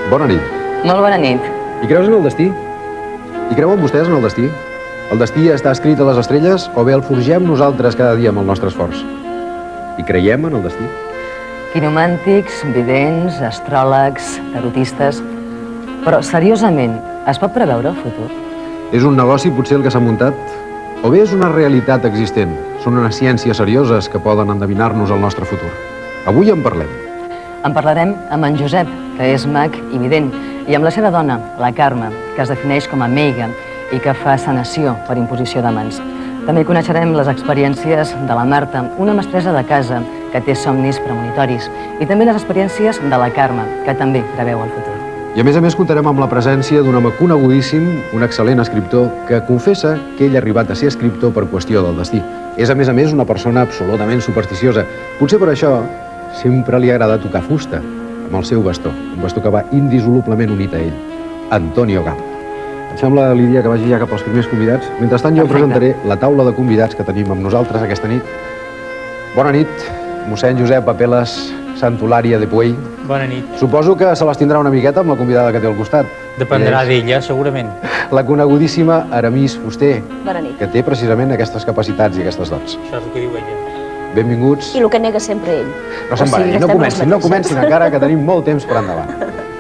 Bona nit. Molt bona nit. I creus en el destí? I creuen vostès en el destí? El destí està escrit a les estrelles o bé el forgem nosaltres cada dia amb el nostre esforç? I creiem en el destí? Quinomàntics, vidents, astròlegs, tarotistes... Però, seriosament, es pot preveure el futur? És un negoci potser el que s'ha muntat? O bé és una realitat existent? Són unes ciències serioses que poden endevinar-nos el nostre futur? Avui en parlem. En parlarem amb en Josep, que és mag i vident, i amb la seva dona, la Carme, que es defineix com a meiga i que fa sanació per imposició de mans. També coneixerem les experiències de la Marta, una mestressa de casa que té somnis premonitoris, i també les experiències de la Carme, que també preveu el futur. I a més comptarem amb la presència d'un home conegudíssim, un excel·lent escriptor, que confessa que ell ha arribat a ser escriptor per qüestió del destí. És a més una persona absolutament supersticiosa. Potser per això sempre li agrada tocar fusta amb el seu bastó, un bastó que va indissolublement unit a ell, Antonio Galo. Et sembla, Lídia, que vagi ja cap als primers convidats? Mentrestant jo presentaré la taula de convidats que tenim amb nosaltres aquesta nit. Bona nit, mossèn Josep Apeles Santolària de Puey. Bona nit. Suposo que se les tindrà una miqueta amb la convidada que té al costat. Dependrà d'ella, segurament. La conegudíssima Aramis Fuster, Bona nit. que té precisament aquestes capacitats i aquestes dots. Això és el que diu ella. Benvinguts. I el que nega sempre ell. No se'n barallin, no comencin encara, que tenim molt temps per endavant.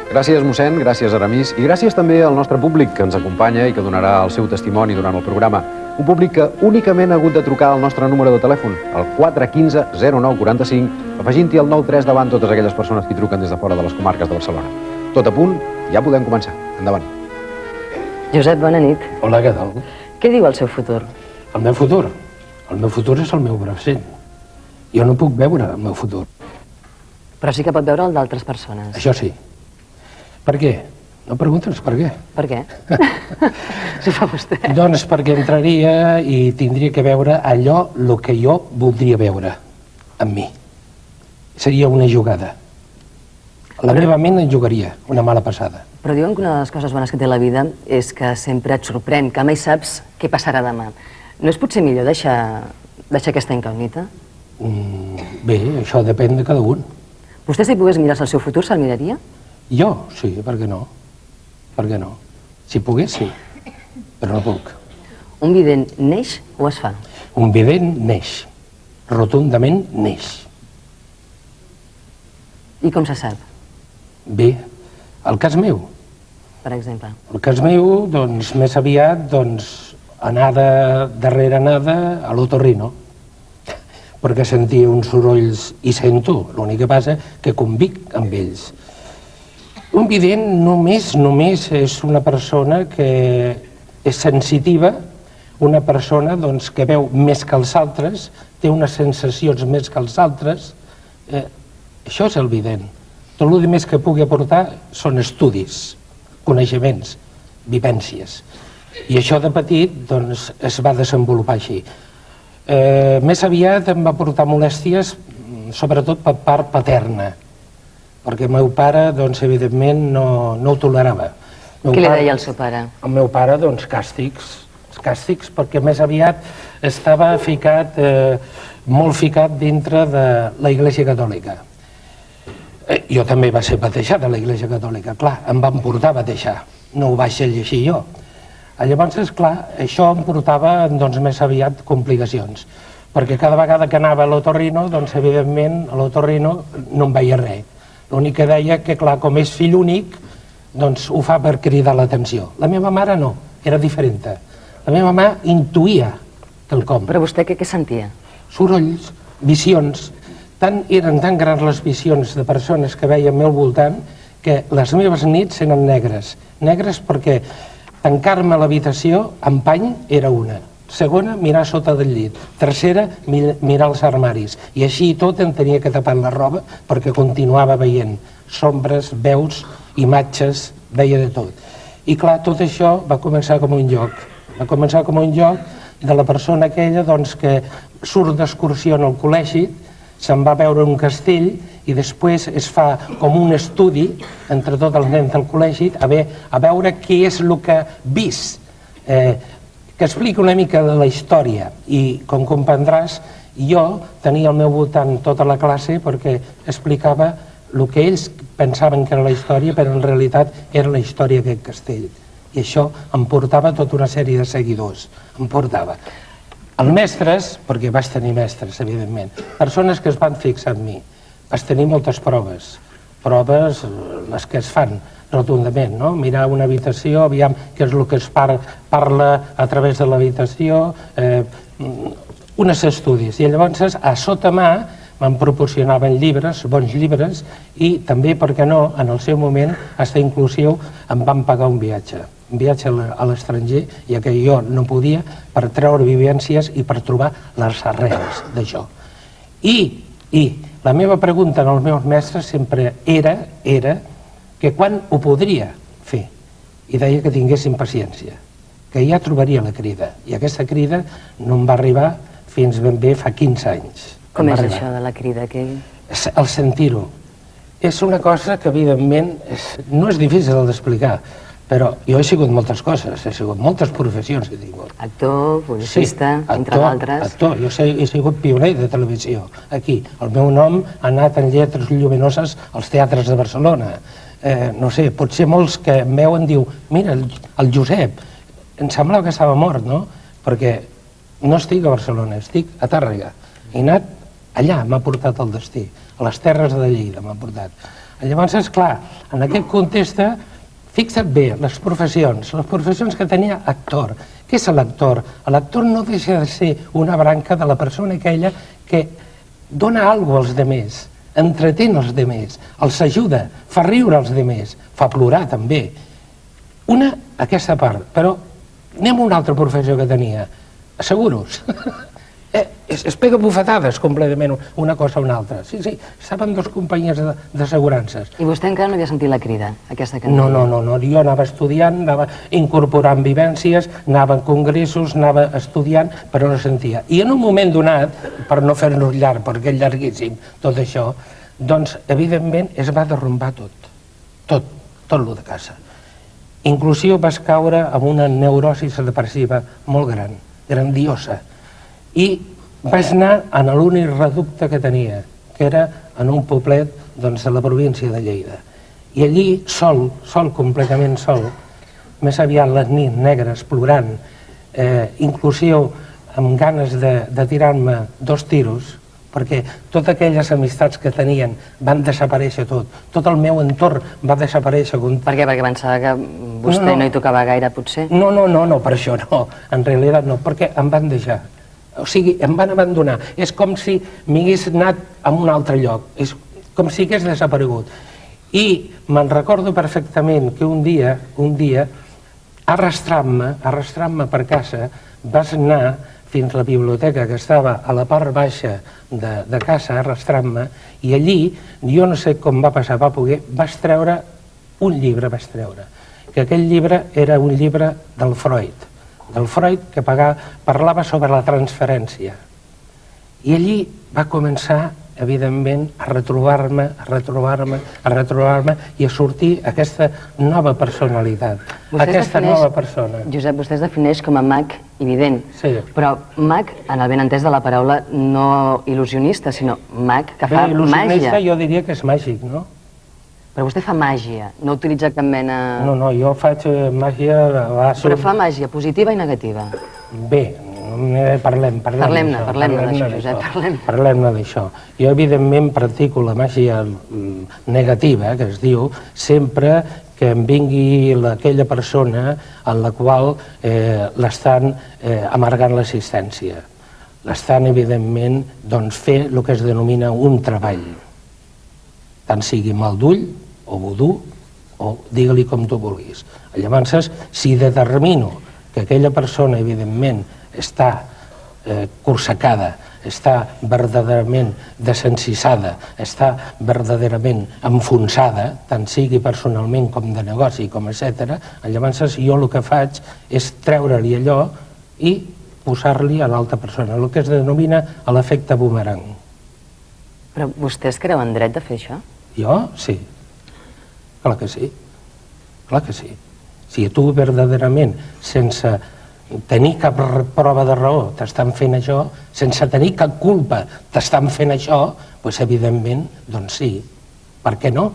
Gràcies, mossèn, gràcies, Aramis, i gràcies també al nostre públic que ens acompanya i que donarà el seu testimoni durant el programa. Un públic que únicament ha hagut de trucar al nostre número de telèfon, el 415 0945, afegint-hi el 93 davant totes aquelles persones que truquen des de fora de les comarques de Barcelona. Tot a punt, ja podem començar. Endavant. Josep, bona nit. Hola, què tal? Què diu el seu futur? El meu futur? El meu futur és el meu present. Jo no puc veure el meu futur. Però sí que pot veure el d'altres persones. Això sí. Per què? No preguntes per què. Per què? S'ho fa vostè. Doncs perquè entraria i tindria que veure allò el que jo voldria veure amb mi. Seria una jugada. La meva ment en jugaria una mala passada. Però diuen que una de les coses bones que té la vida és que sempre et sorprèn, que mai saps què passarà demà. No és potser millor deixar aquesta incògnita? Bé, això depèn de cada un. Vostè, si pogués mirar-se el seu futur, se'l miraria? Jo, sí, per què no? Per què no? Si pogués, sí, però no puc. Un vident neix o es fa? Un vident neix, rotundament neix. I com se sap, Bé, el cas meu. per exemple? El cas meu, doncs, més aviat, doncs, anada darrere anada a l'otorrino, perquè sentia uns sorolls i sento, l'únic que passa que convic amb ells. Un vident només és una persona que és sensitiva, una persona doncs, que veu més que els altres, té unes sensacions més que els altres. Això és el vident. Tot el més que pugui aportar són estudis, coneixements, vivències. I això de petit doncs, es va desenvolupar així. Més aviat em va portar molèsties, sobretot per part paterna, perquè el meu pare, doncs, evidentment, no ho tolerava. Què li deia el seu pare? El meu pare, doncs, càstigs, perquè més aviat estava ficat, molt ficat dintre de la Iglésia Catòlica. Jo també va ser batejat a la Iglésia Catòlica, clar, em van portar a batejar, no ho vaig llegir jo. Llavors, esclar, això em portava, doncs, més aviat complicacions, perquè cada vegada que anava a l'otorrino, doncs, evidentment, a l'otorrino no em veia res. L'únic que deia que, clar, com és fill únic, doncs ho fa per cridar l'atenció. La meva mare no, era diferent. La meva mare intuïa quelcom. Però vostè què sentia? Sorolls, visions. Eren tan grans les visions de persones que veia al meu voltant que les meves nits eren negres. Negres perquè tancar-me a l'habitació amb pany era una. Segona, mirar sota del llit. Tercera, mirar els armaris. I així tot em tenia que tapar la roba perquè continuava veient sombres, veus, imatges, veia de tot. I clar, tot això va començar com un joc. Va començar com un joc de la persona aquella doncs, que surt d'excursió en el col·legi, se'n va veure un castell i després es fa com un estudi entre tots els nens del col·legi a veure què és el que ha vist. Que explica una mica de la història i, com comprendràs, jo tenia al meu voltant tota la classe perquè explicava el que ells pensaven que era la història, però en realitat era la història d'aquest castell. I això em portava tota una sèrie de seguidors, em portava. Els mestres, perquè vaig tenir mestres, evidentment, persones que es van fixar en mi, vaig tenir moltes proves, les que es fan rotundament, no? Mirar una habitació, aviam què és el que es parla a través de l'habitació, uns estudis. I llavors, a sota mà, me'n proporcionaven llibres, bons llibres, i també, per què no, en el seu moment, fins inclusiu, em van pagar un viatge a l'estranger, ja que jo no podia, per treure vivències i per trobar les arrels d'això. I la meva pregunta als meus mestres sempre era que quan ho podria fer, i deia que tinguessin paciència, que ja trobaria la crida, i aquesta crida no em va arribar fins ben bé fa 15 anys. Com és això de la crida? El sentir-ho. És una cosa que, evidentment, no és difícil d'explicar, però jo he sigut moltes coses, he sigut moltes professions que he tingut. Actor, publicista, entre d'altres. Actor, jo he sigut pioner de televisió, aquí. El meu nom ha anat en lletres lluminoses als teatres de Barcelona. No sé, potser molts que em veuen diu, mira, el Josep, em semblava que estava mort, no? Perquè no estic a Barcelona, estic a Tàrrega. He anat allà, m'ha portat el destí, a les terres de Lleida m'ha portat. Llavors, esclar, en aquest context, fixa't bé, les professions que tenia actor. Què és l'actor? L'actor no deixa de ser una branca de la persona aquella que dona alguna cosa als demés, entretén els demés, els ajuda, fa riure els demés, fa plorar també. Aquesta part, però anem a una altra professió que tenia, seguros. Es pega bufetades completament una cosa o una altra. Sí, estaven dues companyies d'assegurances. I vostè encara no havia sentit la crida, aquesta que no, jo anava estudiant, anava incorporant vivències, anava en congressos, anava estudiant, però no sentia. I en un moment donat, per no fer-nos llarg, perquè és llarguíssim tot això, doncs, evidentment, es va derrumbar tot lo de casa. Inclusive vas caure amb una neurosi depressiva molt gran, grandiosa. I vaig anar a l'únic reducte que tenia, que era en un poblet de la província de Lleida. I allí, sol, completament sol, més aviat les nits negres, plorant, inclusive amb ganes de tirar-me 2 tiros, perquè totes aquelles amistats que tenien van desaparèixer tot el meu entorn va desaparèixer. Per què? Perquè pensava que vostè no hi tocava gaire, potser? No, per això no, en realitat no, perquè em van deixar. O sigui, em van abandonar. És com si m'hagués anat a un altre lloc. És com si hagués desaparegut. I me'n recordo perfectament que un dia, arrastrant-me per casa, vas anar fins a la biblioteca que estava a la part baixa de casa, arrastrant-me, i allí, jo no sé com va passar, vaig treure un llibre, que aquell llibre era un llibre del Freud que parlava sobre la transferència. I allí va començar, evidentment, a retrobar-me i a sortir aquesta nova personalitat, aquesta nova persona. Josep, vostè es defineix com a mag i vident, però mag, en el ben entès de la paraula, no il·lusionista, sinó mag que fa màgia. Il·lusionista jo diria que és màgic, no? Però vostè fa màgia, no utilitza cap mena... No, jo faig màgia... Però fa màgia positiva i negativa. Bé, parlem-ne d'això, Josep, parlem-ne d'això. Jo, evidentment, practico la màgia negativa, que es diu, sempre que em vingui aquella persona en la qual l'estan amargant l'assistència. L'estan, evidentment, fer el que es denomina un treball. Tant sigui mal d'ull, o vodú, o digue-li com tu vulguis. Llavors, si determino que aquella persona, evidentment, està corsecada, està verdaderament desencissada, està verdaderament enfonsada, tant sigui personalment com de negoci, com etc., llavors jo el que faig és treure-li allò i posar-li a l'altra persona, el que es denomina l'efecte boomerang. Però vostè es creu en dret de fer això? Jo? Sí. Clar que sí. Clar que sí. Si tu verdaderament, sense tenir cap prova de raó, t'estan fent això, sense tenir cap culpa t'estan fent això, doncs evidentment, doncs sí. Per què no?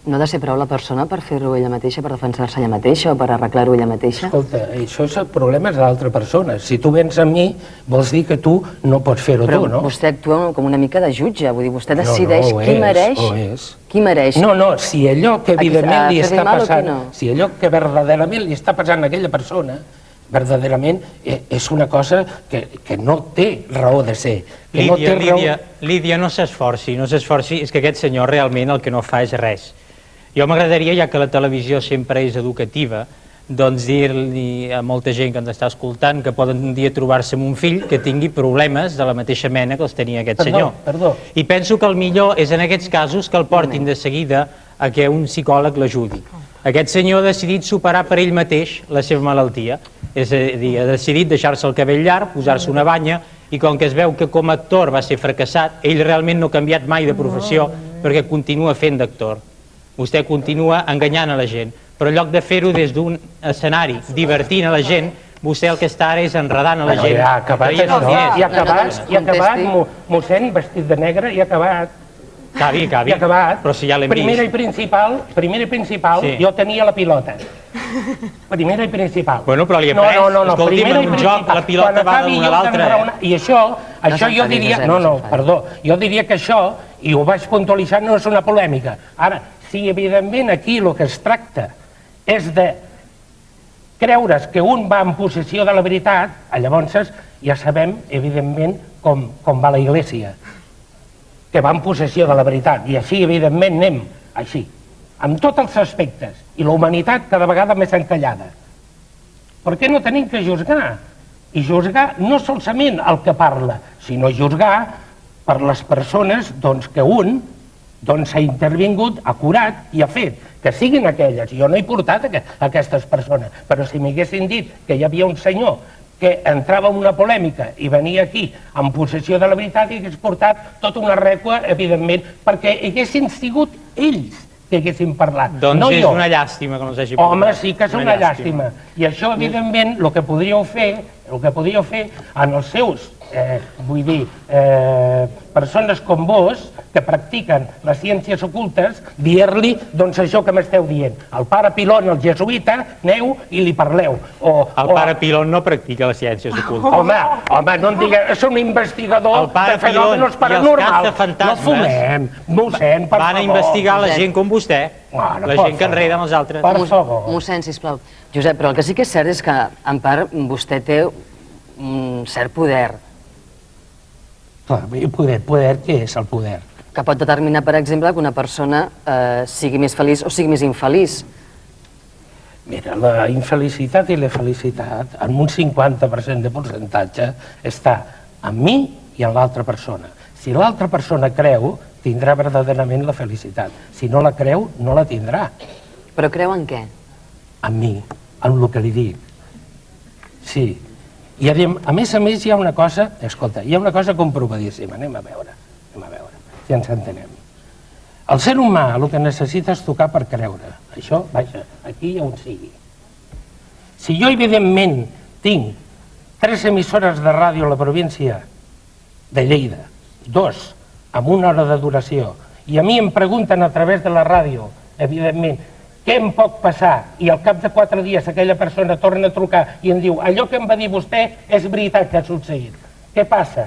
No ha de ser prou la persona per fer-ho ella mateixa, per defensar-se ella mateixa o per arreglar-ho ella mateixa? Escolta, això és el problema de l'altra persona. Si tu vens a mi, vols dir que tu no pots fer-ho tu, no? Però vostè actua com una mica de jutge, vull dir, vostè decideix ho qui és, mereix... ho és. Qui mereix... No, si allò que evidentment li està passant... no? Si allò que verdaderament li està passant a aquella persona, verdaderament és una cosa que no té raó de ser. Lídia, no s'esforci, és que aquest senyor realment el que no fa és res. Jo m'agradaria, ja que la televisió sempre és educativa, doncs dir-li a molta gent que ens està escoltant que poden un dia trobar-se amb un fill que tingui problemes de la mateixa mena que els tenia aquest senyor. Perdó. I penso que el millor és en aquests casos que el portin de seguida a que un psicòleg l'ajudi. Aquest senyor ha decidit superar per ell mateix la seva malaltia, és a dir, ha decidit deixar-se el cabell llarg, posar-se una banya, i com que es veu que com a actor va ser fracassat, ell realment no ha canviat mai de professió perquè continua fent d'actor. Vostè continua enganyant a la gent, però en lloc de fer-ho des d'un escenari, divertint a la gent, vostè el que està ara és enredant a la gent. Ja ha acabat això, ja ha acabat, mossèn vestit de negre, ja ha acabat. Acabi, Ja ha acabat. però si ja l'hem vist. Primera i principal, jo tenia la pilota. Primera i principal. Bueno, però li he pres. Escolti'm, en un joc la pilota va d'un a l'altre. I això jo diria... Perdó, jo diria que això, i ho vaig puntualitzar, no és una polèmica. Ara, si evidentment aquí el que es tracta és de creure's que un va en possessió de la veritat, llavors ja sabem, evidentment, com va la Iglésia, que va en possessió de la veritat, i així, evidentment, anem així, amb tots els aspectes, i la humanitat cada vegada més encallada. Per què no tenim que juzgar? I juzgar no solament el que parla, sinó juzgar per les persones que un s'ha intervingut, ha curat i ha fet, que siguin aquelles. Jo no he portat aquestes persones, però si m'haguessin dit que hi havia un senyor que entrava en una polèmica i venia aquí en possessió de la veritat, i hagués portat tota una rècua, evidentment, perquè haguessin sigut ells que haguessin parlat, doncs no és jo. una llàstima que no s'hagi portat. Home, sí que és una llàstima. I això, evidentment, el que podríeu fer en els seus, vull dir, persones com vos, que practiquen les ciències ocultes, dir-li, doncs, això que m'esteu dient. El pare Pilon, el jesuïta, aneu i li parleu. El pare Pilon no practica les ciències ocultes. Home, no em digueu, és un investigador de fenòmenos paranormals. No fumem, mossèn, per favor. Van a investigar la gent com vostè, la gent que enreda amb els altres. Per favor. Mossèn, sisplau. Josep, però el que sí que és cert és que, en part, vostè té un cert poder. Clar, poder, què és el poder? Que pot determinar, per exemple, que una persona sigui més feliç o sigui més infeliç. Mira, la infelicitat i la felicitat, en un 50% de percentatge, està en mi i en l'altra persona. Si l'altra persona creu, tindrà verdaderament la felicitat. Si no la creu, no la tindrà. Però creu en què? En mi, en el que li dic. Sí. I a més hi ha una cosa, escolta, hi ha una cosa comprovadíssima, anem a veure, si ens entenem. El ser humà el que necessita és tocar per creure. Això, vaja, aquí on sigui. Si jo, evidentment, tinc 3 emissores de ràdio a la província de Lleida, 2 amb 1 hora de duració, i a mi em pregunten a través de la ràdio, evidentment, què em pot passar? I al cap de 4 dies aquella persona torna a trucar i em diu allò que em va dir vostè és veritat que ha succeït. Què passa?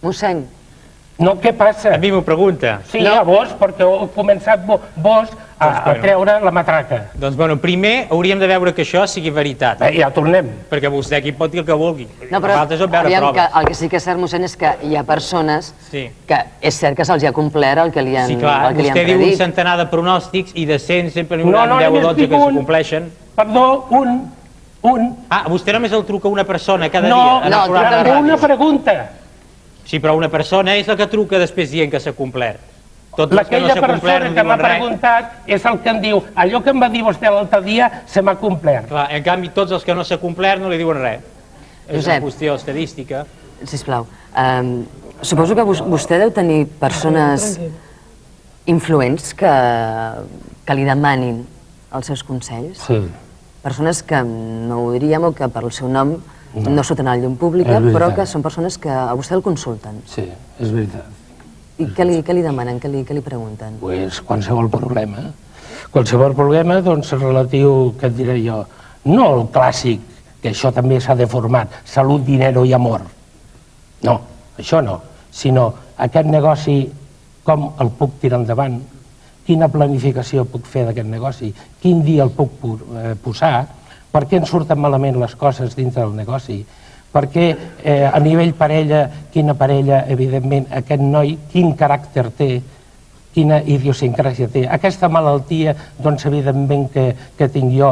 Mossèn. No, què passa? A mi m'ho pregunta. Sí, a vos, perquè heu començat vos a treure la matraca. Doncs, bueno, primer hauríem de veure que això sigui veritat. Ja tornem. Perquè vostè aquí pot dir el que vulgui. No, però aviam, el que sí que és cert, mossèn, és que hi ha persones que és cert que se'ls ha complert el que li han predit. Sí, clar, vostè diu un centenar de pronòstics i de 100 sempre n'hi haurà 10 o 12 que s'acompleixen. Perdó, un. Ah, vostè només el truca una persona cada dia? No, també una pregunta. Sí, però una persona és la que truca després dient que s'ha complert. Aquella persona que m'ha preguntat és el que em diu allò que em va dir vostè l'altre dia se m'ha complert. Clar, en canvi, tots els que no s'ha complert no li diuen res. És una qüestió estadística. Sisplau, suposo que vostè deu tenir persones influents que li demanin els seus consells. Sí. Persones que no ho diríem o que per el seu nom no surten a la llum pública, però que són persones que a vostè el consulten. Sí, és veritat. I què li demanen, què li pregunten? Pues qualsevol problema. Qualsevol problema, doncs, relatiu, què et diré jo, no el clàssic, que això també s'ha deformat, salut, dinero i amor. No, això no, sinó aquest negoci, com el puc tirar endavant, quina planificació puc fer d'aquest negoci, quin dia el puc posar, per què ens surten malament les coses dintre del negoci, perquè a nivell parella, quina parella, evidentment, aquest noi, quin caràcter té, quina idiosincràsia té. Aquesta malaltia, doncs, evidentment, que tinc jo,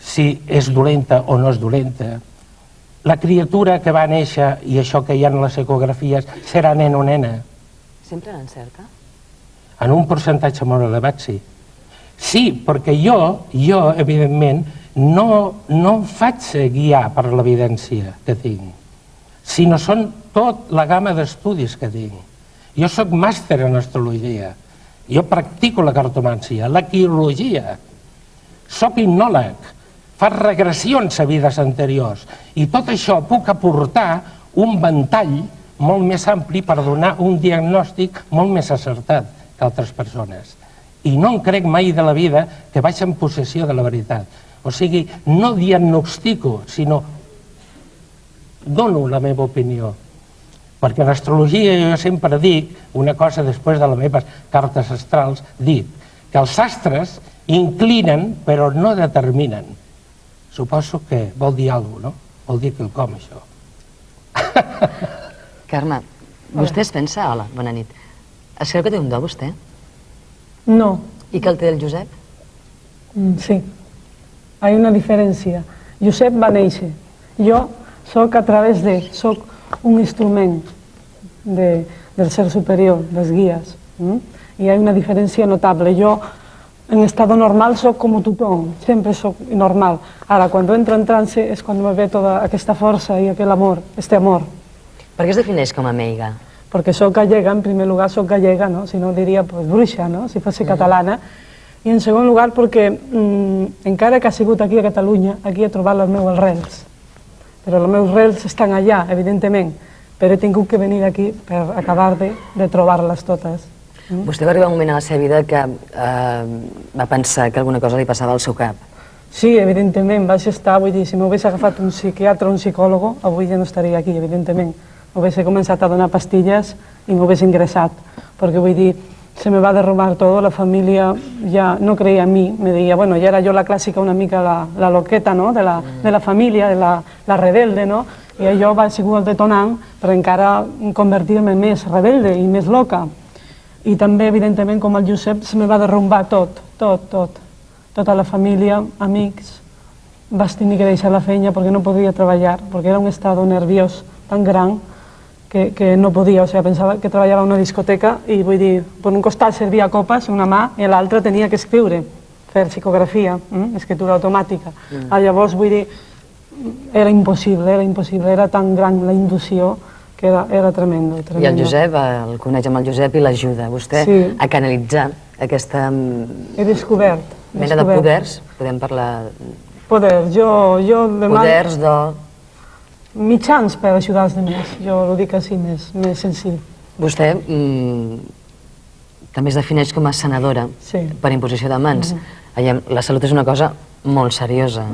si és dolenta o no és dolenta. La criatura que va néixer, i això que hi ha en les ecografies, serà nen o nena? Sempre l'encerta? En un percentatge molt elevat, sí. Sí, perquè jo, evidentment, no em faig guiar per l'evidència que tinc, sinó són tot la gamma d'estudis que tinc. Jo sóc màster en astrologia, jo practico la cartomància, la quirologia, sóc hipnòleg, faig regressions a vides anteriors, i tot això puc aportar un ventall molt més ampli per donar un diagnòstic molt més acertat que altres persones. I no em crec mai de la vida que vaig en possessió de la veritat. O sigui, no diagnostico, sinó dono la meva opinió. Perquè en astrologia jo sempre dic una cosa després de les meves cartes astrals, dic que els astres inclinen però no determinen. Suposo que vol dir alguna cosa, no? Vol dir quelcom, això. Carme, vostè es pensa... Hola, bona nit. Es creu que té un do, vostè? No. I que el té el Josep? Sí. Hay una diferència. Josep va néixer. Jo soc a través de... Soc un instrument del ser superior, dels guies. I hi ha una diferència notable. Jo, en estado normal, soc com tothom. Sempre soc normal. Ara, quan entro en trance, és quan me ve tota aquesta força i aquell amor, este amor. Per què es defineix com a meiga? Perquè soc gallega, en primer lugar soc gallega, no? Si no diria pues, bruixa, no? Si fos catalana. I en segon lugar perquè encara que ha sigut aquí a Catalunya, aquí he trobat les meves arrels. Però les meves arrels estan allà, evidentment, però he tingut que venir aquí per acabar de trobar-les totes. Vostè va arribar un moment a la seva vida que va pensar que alguna cosa li passava al seu cap. Sí, evidentment, vaig estar, vull dir, si m'hagués agafat un psiquiatre o un psicòlogo, avui ja no estaria aquí, evidentment. M'hagués començat a donar pastilles i m'hagués ingressat, perquè vull dir, se me va derrumbar todo, la familia ya no creía en mí, me decía, bueno, ya era yo la clásica una mica la loqueta, no?, de la família, de la rebelde, no?, i allò va ser el detonant per encara convertir-me més rebelde i més loca. I també, evidentment, com el Josep, se me va derrumbar tot. Tota la família, amics, vaig tenir que deixar la feina perquè no podia treballar, perquè era un estat nerviós tan gran que no podia, o sigui, pensava que treballava a una discoteca i vull dir, per un costat servia copes, una mà, i l'altra tenia que escriure, fer psicografia, escritura automàtica. Llavors, vull dir, era impossible, era tan gran la inducció que era tremendo. I el Josep, el coneix amb el Josep i l'ajuda, vostè, a canalitzar aquesta he descobert mena de poders, podem parlar... Poders, jo... Poders de... mitjans per ajudar els altres, jo ho dic així més senzill. Vostè també es defineix com a sanadora per imposició de mans. La salut és una cosa molt seriosa.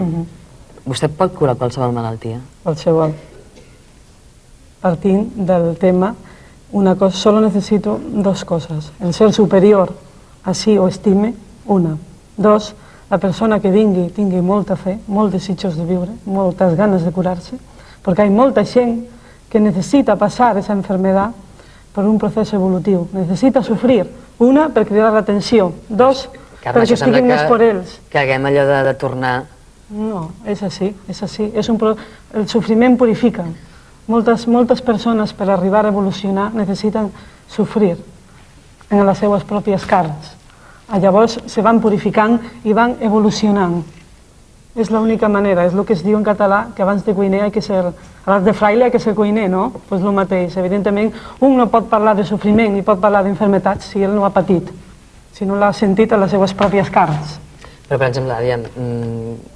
Vostè pot curar qualsevol malaltia? Qualsevol. Partint del tema, una cosa, solo necesito dos cosas. El ser superior así o estime, una. Dos, la persona que tingui molta fe, molts desitjos de viure, moltes ganes de curar-se, perquè hi ha molta gent que necessita passar aquesta enfermedad per un procés evolutiu. Necessita sofrir. Una, per cridar l'atenció. Dos, perquè estiguin més per ells. Que haguem allò de tornar... No, és així, és així. El sofriment purifica. Moltes persones per arribar a evolucionar necessiten sofrir en les seues pròpies carns. Llavors se van purificant i van evolucionant. És l'única manera, és el que es diu en català, que abans de cuiner hay que ser... Abans de fraile hay que ser cuiner, no? Doncs el mateix. Evidentment, un no pot parlar de sofriment ni pot parlar d'enfermetats si ell no ha patit, si no l'ha sentit a les seues pròpies carns. Però, per exemple, aviam,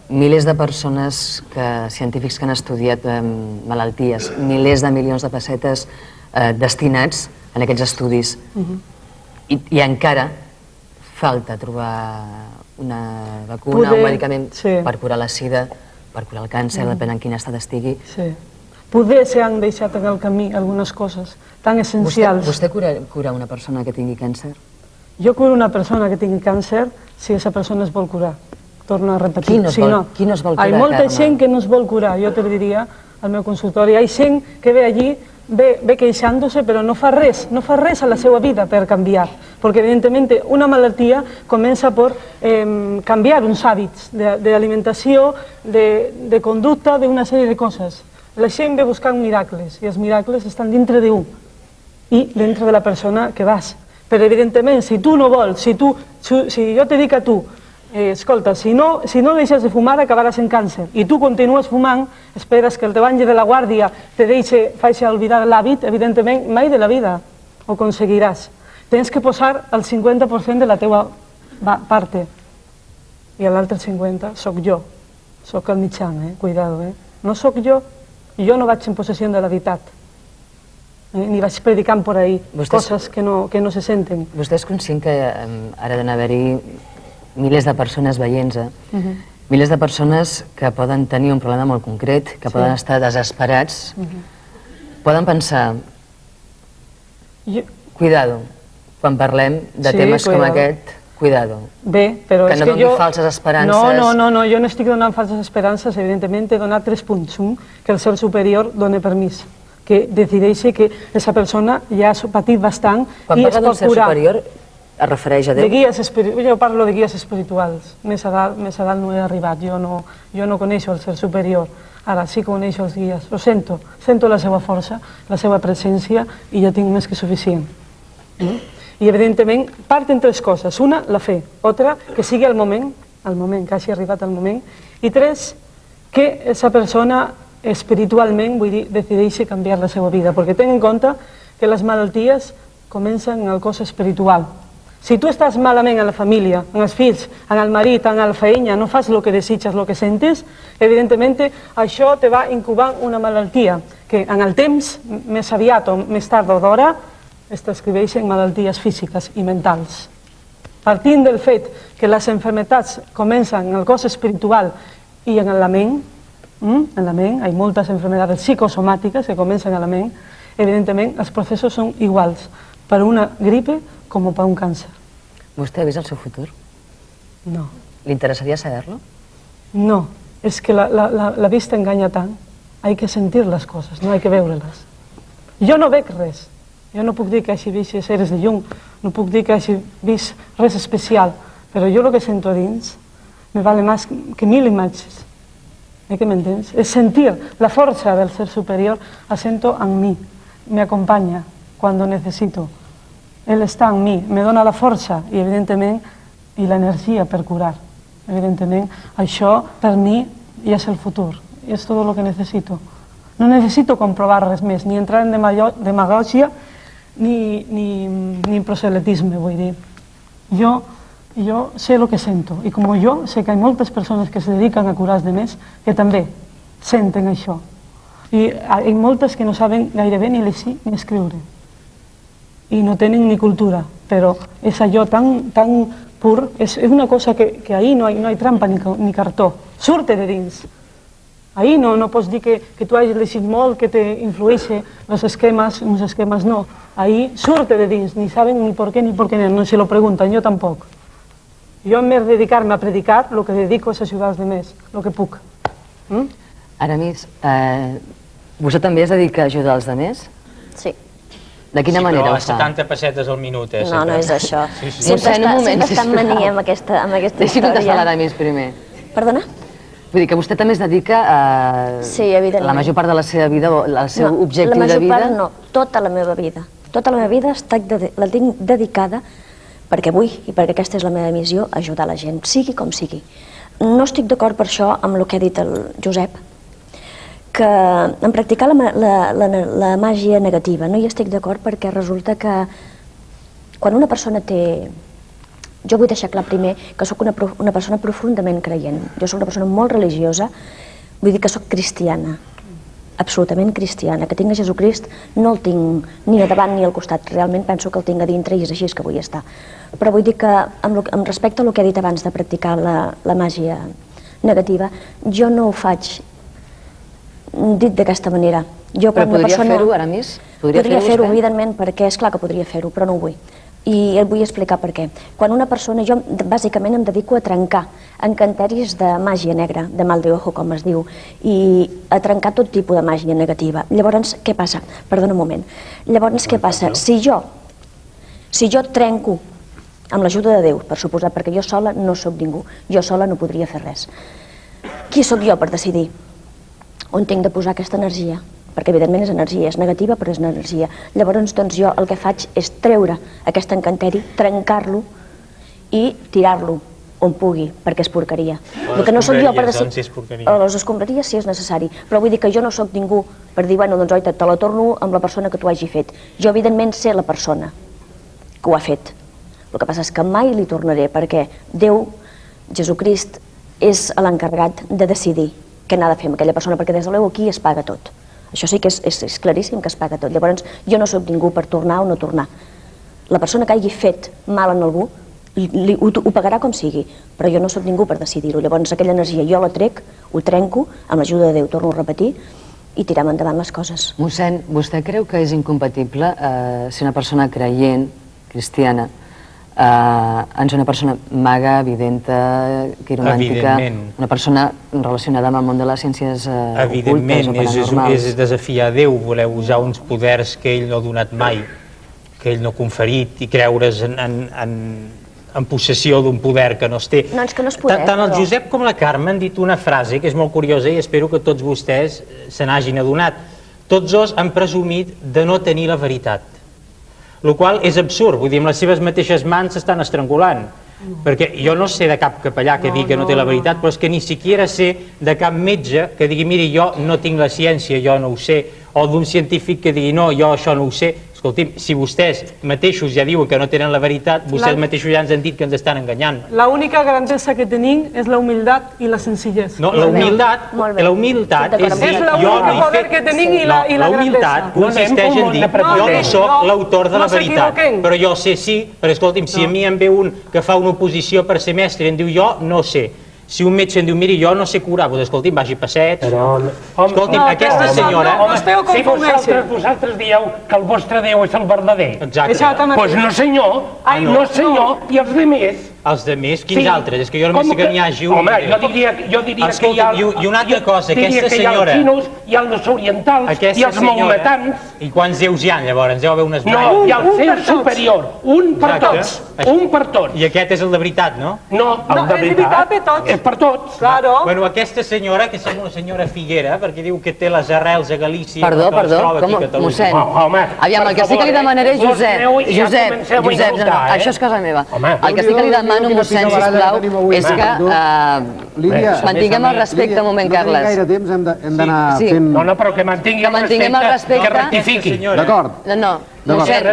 milers de persones, científics que han estudiat malalties, milers de milions de pessetes destinats en aquests estudis, i encara falta trobar una vacuna, un medicament per curar la sida, per curar el càncer, depèn en quin estat estigui. Sí. Poder s'han deixat en el camí algunes coses tan essencials. Vostè cura una persona que tingui càncer? Jo curo una persona que tingui càncer si aquesta persona es vol curar. Torno a repetir. Qui no es vol curar, Hi ha molta Carme? gent que no es vol curar, jo te diria al meu consultori. Hi ha gent que ve allí, ve queixant-se, però no fa res a la seva vida per canviar. Perquè, evidentment, una malaltia comença per canviar uns hàbits d'alimentació, de conducta, d'una sèrie de coses. La gent ve buscant miracles, i els miracles estan dintre d'un i dintre de la persona que vas. Però, evidentment, si tu no vols, si jo te dic a tu, escolta, si no deixes de fumar acabaràs en càncer, i tu continues fumant, esperes que el teu àngel de la guàrdia te faci oblidar l'hàbit, evidentment, mai de la vida ho aconseguiràs. Tens que posar el 50% de la teva part, i l'altre 50% soc jo, soc el mitjan, cuidado, no soc jo no vaig en possessió de la veritat. Ni vaig predicant per ahí coses que no se senten. Vostè és conscient que ara ha d'haver-hi milers de persones veient-nos, milers de persones que poden tenir un problema molt concret, que poden estar desesperats, poden pensar, cuidado, quan parlem de temes com aquest, cuidado. Bé, però és que jo... Que no doni falses esperances. No, jo no estic donant falses esperances, evidentment he donat 3 punts. Un, que el ser superior doni permís, que decideixi que aquesta persona ja ha patit bastant i es pot curar. Quan parla d'un ser superior, es refereix a Déu? Jo parlo de guies espirituals. Més a dalt no he arribat. Jo no coneixo el ser superior. Ara sí que coneixo els guies. Ho sento la seva força, la seva presència, i ja tinc més que suficient. I, evidentment, parten 3 coses. Una, la fe. Altra, que sigui el moment, que hagi arribat el moment. I 3, que aquesta persona espiritualment, vull dir, decideixi canviar la seva vida. Perquè ten en compte que les malalties comencen en el cos espiritual. Si tu estàs malament en la família, en els fills, en el marit, en la feina, no fas el que desitges, el que sentes, evidentment això te va incubant una malaltia que en el temps, més aviat o més tard o d'hora, es transcriveixen malalties físiques i mentals. Partint del fet que les malalties comencen en el cos espiritual i en la ment, hi ha moltes malalties psicosomàtiques que comencen a la ment, evidentment els processos són iguals per una gripe com per un càncer. Vostè ha vist el seu futur? No. Li interessaria saber-lo? No, és que la vista enganya tant. Hay que sentir les coses, no hay que veure-les. Jo no veig res. Jo no puc dir que hagi vist seres de llum, no puc dir que hagi vist res especial, però jo el que sento a dins me vale més que 1000 imatges. ¿Que m'entens? És sentir la força del ser superior, la sento en mi, me acompanya quan necessito. Ell està en mi, me dona la força i, evidentment, i l'energia per curar. Evidentment, això per mi ja és el futur, i és tot el que necessito. No necessito comprovar res més, ni entrar en demagògia ni en proselitisme, vull dir. Jo sé el que sento, i com jo sé que hi ha moltes persones que se dediquen a curar els altres que també senten això. I hi ha moltes que no saben gairebé ni llegir ni escriure. I no tenen ni cultura, però és allò tan pur, és una cosa que ahí no hay trampa ni cartó, surte de dins. Ahí no pots dir que tu hagis llegit molt, que t'influeixen els esquemes, uns esquemes no. Ahí surte de dins, ni saben ni per què no se lo pregunten, jo tampoc. Jo en vez de dedicar-me a predicar, el que dedico és ajudar els altres, el que puc. Aramis, vostè també es dedica a ajudar els altres? Sí. De quina manera ho fa? Sí, però a 70 pessetes al minut, No, no és això. Sempre està en mania amb aquesta història. Deixi contestar l'Aramis primer. Perdona? Vull dir que vostè també es dedica a... Sí, evidentment. La major part de la seva vida, o el seu objectiu de vida... La major part no, tota la meva vida. Tota la meva vida la tinc dedicada, perquè vull i perquè aquesta és la meva missió, ajudar la gent, sigui com sigui. No estic d'acord per això amb el que ha dit el Josep, que en practicar la màgia negativa no hi estic d'acord perquè resulta que quan una persona té... Jo vull deixar clar primer que sóc una persona profundament creient. Jo sóc una persona molt religiosa, vull dir que sóc cristiana. absolutament cristiana, que tinc a Jesucrist, no el tinc ni a davant ni al costat, realment penso que el tinc a dintre i és així que vull estar. Però vull dir que, amb respecte al que he dit abans de practicar la màgia negativa, jo no ho faig dit d'aquesta manera. Però podria fer-ho, Aramis? Podria fer-ho, evidentment, perquè és clar que podria fer-ho, però no ho vull. I et vull explicar per què. Quan una persona, jo bàsicament em dedico a trencar encanteris de màgia negra, de mal de ojo, com es diu, i a trencar tot tipus de màgia negativa. Llavors, què passa? Perdona un moment. Llavors, què passa? Si jo trenco amb l'ajuda de Déu, per suposar, perquè jo sola no sóc ningú, jo sola no podria fer res. Qui sóc jo per decidir on tinc de posar aquesta energia? Perquè evidentment és energia, és negativa però és energia. Llavors doncs jo el que faig és treure aquest encanteri, trencar-lo i tirar-lo on pugui, perquè és porqueria. El que no sóc jo per decidir... A les escombraries sí és necessari, però vull dir que jo no sóc ningú per dir, bueno, doncs oi, te la torno amb la persona que t'ho hagi fet. Jo evidentment sé la persona que ho ha fet. El que passa és que mai li tornaré, perquè Déu, Jesucrist, és l'encarregat de decidir què n'ha de fer amb aquella persona, perquè des de l'eu aquí es paga tot. Això sí que és claríssim que es paga tot. Llavors, jo no sóc ningú per tornar o no tornar. La persona que hagi fet mal en algú ho pagarà com sigui, però jo no sóc ningú per decidir-ho. Llavors, aquella energia jo la trec, ho trenco, amb l'ajuda de Déu, torno a repetir, i tirem endavant les coses. Mossèn, vostè creu que és incompatible si una persona creient, cristiana, és una persona maga, videnta, quiromàntica, una persona relacionada amb el món de les ciències ocultes o paranormals? Evidentment, és desafiar Déu, voler usar uns poders que ell no ha donat mai, que ell no ha conferit, i creure's en possessió d'un poder que no es té. No, és que no es poder, Tant el Josep com la Carme han dit una frase que és molt curiosa i espero que tots vostès se n'hagin adonat. Tots dos han presumit de no tenir la veritat. El qual és absurd, vull dir, amb les seves mateixes mans s'estan estrangulant. Perquè jo no sé de cap capellà que digui que no té la veritat, però és que ni siquiera sé de cap metge que digui, miri, jo no tinc la ciència, jo no ho sé, o d'un científic que digui, no, jo això no ho sé. Escolti'm, si vostès mateixos ja diuen que no tenen la veritat, vostès mateixos ja ens han dit que ens estan enganyant. La única grandesa que tenim és la humilitat i la senzillesa. No, la humilitat és dir, jo no he fet... La humilitat consisteix en dir, jo no soc l'autor de la veritat, però jo sé sí, però escolti'm, si a mi em ve un que fa una oposició per ser mestre i em diu jo no sé, si un metge em diu, miri, jo no sé curar, doncs escolti'm, vagi a passeig. Escolti'm, aquesta senyora... Si vosaltres dieu que el vostre Déu és el verdader, doncs no senyor, i els demés... Els demés? Quins altres? És que jo només sé que n'hi hagi un. Home, jo diria que hi ha... I una altra cosa, aquesta senyora... Hi ha els xinos, hi ha els orientals, hi ha els maometans... I quants déus hi ha, llavors? Deu haver unes... No, hi ha el Déu superior, un per tots, un per tots. I aquest és el de veritat, no? No, el de veritat és per tots. Bueno, aquesta senyora, que sembla una senyora Figuera, perquè diu que té les arrels a Galícia... Perdó, mossèn. Aviam, el que sí que li demanaré, Josep, això és casa meva. El que sí que li demano, mossèn, sisplau, és que mantinguem el respecte un moment, Carles. No tenim gaire temps, hem d'anar fent... No, però que mantingui el respecte, que rectifiqui. D'acord. No,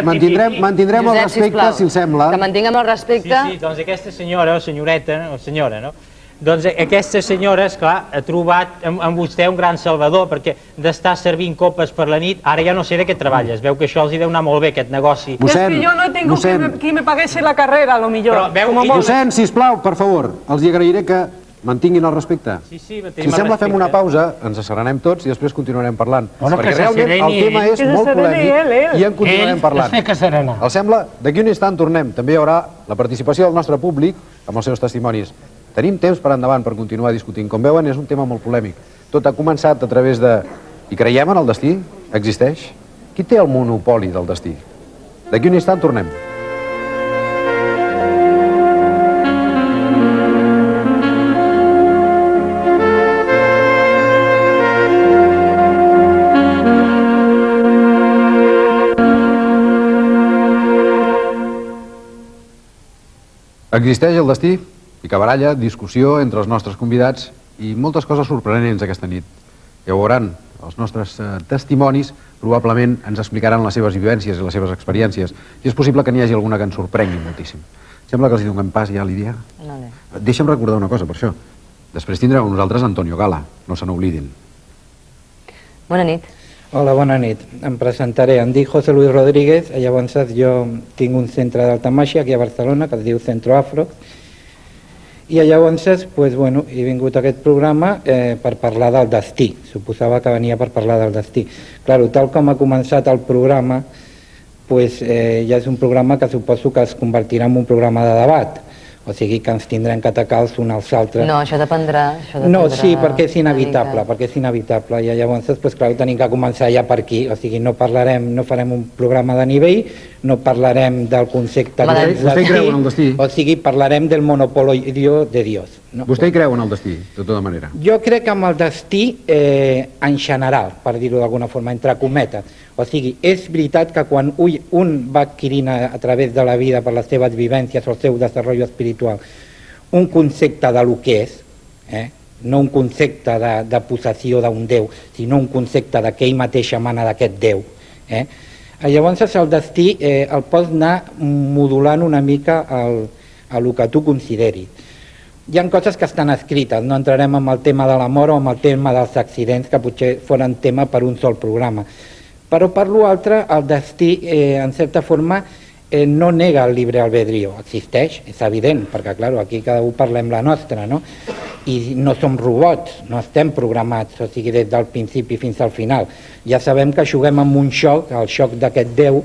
mantindrem el respecte, si els sembla. Que mantinguem el respecte. Sí, doncs aquesta senyora, o senyoreta, o senyora, no? Doncs aquesta senyora, esclar, ha trobat en vostè un gran salvador, perquè d'estar servint copes per la nit, ara ja no sé de què treballa, es veu que això els hi deu anar molt bé, aquest negoci. És que jo no tinc qui me paguessi la carrera, a lo millor. Mossèn, sisplau, per favor, els hi agrairé que mantinguin el respecte. Si sembla, fem una pausa, ens asserenem tots i després continuarem parlant. Perquè realment el tema és molt polèmic i en continuarem parlant. Els sembla? D'aquí un instant tornem. També hi haurà la participació del nostre públic amb els seus testimonis. Tenim temps per endavant per continuar discutint. Com veuen, és un tema molt polèmic. Tot ha començat a través de... I creiem en el destí? Existeix? Qui té el monopoli del destí? D'aquí un instant tornem. Existeix el destí? Picabaralla, discussió entre els nostres convidats i moltes coses sorprenents aquesta nit. Ja ho veuran, els nostres testimonis probablement ens explicaran les seves vivències i les seves experiències. I és possible que n'hi hagi alguna que ens sorprengui moltíssim. Sembla que els hi donem pas ja, Lídia? Deixa'm recordar una cosa, per això. Després tindreu amb nosaltres Antonio Gala, no se n'oblidin. Bona nit. Hola, bona nit. Em presentaré. Em dic José Luis Rodríguez, llavors jo tinc un centre d'alta màgia aquí a Barcelona que es diu Centro Afro, i llavors he vingut a aquest programa per parlar del destí. Suposava que venia per parlar del destí. Claro, tal com ha començat el programa, ja és un programa que suposo que es convertirà en un programa de debat. O sigui que ens tindrem que atacar els uns als altres. No, això dependrà... No, sí, perquè és inevitable, i llavors, clar, tenim que començar ja per aquí, o sigui, no farem un programa de nivell, no parlarem del concepte Vostè hi creu en el destí? O sigui, parlarem del monopolio de Dios. Vostè hi creu en el destí, de tota manera? Jo crec que amb el destí en general, per dir-ho d'alguna forma, entre cometes. O sigui, és veritat que quan un va adquirint a través de la vida per les seves vivències o el seu desenvolupament espiritual un concepte de lo que és, no un concepte de possessió d'un Déu, sinó un concepte que ell mateix emana d'aquest Déu. Llavors el destí el pots anar modulant una mica a lo que tu consideris. Hi ha coses que estan escrites, no entrarem en el tema de la mort o en el tema dels accidents, que potser foren tema per un sol programa. Però per l'altre, el destí, en certa forma, no nega el llibre albedrío, existeix, és evident, perquè clar, aquí cada un parlem la nostra, no? I no som robots, no estem programats, o sigui, des del principi fins al final. Ja sabem que juguem amb un xoc, el xoc d'aquest Déu,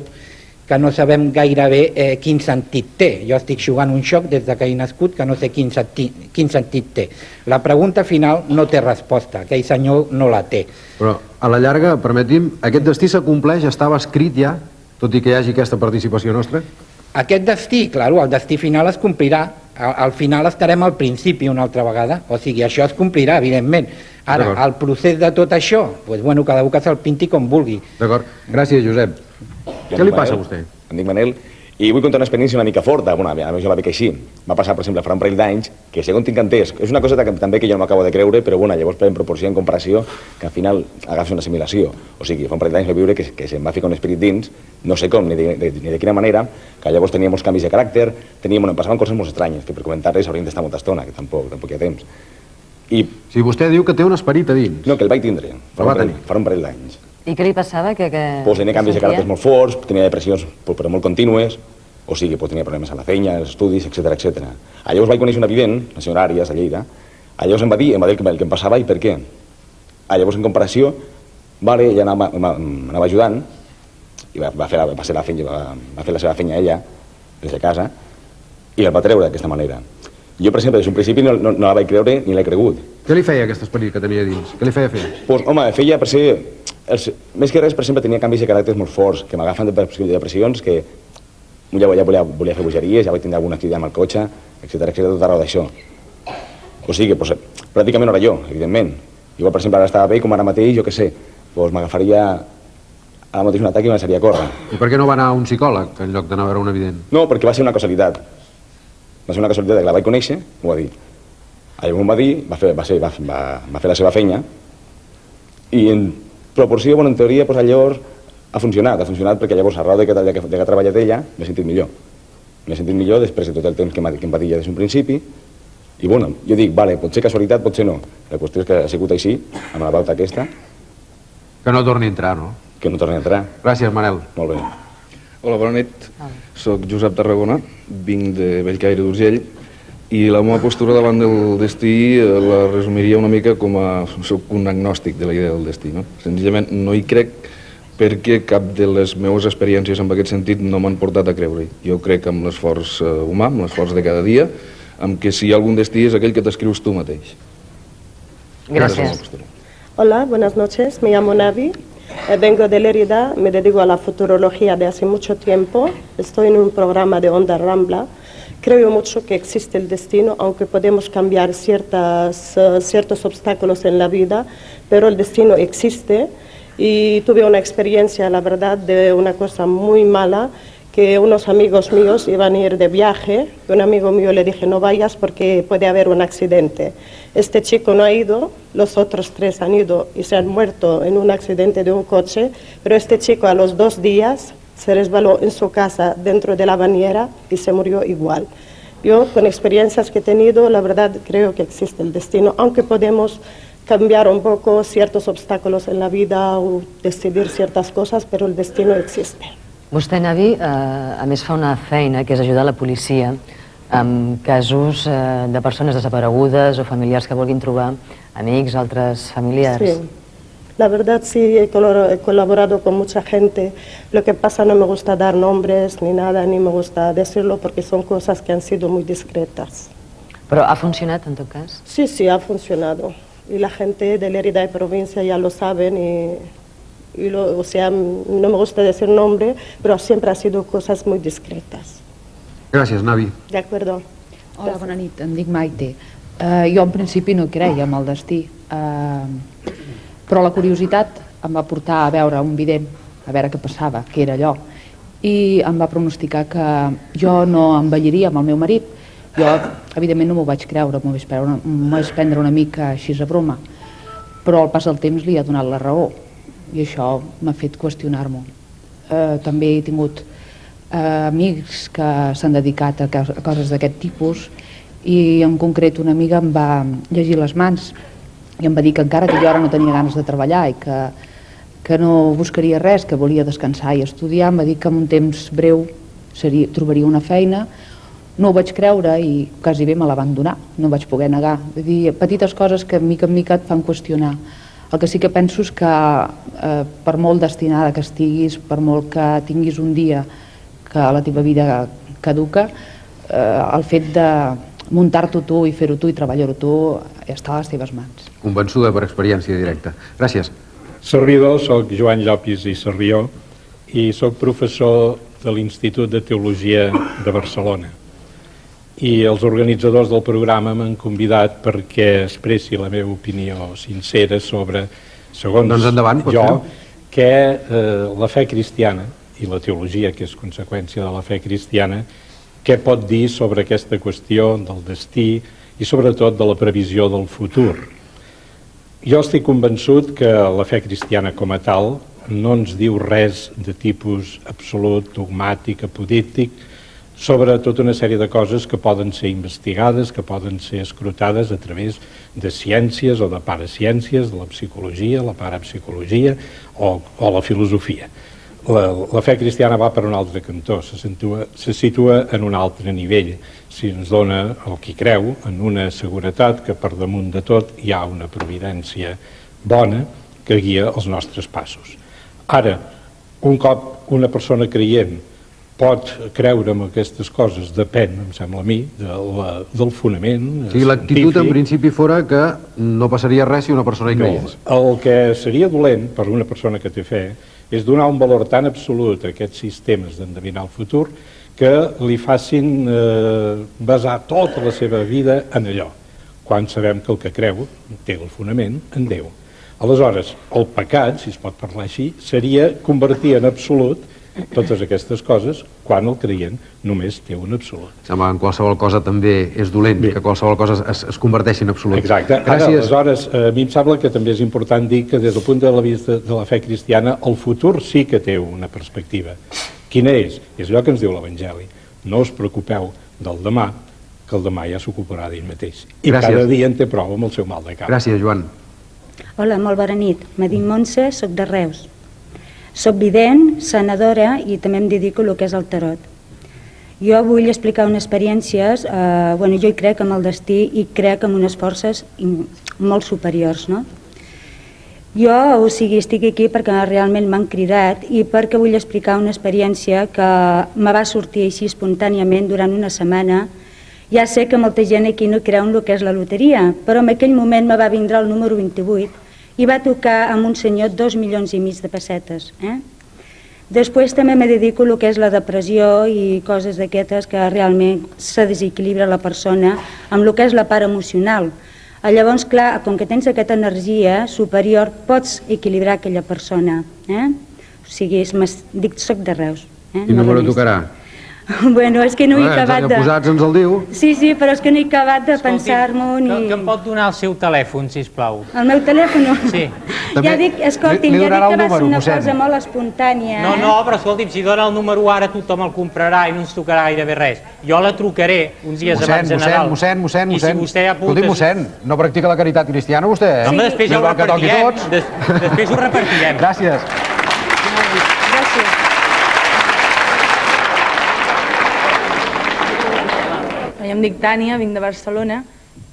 que no sabem gairebé quin sentit té. Jo estic jugant un xoc des que he nascut que no sé quin sentit té. La pregunta final no té resposta, aquell senyor no la té. Però a la llarga, permeti'm, aquest destí s'acompleix, estava escrit ja, tot i que hi hagi aquesta participació nostra? Aquest destí, clar, el destí final es complirà. Al final estarem al principi una altra vegada, o sigui, això es complirà, evidentment. Ara, el procés de tot això, cada un que se'l pinti com vulgui. D'acord, gràcies, Josep. Què li passa a vostè? Em dic Manel, i vull contar una experiència una mica forta. Bueno, a mi jo la veig així. Va passar, per exemple, farà un parell d'anys, que segons tinc entès, és una cosa també que jo no m'acabo de creure, però llavors en proporció, en comparació, que al final agafes una assimilació. O sigui, fa un parell d'anys vaig viure que se'm va ficar un esperit dins, no sé com, ni de quina manera, que llavors tenia molts canvis de caràcter, em passaven coses molt estranyes, que per comentar-les hauríem d'estar molta estona, que tampoc hi ha temps. Si vostè diu que té un esperit a dins. No, que el vaig tindre, farà un parell d'anys. I què li passava? Tenia canvis de caràcter molt forts, tenia depressions però molt contínues, o sigui, tenia problemes a la feina, als estudis, etc. Llavors vaig conèixer una vident, la senyora Àries, a Lleida, llavors em va dir el que em passava i per què. Llavors, en comparació, ella m'anava ajudant, i va fer la seva feina ella, des de casa, i el va treure d'aquesta manera. Jo, per exemple, des d'un principi no la vaig creure ni l'he cregut. Què li feia aquest esperit que tenia dins? Què li feia fer? Feia, per ser... Més que res, per exemple, tenia canvis de caràcters molt forts, que m'agafen depressions, que ja volia fer bogeries, ja vaig tenir algun accident amb el cotxe, etc. tot arreu d'això. O sigui, pràcticament no era jo, evidentment. Igual, per exemple, ara estava bé, com ara mateix, jo què sé, m'agafaria ara mateix un atac i m'agradaria córrer. I per què no va anar a un psicòleg en lloc d'anar a veure un evident? No, perquè va ser una casualitat. Va ser una casualitat que la vaig conèixer, m'ho va dir. Llavors m'ho va dir, va fer la seva feina, i en proporció, en teoria, llavors ha funcionat perquè llavors, arreu de que ha treballat ella, m'he sentit millor. M'he sentit millor després de tot el temps que em va dir ja des d'un principi, i jo dic, pot ser casualitat, pot ser no. La qüestió és que ha sigut així, amb la pauta aquesta. Que no torni a entrar, no? Que no torni a entrar. Gràcies, Manel. Molt bé. Hola, bona nit. Soc Josep Tarragona, vinc de Bellcaire d'Urgell, i la meva postura davant del destí la resumiria una mica com a... soc un agnòstic de la idea del destí, no? Senzillament no hi crec perquè cap de les meves experiències en aquest sentit no m'han portat a creure-hi. Jo crec en l'esforç humà, en l'esforç de cada dia, en que si hi ha algun destí és aquell que t'escrius tu mateix. Gracias. Hola, buenas noches, me llamo Navi, vengo de Lérida, me dedico a la futurología de hace mucho tiempo, estoy en un programa de Onda Rambla. Creo mucho que existe el destino, aunque podemos cambiar ciertos obstáculos en la vida, pero el destino existe. Y tuve una experiencia, la verdad, de una cosa muy mala, que unos amigos míos iban a ir de viaje, y un amigo mío le dije, no vayas porque puede haber un accidente. Este chico no ha ido, los otros 3 han ido y se han muerto en un accidente de un coche, pero este chico a los 2 días se resbaló en su casa dentro de la bañera y se murió igual. Yo, con experiencias que he tenido, la verdad creo que existe el destino, aunque podemos cambiar un poco ciertos obstáculos en la vida o decidir ciertas cosas, pero el destino existe. Vostè, Navi, a més fa una feina que és ajudar la policia en casos de persones desaparegudes o familiars que vulguin trobar amics, altres familiars. Sí. La verdad sí, he colaborado con mucha gente. Lo que pasa, no me gusta dar nombres ni nada, ni me gusta decirlo porque son cosas que han sido muy discretas. Però ha funcionat, en tot cas? Sí, sí, ha funcionado. Y la gente de Lérida y provincia ya lo saben o sea, no me gusta decir nombre, pero siempre ha sido cosas muy discretas. Gràcies, Navi. De acuerdo. Hola, bona nit, em dic Maite. Jo en principi no creia en el destí, però la curiositat em va portar a veure un vident, a veure què passava, què era allò, i em va pronosticar que jo no envelliria amb el meu marit. Jo, evidentment, no m'ho vaig creure, m'ho vaig prendre una mica així a broma, però al pas del temps li ha donat la raó, i això m'ha fet qüestionar-m'ho. També he tingut amics que s'han dedicat a coses d'aquest tipus, i en concret una amiga em va llegir les mans i em va dir que encara que jo ara no tenia ganes de treballar i que no buscaria res, que volia descansar i estudiar, em va dir que en un temps breu trobaria una feina. No ho vaig creure i quasi bé me la van donar, no vaig poder negar. Vull dir, petites coses que mica en mica et fan qüestionar. El que sí que penso és que per molt destinada que estiguis, per molt que tinguis un dia que la teva vida caduca, el fet de muntar-t'ho tu i fer-ho tu i treballar-ho tu està a les teves mans. Convençuda per experiència directa. Gràcies. Servidor, soc Joan Llopis i Sarrió i soc professor de l'Institut de Teologia de Barcelona. I els organitzadors del programa m'han convidat perquè expressi la meva opinió sincera sobre, segons jo, que la fe cristiana i la teologia, que és conseqüència de la fe cristiana, què pot dir sobre aquesta qüestió del destí i sobretot de la previsió del futur. Jo estic convençut que la fe cristiana com a tal no ens diu res de tipus absolut, dogmàtic, apodíctic, sobre tota una sèrie de coses que poden ser investigades, que poden ser escrutades a través de ciències o de paraciències, de la psicologia, la parapsicologia o la filosofia. La fe cristiana va per un altre cantó, se situa en un altre nivell, si ens dona el qui creu en una seguretat que per damunt de tot hi ha una providència bona que guia els nostres passos. Ara, un cop una persona creient pot creure en aquestes coses, depèn, em sembla a mi, del fonament científic. L'actitud en principi fora que no passaria res si una persona hi creies. El que seria dolent per una persona que té fe és donar un valor tan absolut a aquests sistemes d'endevinar el futur que li facin basar tota la seva vida en allò, quan sabem que el que creu té el fonament en Déu. Aleshores, el pecat, si es pot parlar així, seria convertir en absolut totes aquestes coses quan el creient només té un absolut. Sembla que qualsevol cosa també és dolent, que qualsevol cosa es converteixi en absolut. Exacte. Ara, aleshores, a mi em sembla que també és important dir que des del punt de vista de la fe cristiana el futur sí que té una perspectiva. Quina és? És allò que ens diu l'Evangeli. No us preocupeu del demà, que el demà ja s'ocuparà d'ell mateix. I cada dia en té prou amb el seu mal de cap. Gràcies, Joan. Hola, molt bona nit. Me dic Montse, soc de Reus. Soc vident, sanadora i també em dedico a el que és el tarot. Jo vull explicar unes experiències, jo hi crec en el destí i crec en unes forces molt superiors, no? Jo, estic aquí perquè realment m'han cridat i perquè vull explicar una experiència que me va sortir així espontàniament durant una setmana. Ja sé que molta gent aquí no creu en el que és la loteria, però en aquell moment me va vindre el número 28 i va tocar amb un senyor 2,5 milions de pessetes. Després també me dedico a el que és la depressió i coses d'aquestes que realment se desequilibra la persona amb el que és la part emocional. Llavors, clar, com que tens aquesta energia superior, pots equilibrar aquella persona. O sigui, dic, soc de Reus. Quin número tocarà? Bueno, és que no he acabat de... Posats ens el diu. Sí, però és que no he acabat de pensar-m'ho ni... Que em pot donar el seu telèfon, sisplau? El meu telèfon? Sí. Ja dic, escolti'm, ja dic que va ser una cosa molt espontània. No, però escolti'm, si dona el número ara tothom el comprarà i no ens tocarà gairebé res. Jo la trucaré uns dies abans de Nadal. Mossèn. I si vostè apunta... Escolti, mossèn, no practica la caritat cristiana, vostè? Home, després ja ho repartirem. Després ho repartirem. Gràcies. Gràcies. Jo em dic Tània, vinc de Barcelona,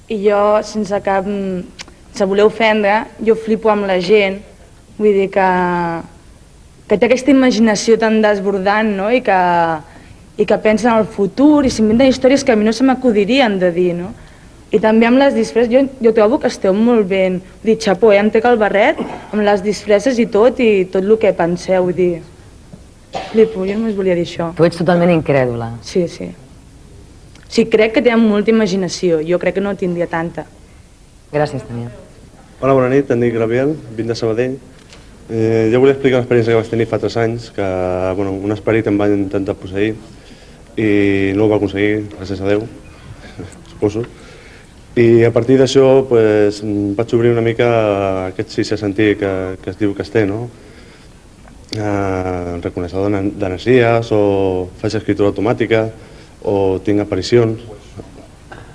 i jo, sense voler ofendre, jo flipo amb la gent, vull dir que té aquesta imaginació tan desbordant, no? I que pensa en el futur i s'inventen històries que a mi no se m'acudirien de dir, no? I també amb les disfresses, jo trobo que esteu molt ben, vull dir, xapó, em trec el barret amb les disfresses i tot el que penseu, vull dir, flipo, jo només volia dir això. Tu ets totalment incrèdula. Sí. Sí, crec que tenen molta imaginació, jo crec que no tindria tanta. Gràcies, Tania. Hola, bona nit, em dic Gabriel, vinc de Sabadell. Jo volia explicar una experiència que vaig tenir fa 3 anys, que un esperit em va intentar posseir i no ho va aconseguir, gràcies a Déu, suposo. I a partir d'això vaig obrir una mica aquest sisè sentit que es diu que es té, no? Reconeixedor d'energies o faig escriptura automàtica o tinc aparicions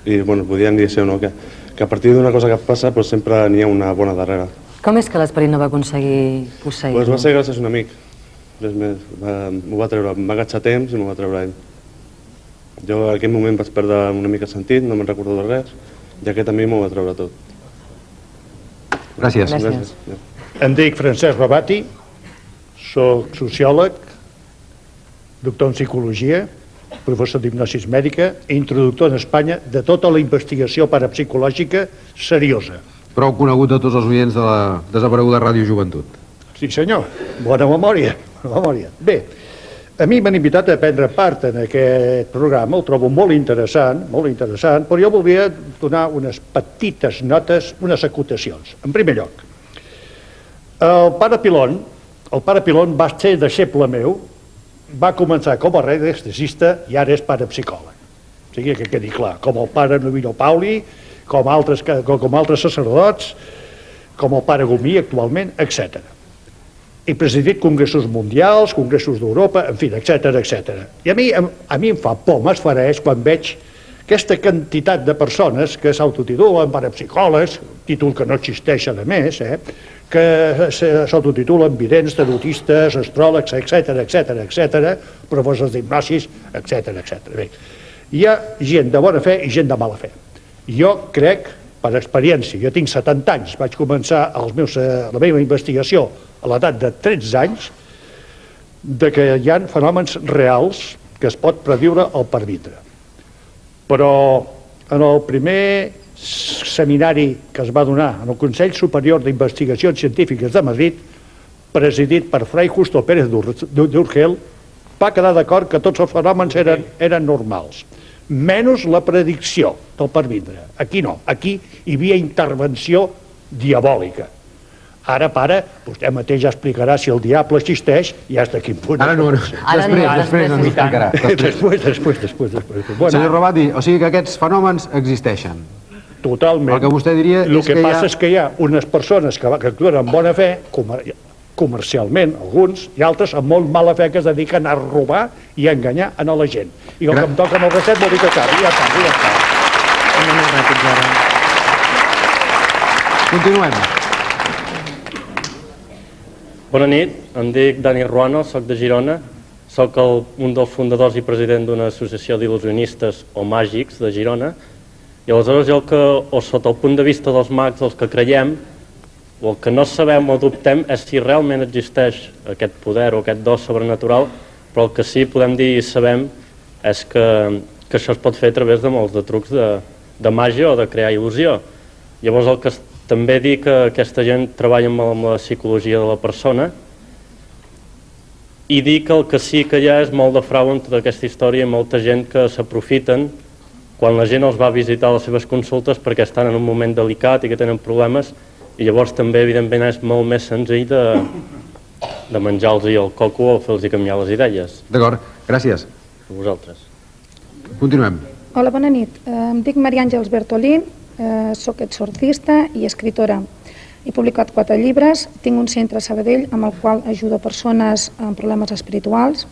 i podien dir això, no? Que a partir d'una cosa que passa sempre n'hi ha una bona darrere. Com és que l'esperit no va aconseguir posseir-lo? Va ser gràcies a un amic, res més, m'ho va treure, em va agafar temps i m'ho va treure ell. Jo en aquell moment vaig perdre una mica el sentit, no me'n recordo de res, i aquest amic m'ho va treure tot. Gràcies. Em dic Francesc Rabati, soc sociòleg, doctor en psicologia, professor d'hipnosis mèdica i introductor en Espanya de tota la investigació parapsicològica seriosa. Prou conegut de tots els oients de la desapareguda Ràdio Joventut. Sí, senyor. Bona memòria. Bé, a mi m'han invitat a prendre part en aquest programa, el trobo molt interessant, però jo volia donar unes petites notes, unes acotacions. En primer lloc, el pare Pilon va ser deixeble meu, va començar com a radiestesista i ara és parapsicòleg. O sigui que quedi clar, com el pare Novino Pauli, com altres sacerdots, com el pare Gomí actualment, etc. He presidit congressos mundials, congressos d'Europa, en fi, etc. I a mi em fa por, m'esfereix quan veig aquesta quantitat de persones que s'autotitulen parapsicòlegs, títol que no existeix a més, que s'autotitulen vidents, tarotistes, astròlegs, etc., professors d'hipnosis, etc. Bé, hi ha gent de bona fe i gent de mala fe. Jo crec, per experiència, jo tinc 70 anys, vaig començar la meva investigació a l'edat de 13 anys, de que hi ha fenòmens reals que es pot prediure al pervitre. Però en el primer seminari que es va donar en el Consell Superior d'Investigacions Científiques de Madrid, presidit per Fray Justo Pérez d'Urgel, va quedar d'acord que tots els fenòmens eren normals, menys la predicció del pervitre. Aquí no, aquí hi havia intervenció diabòlica. Ara, pare, vostè mateix ja explicarà si el diable existeix i hasta quin punt. Ara no. Després ens explicarà. Després. Senyor Rabati, o sigui que aquests fenòmens existeixen. Totalment. El que vostè diria és que el que passa és que hi ha unes persones que actuen amb bona fe, comercialment, alguns, i altres amb molt mala fe que es dediquen a robar i a enganyar a la gent. I el que em toca amb el reset vol dir que acabi. Ja està. Continuem. Bona nit, em dic Dani Ruano, soc de Girona, soc un dels fundadors i president d'una associació d'il·lusionistes o màgics de Girona, i aleshores o sota el punt de vista dels mags, els que creiem, o el que no sabem o dubtem és si realment existeix aquest poder o aquest do sobrenatural, però el que sí podem dir i sabem és que això es pot fer a través de molts de trucs de màgia o de crear il·lusió. Llavors el que també dir que aquesta gent treballa amb la psicologia de la persona i dir que el que sí que hi ha és molt de frau en tota aquesta història i molta gent que s'aprofiten quan la gent els va visitar a les seves consultes perquè estan en un moment delicat i que tenen problemes i llavors també evidentment és molt més senzill de menjar-los el coco o fer-los canviar les idees. D'acord, gràcies. a vosaltres. Continuem. Hola, bona nit. Em dic Maria Àngels Bertolí, soc exorcista i escritora. He publicat 4 llibres, tinc un centre a Sabadell amb el qual ajudo persones amb problemes espirituals.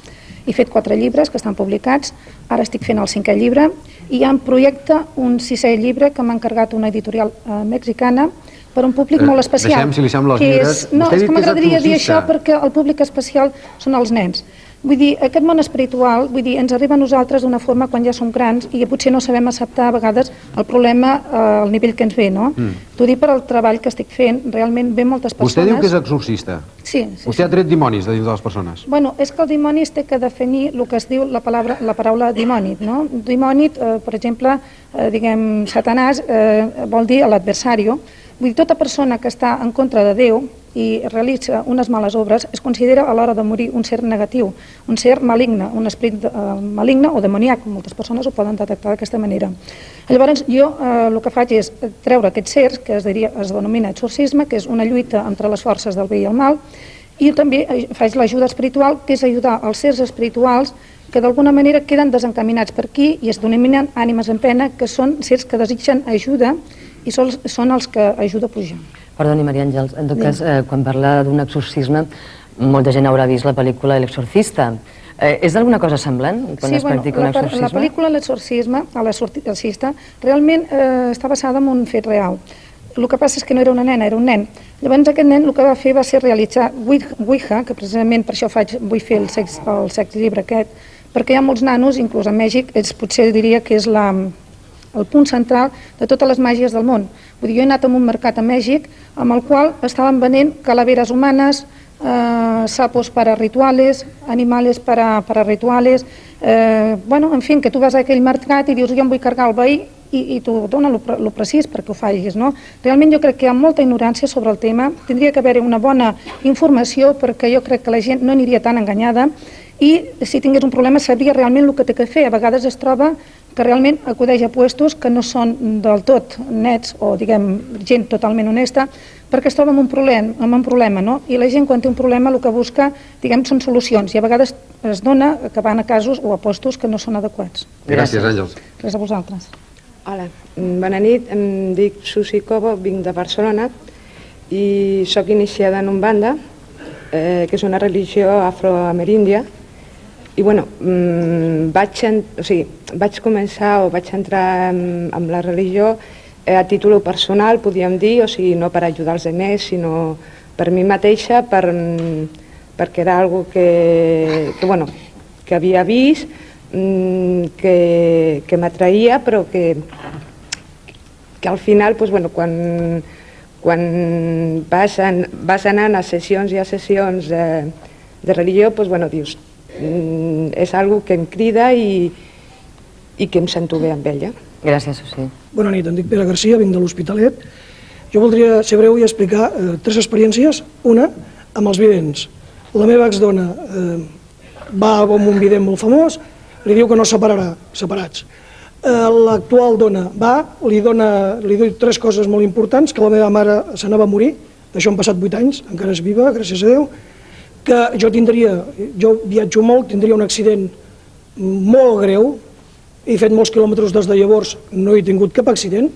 He fet 4 llibres que estan publicats, ara estic fent el 5è llibre i hi ha en projecte un 6è llibre que m'ha encarregat una editorial mexicana per un públic molt especial. Deixem, si li sembla, els llibres. No, és que m'agradaria dir això perquè el públic especial són els nens. Vull dir, aquest món espiritual, vull dir, ens arriba a nosaltres d'una forma quan ja som grans i potser no sabem acceptar a vegades el problema al nivell que ens ve, no? T'ho dic per al treball que estic fent, realment ve moltes persones... Vostè diu que és exorcista. Sí. Vostè ha tret dimonis de dins de les persones. Bueno, és que el dimoni es té que definir el que es diu la paraula dimònit, no? Dimònit, per exemple, diguem, Satanàs vol dir l'adversari. Vull dir, tota persona que està en contra de Déu i realitza unes males obres es considera a l'hora de morir un ser negatiu, un ser maligne, un esperit maligne o demoníac. Moltes persones ho poden detectar d'aquesta manera. Llavors, jo el que faig és treure aquests sers, que es denomina exorcisme, que és una lluita entre les forces del bé i el mal, i també faig l'ajuda espiritual, que és ajudar els sers espirituals que d'alguna manera queden desencaminats per aquí i es denominen ànimes en pena, que són sers que desitgen ajuda i són els que ajuda a pujar. Perdoni, Maria Àngels, en tot cas, quan parla d'un exorcisme, molta gent haurà vist la pel·lícula L'Exorcista. És d'alguna cosa semblant quan es practica un exorcisme? La pel·lícula L'Exorcista realment està basada en un fet real. El que passa és que no era una nena, era un nen. Llavors aquest nen el que va fer va ser realitzar Ouija, que precisament per això vull fer el sext llibre aquest, perquè hi ha molts nanos, inclús a Mèxic, potser diria que és el punt central de totes les màgies del món. Vull dir, jo he anat a un mercat a Mèxic amb el qual estaven venent calaveres humanes, sapos para rituales, animales para rituales, bueno, en fi, que tu vas a aquell mercat i dius jo em vull cargar el veí i t'ho dona el precís perquè ho facis, no? Realment jo crec que hi ha molta ignorància sobre el tema, tindria que haver-hi una bona informació perquè jo crec que la gent no aniria tan enganyada i si tingués un problema sabria realment el que té que fer. A vegades es troba que realment acudeix a puestos que no són del tot nets o, diguem, gent totalment honesta, perquè es troba amb un problema, no? I la gent quan té un problema el que busca, diguem, són solucions i a vegades es dona que van a casos o a puestos que no són adequats. Gràcies, Àngels. Res a vosaltres. Hola, bona nit, em dic Susi Cobo, vinc de Barcelona i sóc iniciada en Umbanda, que és una religió afroameríndia. I bueno, vaig començar o vaig entrar en la religió a títol personal, podríem dir, o sigui, no per ajudar els altres, sinó per mi mateixa, perquè era algo que havia vist, que m'atraïa, però que al final, quan vas anant a sessions i a sessions de religió, dius, és algo que em crida i que em sento bé amb ella. Gràcies, Susi. Bona nit, em dic Pere Garcia, vinc de l'Hospitalet. Jo voldria ser breu i explicar 3 experiències. Una, amb els vidents. La meva exdona va amb un vident molt famós, li diu que no separarà, separats. L'actual dona va, li diu 3 coses molt importants, que la meva mare s'anava a morir, d'això han passat 8 anys, encara és viva, gràcies a Déu, que jo viatjo molt, tindria un accident molt greu, he fet molts quilòmetres des de llavors, no he tingut cap accident,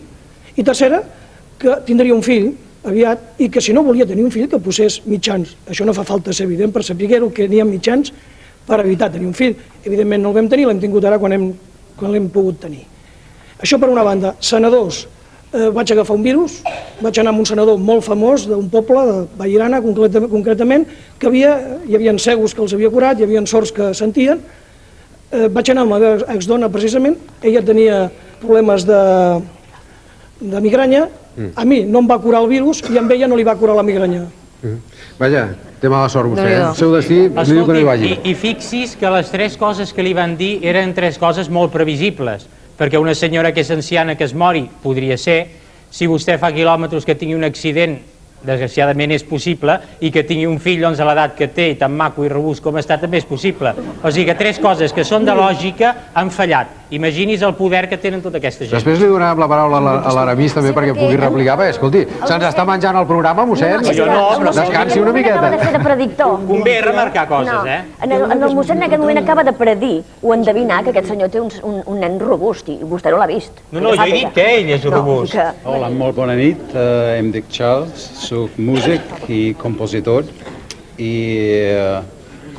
i tercera, que tindria un fill aviat, i que si no volia tenir un fill, que posés mitjans. Això no fa falta ser evident per saber-ho, que n'hi ha mitjans per evitar tenir un fill. Evidentment no el vam tenir, l'hem tingut ara quan l'hem pogut tenir. Això per una banda. Senadors, vaig agafar un virus, vaig anar amb un senador molt famós d'un poble, de Vallirana concretament, que hi havia cegos que els havia curat, hi havia sords que sentien. Vaig anar amb la meva exdona precisament, ella tenia problemes de migranya, a mi no em va curar el virus i a ella no li va curar la migranya. Vaja, té mala sort vostè, el seu destí li diu que no hi vagi. I fixis que les 3 coses que li van dir eren 3 coses molt previsibles, perquè una senyora que és anciana que es mori podria ser, si vostè fa quilòmetres que tingui un accident, desgraciadament és possible, i que tingui un fill a l'edat que té, tan maco i robust com està, també és possible. O sigui que 3 coses que són de lògica han fallat. Imagini's el poder que tenen tota aquesta gent. Després li donarem la paraula a l'Aramis també perquè pugui replicar. Bé, escolti, se'ns està menjant el programa, mossèn. Descansi una miqueta. Acaba de fer de predictor. Convé remarcar coses, eh? En el mossèn en aquest moment acaba de predir o endevinar que aquest senyor té un nen robust i vostè no l'ha vist. No, jo he dit que ell és robust. Hola, molt bona nit. Em dic Charles, soc músic i compositor i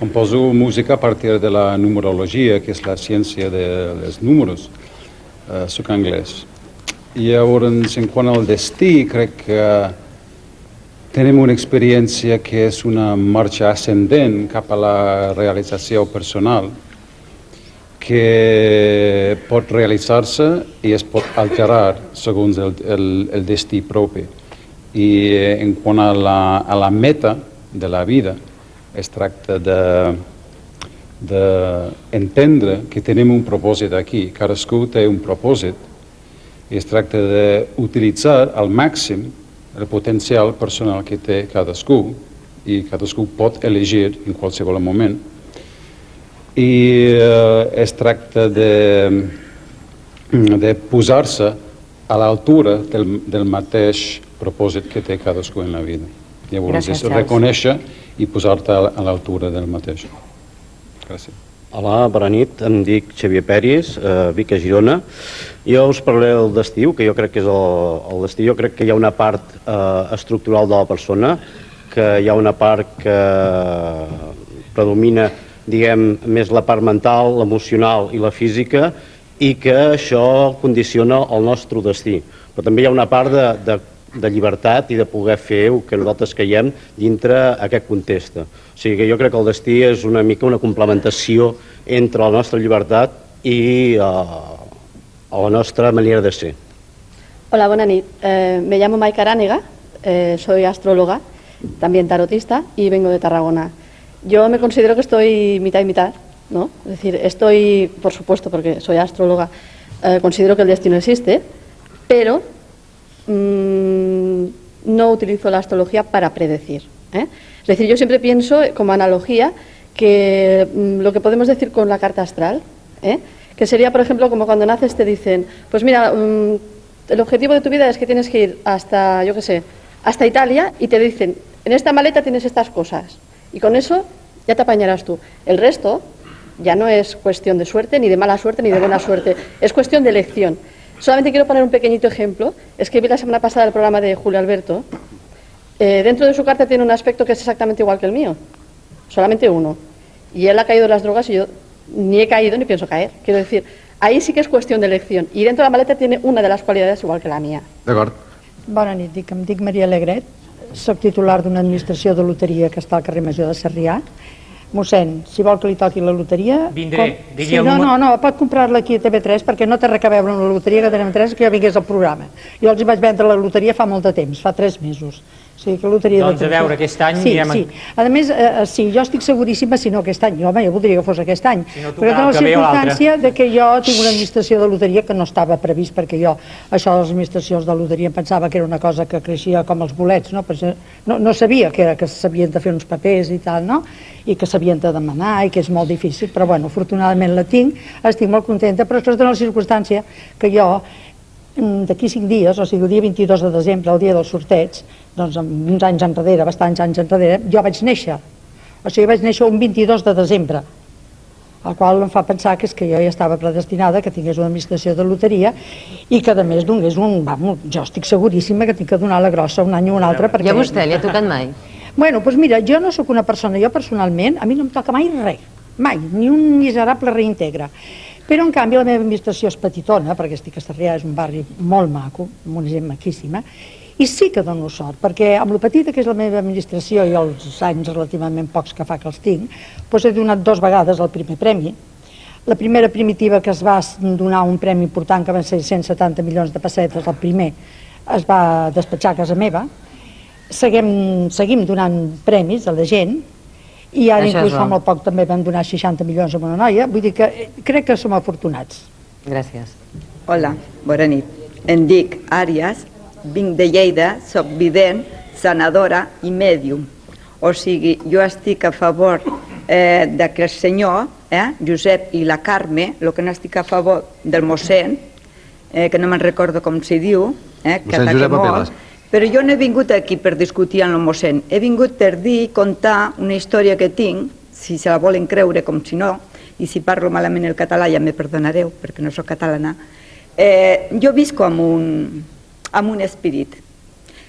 composo música a partir de la numerologia, que és la ciència dels números. Soc anglès. I llavors, en quant al destí, crec que tenim una experiència que és una marxa ascendent cap a la realització personal, que pot realitzar-se i es pot alterar segons el destí propi. I en quant a la meta de la vida, es tracta d'entendre que tenim un propòsit aquí, cadascú té un propòsit, i es tracta d'utilitzar al màxim el potencial personal que té cadascú, i cadascú pot elegir en qualsevol moment, i es tracta de posar-se a l'altura del mateix propòsit que té cadascú en la vida. Llavors, és reconèixer i posar-te a l'altura del mateix. Gràcies. Hola, bona nit. Em dic Xavier Peris, vic a Girona. Jo us parlaré del destí, que jo crec que és el destí. Jo crec que hi ha una part estructural de la persona, que hi ha una part que predomina, diguem, més la part mental, l'emocional i la física, i que això condiciona el nostre destí. Però també hi ha una part de llibertat i de poder fer el que nosaltres creiem dintre aquest context. O sigui que jo crec que el destí és una mica una complementació entre la nostra llibertat i la nostra manera de ser. Hola, buena nit. Me llamo Maika Aránega, soy astróloga, también tarotista y vengo de Tarragona. Yo me considero que estoy mitad y mitad, ¿no? Es decir, estoy, por supuesto, porque soy astróloga, considero que el destino existe, pero no utilizo la astrología para predecir. Es decir, yo siempre pienso como analogía que lo que podemos decir con la carta astral, que sería, por ejemplo, como cuando naces te dicen, pues mira, el objetivo de tu vida es que tienes que ir hasta, yo qué sé, hasta Italia, y te dicen, en esta maleta tienes estas cosas, y con eso ya te apañarás tú. El resto ya no es cuestión de suerte, ni de mala suerte, ni de buena suerte, es cuestión de elección. Solamente quiero poner un pequeñito ejemplo. Es que vi la semana pasada el programa de Julio Alberto. Dentro de su carta tiene un aspecto que es exactamente igual que el mío. Solamente uno. Y él ha caído en las drogas y yo ni he caído ni pienso caer. Quiero decir, ahí sí que es cuestión de elección. Y dentro de la maleta tiene una de las cualidades igual que la mía. D'acord. Bona nit, em dic Maria Alegret. Soc titular d'una administració de loteria que està al carrer Major de Sarrià. Mossèn, si vol que li toqui la loteria... Vindré. Sí, no, pot comprar-la aquí a TV3 perquè no té res a veure amb la loteria que tenim a TV3 que jo vingués al programa. Jo els vaig vendre la loteria fa molt de temps, fa 3 mesos. O sigui, que loteria doncs a veure, aquest any... Sí. A més, sí, jo estic seguríssima, si no aquest any, home, jo voldria que fos aquest any. Però té la circumstància de que jo tinc una administració de loteria que no estava previst, perquè jo, això de les administracions de loteria, em pensava que era una cosa que creixia com els bolets, no? No sabia que s'havien de fer uns papers i tal, no? I que s'havien de demanar i que és molt difícil, però bueno, afortunadament la tinc, estic molt contenta, però això és la circumstància que jo d'aquí 5 dies, o sigui el dia 22 de desembre, el dia del sorteig, doncs uns anys enrere, bastants anys enrere, jo vaig néixer. O sigui, vaig néixer un 22 de desembre, el qual em fa pensar que és que jo ja estava predestinada que tingués una administració de loteria i que a més donés jo estic seguríssima que tinc que donar la grossa un any o un altre. I a vostè li ha tocat mai? Bueno, doncs mira, jo no sóc una persona, jo personalment, a mi no em toca mai res, mai, ni un miserable reintegra. Però, en canvi, la meva administració és petitona, perquè estic a Sarrià, és un barri molt maco, amb una gent maquíssima, i sí que dono sort, perquè amb lo petita que és la meva administració i els anys relativament pocs que fa que els tinc, doncs he donat 2 vegades el primer premi. La primera primitiva que es va donar un premi important, que van ser 170 milions de pessetes, el primer es va despatxar a casa meva. Seguim donant premis a la gent, i ara inclús fa molt poc també van donar 60 milions a una noia, vull dir que crec que som afortunats. Gràcies. Hola, bona nit. Em dic Àries, vinc de Lleida, soc vident, sanadora i mèdium. O sigui, jo estic a favor d'aquest senyor, Josep i la Carme, el que no estic a favor del mossèn, que no me'n recordo com s'hi diu, que Mossèn Josep Apeles. però jo no he vingut aquí per discutir amb el mossèn, he vingut per dir, contar una història que tinc, si se la volen creure com si no, i si parlo malament el català ja me perdonareu, perquè no soc catalana. Jo visco amb un espírit.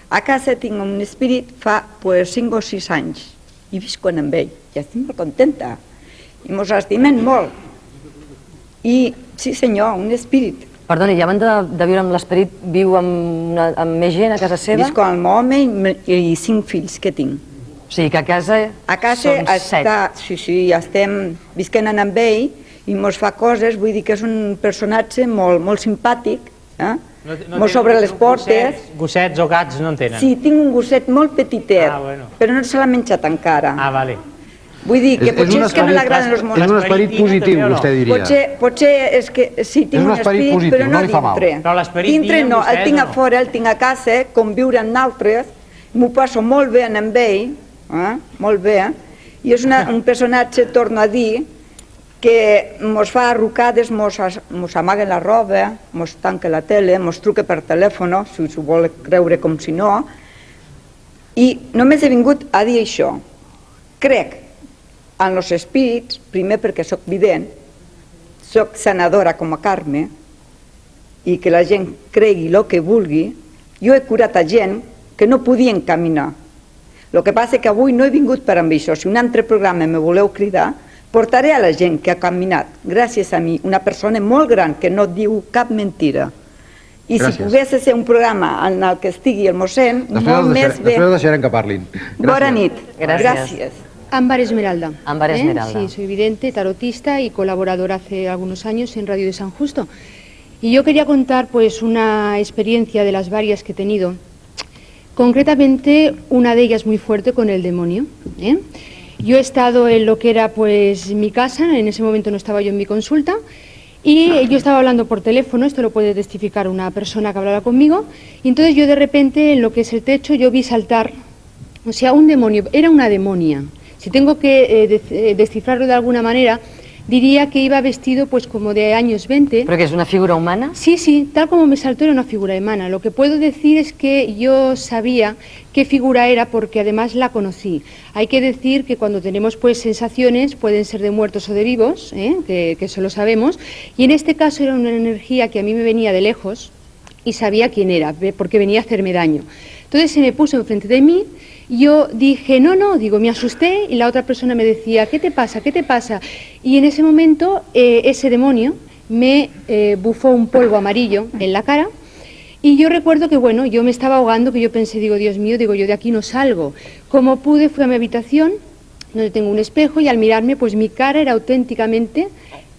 A casa tinc un espírit fa 5 o 6 anys, i visco amb ell, i estic molt contenta, i mos estimem molt. I, sí senyor, un espírit. Perdoni, i abans de viure amb l'esperit, viu amb més gent a casa seva? Visco amb l'home i 5 fills que tinc. O sigui que a casa són 7. Sí, estem visquent amb ell i mos fa coses, vull dir que és un personatge molt simpàtic, molt sobre les portes. Gossets o gats no en tenen? Sí, tinc un gosset molt petitet, però no se l'ha menjat encara. Ah, vale. Vull dir que potser és que no l'agraden els mossens. És un esperit positiu, vostè diria. Potser és que sí, tinc un esperit, però no dintre. Però l'esperit dintre no, el tinc a fora, el tinc a casa, conviure amb d'altres, m'ho passo molt bé amb ell, molt bé, i és un personatge, torno a dir, que mos fa arrucades, mos amaga la roba, mos tanca la tele, mos truca per telèfon, si s'ho vol creure com si no, i només he vingut a dir això. Crec en els espírits, primer perquè sóc vident, sóc sanadora com a Carme, i que la gent cregui el que vulgui. Jo he curat a gent que no podien caminar. El que passa és que avui no he vingut per amb això. Si un altre programa me voleu cridar, portaré a la gent que ha caminat, gràcies a mi, una persona molt gran que no diu cap mentira. I si pogués ser un programa en el que estigui el mossèn, molt més bé. Després deixarem que parlin. Bona nit. Gràcies. Ámbar Esmeralda. Ámbar Esmeralda. Sí, soy vidente, tarotista y colaboradora hace algunos años en Radio de San Justo. Y yo quería contar pues una experiencia de las varias que he tenido. Concretamente, una de ellas muy fuerte con el demonio. Yo he estado en lo que era pues mi casa, en ese momento no estaba yo en mi consulta, y yo estaba hablando por teléfono, esto lo puede testificar una persona que hablaba conmigo, y entonces yo de repente en lo que es el techo yo vi saltar, o sea, un demonio, era una demonia. Si tengo que descifrarlo de alguna manera, diría que iba vestido pues como de años 20. ¿Pero que es una figura humana? Sí, sí, tal como me saltó era una figura humana. Lo que puedo decir es que yo sabía qué figura era porque además la conocí. Hay que decir que cuando tenemos pues sensaciones pueden ser de muertos o de vivos, que eso lo sabemos, y en este caso era una energía que a mí me venía de lejos y sabía quién era, porque venía a hacerme daño. Entonces se me puso enfrente de mí. Yo dije, no, digo, me asusté y la otra persona me decía, ¿qué te pasa? ¿Qué te pasa? Y en ese momento ese demonio me bufó un polvo amarillo en la cara y yo recuerdo que, bueno, yo me estaba ahogando, que yo pensé, digo, Dios mío, digo, yo de aquí no salgo. Como pude, fui a mi habitación, donde tengo un espejo y al mirarme, pues mi cara era auténticamente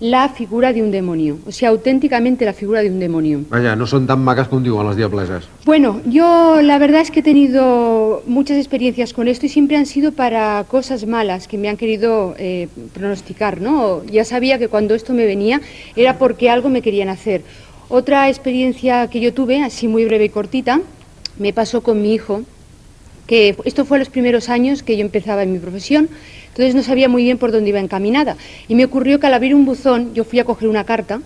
la figura de un demonio, o sea, auténticamente la figura de un demonio. Vaja, no són tan maques com diuen les diableses. Bueno, yo la verdad es que he tenido muchas experiencias con esto y siempre han sido para cosas malas que me han querido pronosticar, ¿no? Ya sabía que cuando esto me venía era porque algo me querían hacer. Otra experiencia que yo tuve, así muy breve y cortita, me pasó con mi hijo, que esto fue los primeros años que yo empezaba en mi profesión. Entonces no sabía muy bien por dónde iba encaminada y me ocurrió que al abrir un buzón yo fui a coger una carta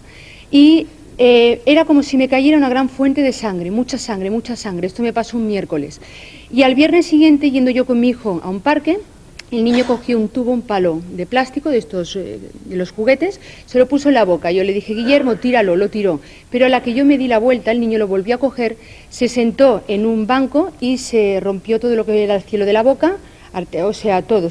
y era como si me cayera una gran fuente de sangre, mucha sangre, mucha sangre. Esto me pasó un miércoles y al viernes siguiente, yendo yo con mi hijo a un parque, el niño cogió un tubo, un palo de plástico de estos, de los juguetes, se lo puso en la boca. Yo le dije, Guillermo, tíralo, lo tiró. Pero a la que yo me di la vuelta, el niño lo volvió a coger, se sentó en un banco y se rompió todo lo que era el cielo de la boca, o sea, todo,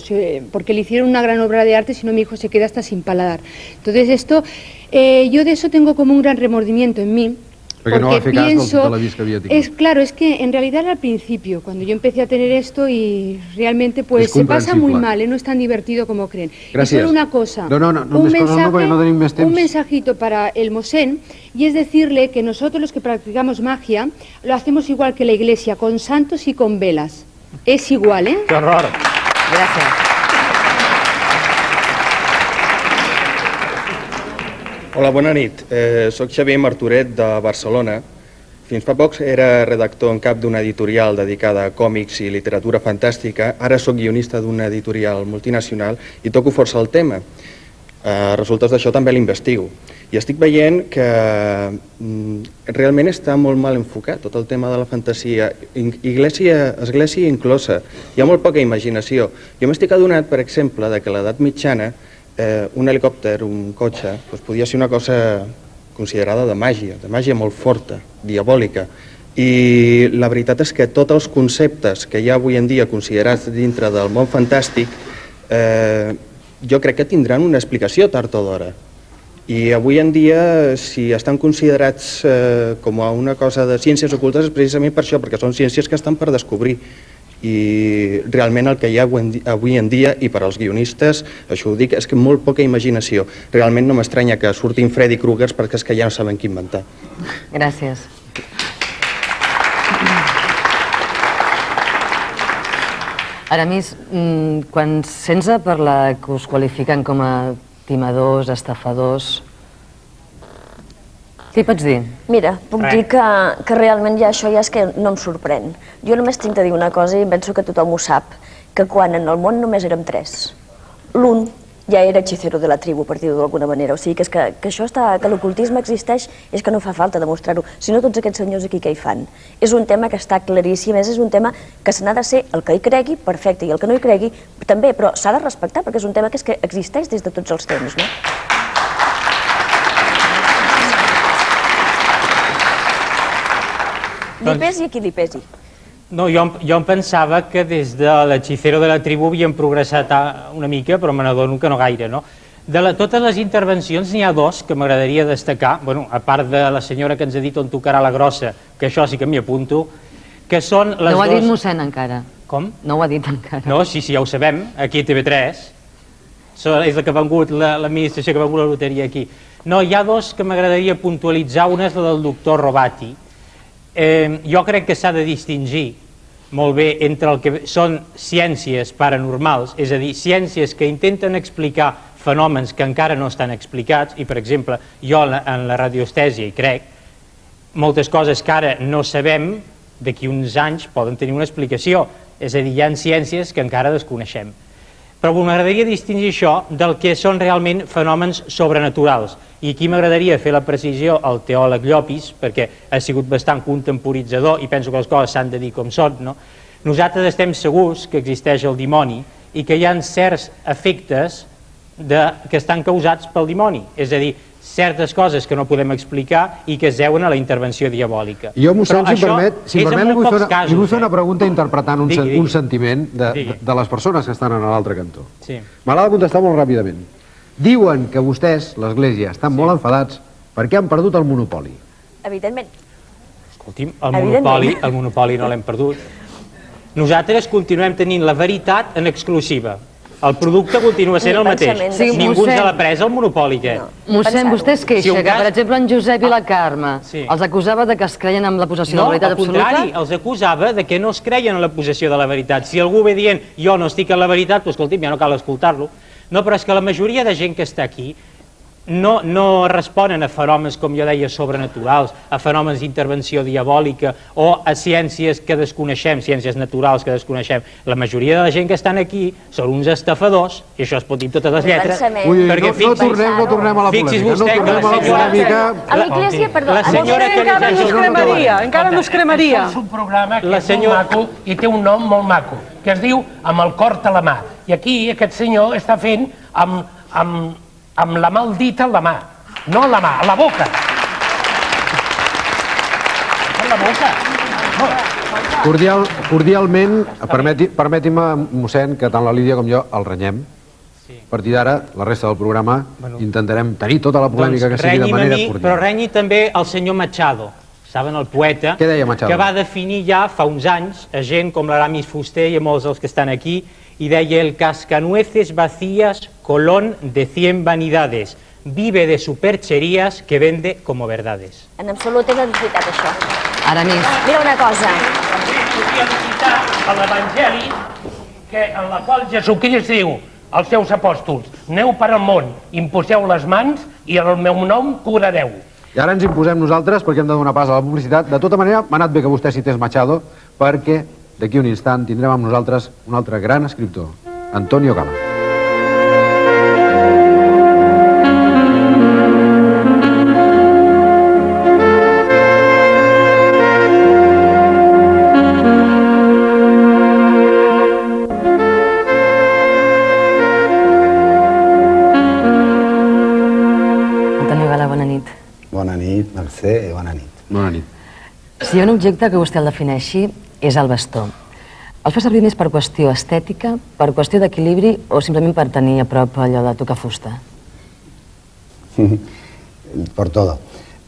porque le hicieron una gran obra de arte, si no mi hijo se queda hasta sin paladar. Entonces esto, yo de eso tengo como un gran remordimiento en mí, porque no pienso, de la vista que havia tingut. Es claro, es que en realidad era al principio, cuando yo empecé a tener esto y realmente pues se pasa muy mal, no es tan divertido como creen. Gracias. Y solo una cosa, un mensajito para el Mossèn, y es decirle que nosotros los que practicamos magia lo hacemos igual que la iglesia, con santos y con velas. Es igual, ¿eh? ¡Qué horror! Gracias. Hola, bona nit. Soc Xavier Martoret, de Barcelona, Fins fa poc era redactor en cap d'una editorial dedicada a còmics i literatura fantàstica, ara sóc guionista d'una editorial multinacional i toco força el tema. Resultats d'això també l'investigo. I estic veient que realment està molt mal enfocat tot el tema de la fantasia, església inclosa. Hi ha molt poca imaginació. Jo m'estic adonat, per exemple, que a l'edat mitjana un helicòpter, un cotxe, podia ser una cosa considerada de màgia molt forta, diabòlica. I la veritat és que tots els conceptes que hi ha avui en dia considerats dintre del món fantàstic jo crec que tindran una explicació tard o d'hora. I avui en dia, si estan considerats com a una cosa de ciències ocultes, és precisament per això, perquè són ciències que estan per descobrir. I realment el que hi ha avui en dia, i per als guionistes, això ho dic, és que molt poca imaginació. Realment no m'estranya que surtin Freddy Krueger perquè és que ja no saben què inventar. Gràcies. Aramis, quan sents a parlar que us qualifiquen com a timadors, estafadors, què hi pots dir? Mira, puc dir que realment ja això ja és que no em sorprèn. Jo només tinc de dir una cosa i penso que tothom ho sap, que quan en el món només érem 3, l'un ja era hechicero de la tribu, per dir-ho d'alguna manera. O sigui, que això està, que l'ocultisme existeix, és que no fa falta demostrar-ho. Si no, tots aquests senyors aquí què hi fan? És un tema que està claríssim, és un tema que se n'ha de ser el que hi cregui, perfecte, i el que no hi cregui també, però s'ha de respectar perquè és un tema que existeix des de tots els temps, no? Li pesi a qui li pesi. No, jo em pensava que des de l'hechicero de la tribu havíem progressat una mica, però me n'adono que no gaire, no? De totes les intervencions n'hi ha dos que m'agradaria destacar, bueno, a part de la senyora que ens ha dit on tocarà la grossa, que això sí que m'hi apunto, que són les dos... No ho ha dit mossèn encara. Com? No ho ha dit encara. No, sí, ja ho sabem, aquí a TV3. És la que ha vengut, l'administració que ha vengut la loteria aquí. No, hi ha dos que m'agradaria puntualitzar, una és la del doctor Robati. Jo crec que s'ha de distingir molt bé entre el que són ciències paranormals, és a dir, ciències que intenten explicar fenòmens que encara no estan explicats, i per exemple, jo en la radiestèsia hi crec, moltes coses que ara no sabem, d'aquí uns anys poden tenir una explicació, és a dir, hi ha ciències que encara desconeixem. Però m'agradaria distingir això del que són realment fenòmens sobrenaturals. I aquí m'agradaria fer la precisió al teòleg Llopis, perquè ha sigut bastant contemporitzador i penso que les coses s'han de dir com són, no? Nosaltres estem segurs que existeix el dimoni i que hi ha certs efectes que estan causats pel dimoni, és a dir, certes coses que no podem explicar i que es deuen a la intervenció diabòlica. Jo, mossèn, si em permet, li vull fer una pregunta interpretant un sentiment de les persones que estan a l'altre cantó. Me l'ha de contestar molt ràpidament. Diuen que vostès, l'Església, estan molt enfadats perquè han perdut el monopoli. Evidentment. Escolti'm, el monopoli no l'hem perdut. Nosaltres continuem tenint la veritat en exclusiva. El producte continua sent el mateix. Ningú ens l'ha pres el monopoli, què? Mossèn, vostè es queixa que, per exemple, en Josep i la Carme els acusava de que es creien en la possessió de la veritat absoluta? No, al contrari, els acusava de que no es creien en la possessió de la veritat. Si algú ve dient jo no estic en la veritat, doncs escolti'm, ja no cal escoltar-lo. No, però és que la majoria de gent que està aquí no responen a fenòmens, com jo deia, sobrenaturals, a fenòmens d'intervenció diabòlica o a ciències que desconeixem, ciències naturals que desconeixem. La majoria de la gent que estan aquí són uns estafadors, i això es pot dir amb totes les lletres, perquè no tornem a la polèmica. A l'Església, perdó, encara no es cremaria. És un programa que és molt maco i té un nom molt maco, que es diu Amb el cor a la mà. I aquí aquest senyor està fent amb la mà al dit a la mà, no a la mà, a la boca. A la boca. Cordialment, permeti'm, mossèn, que tant la Lídia com jo el renyem. A partir d'ara, la resta del programa, intentarem tenir tota la polèmica que sigui de manera cordial. Però renyi també el senyor Machado, saben, el poeta, que va definir ja fa uns anys a gent com l'Aramis Fuster i a molts dels que estan aquí, y de ahí el cascanueces vacías, colón de 100 vanidades, vive de supercherías que vende como verdades. En absolut és veritat, això. Aramis. Mira una cosa. Podríem citar a l'Evangeli, en la qual Jesucrist diu als seus apòstols: aneu per al món, imposeu les mans i en el meu nom curareu. I ara ens imposem nosaltres perquè hem de donar pas a la publicitat. De tota manera, m'ha anat bé que vostè cités Machado, perquè d'aquí un instant tindrem amb nosaltres un altre gran escriptor, Antonio Gala. Antonio Gala, bona nit. Bona nit, Mercè, bona nit. Bona nit. Si hi ha un objecte que vostè el defineixi, és el bastó. El fa servir més per qüestió estètica, per qüestió d'equilibri o simplement per tenir a prop allò de tocar fusta? Por todo.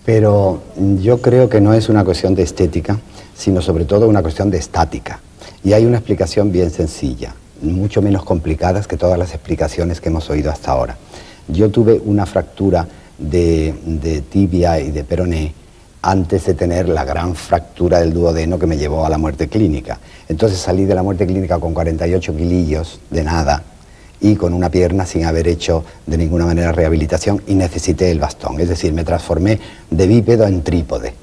Pero yo creo que no es una cuestión de estética, sino sobre todo una cuestión de estática. Y hay una explicación bien sencilla, mucho menos complicada que todas las explicaciones que hemos oído hasta ahora. Yo tuve una fractura de tibia y de peroné antes de tener la gran fractura del duodeno que me llevó a la muerte clínica. Entonces salí de la muerte clínica con 48 kilillos de nada y con una pierna sin haber hecho de ninguna manera rehabilitación y necesité el bastón. Es decir, me transformé de bípedo en trípode.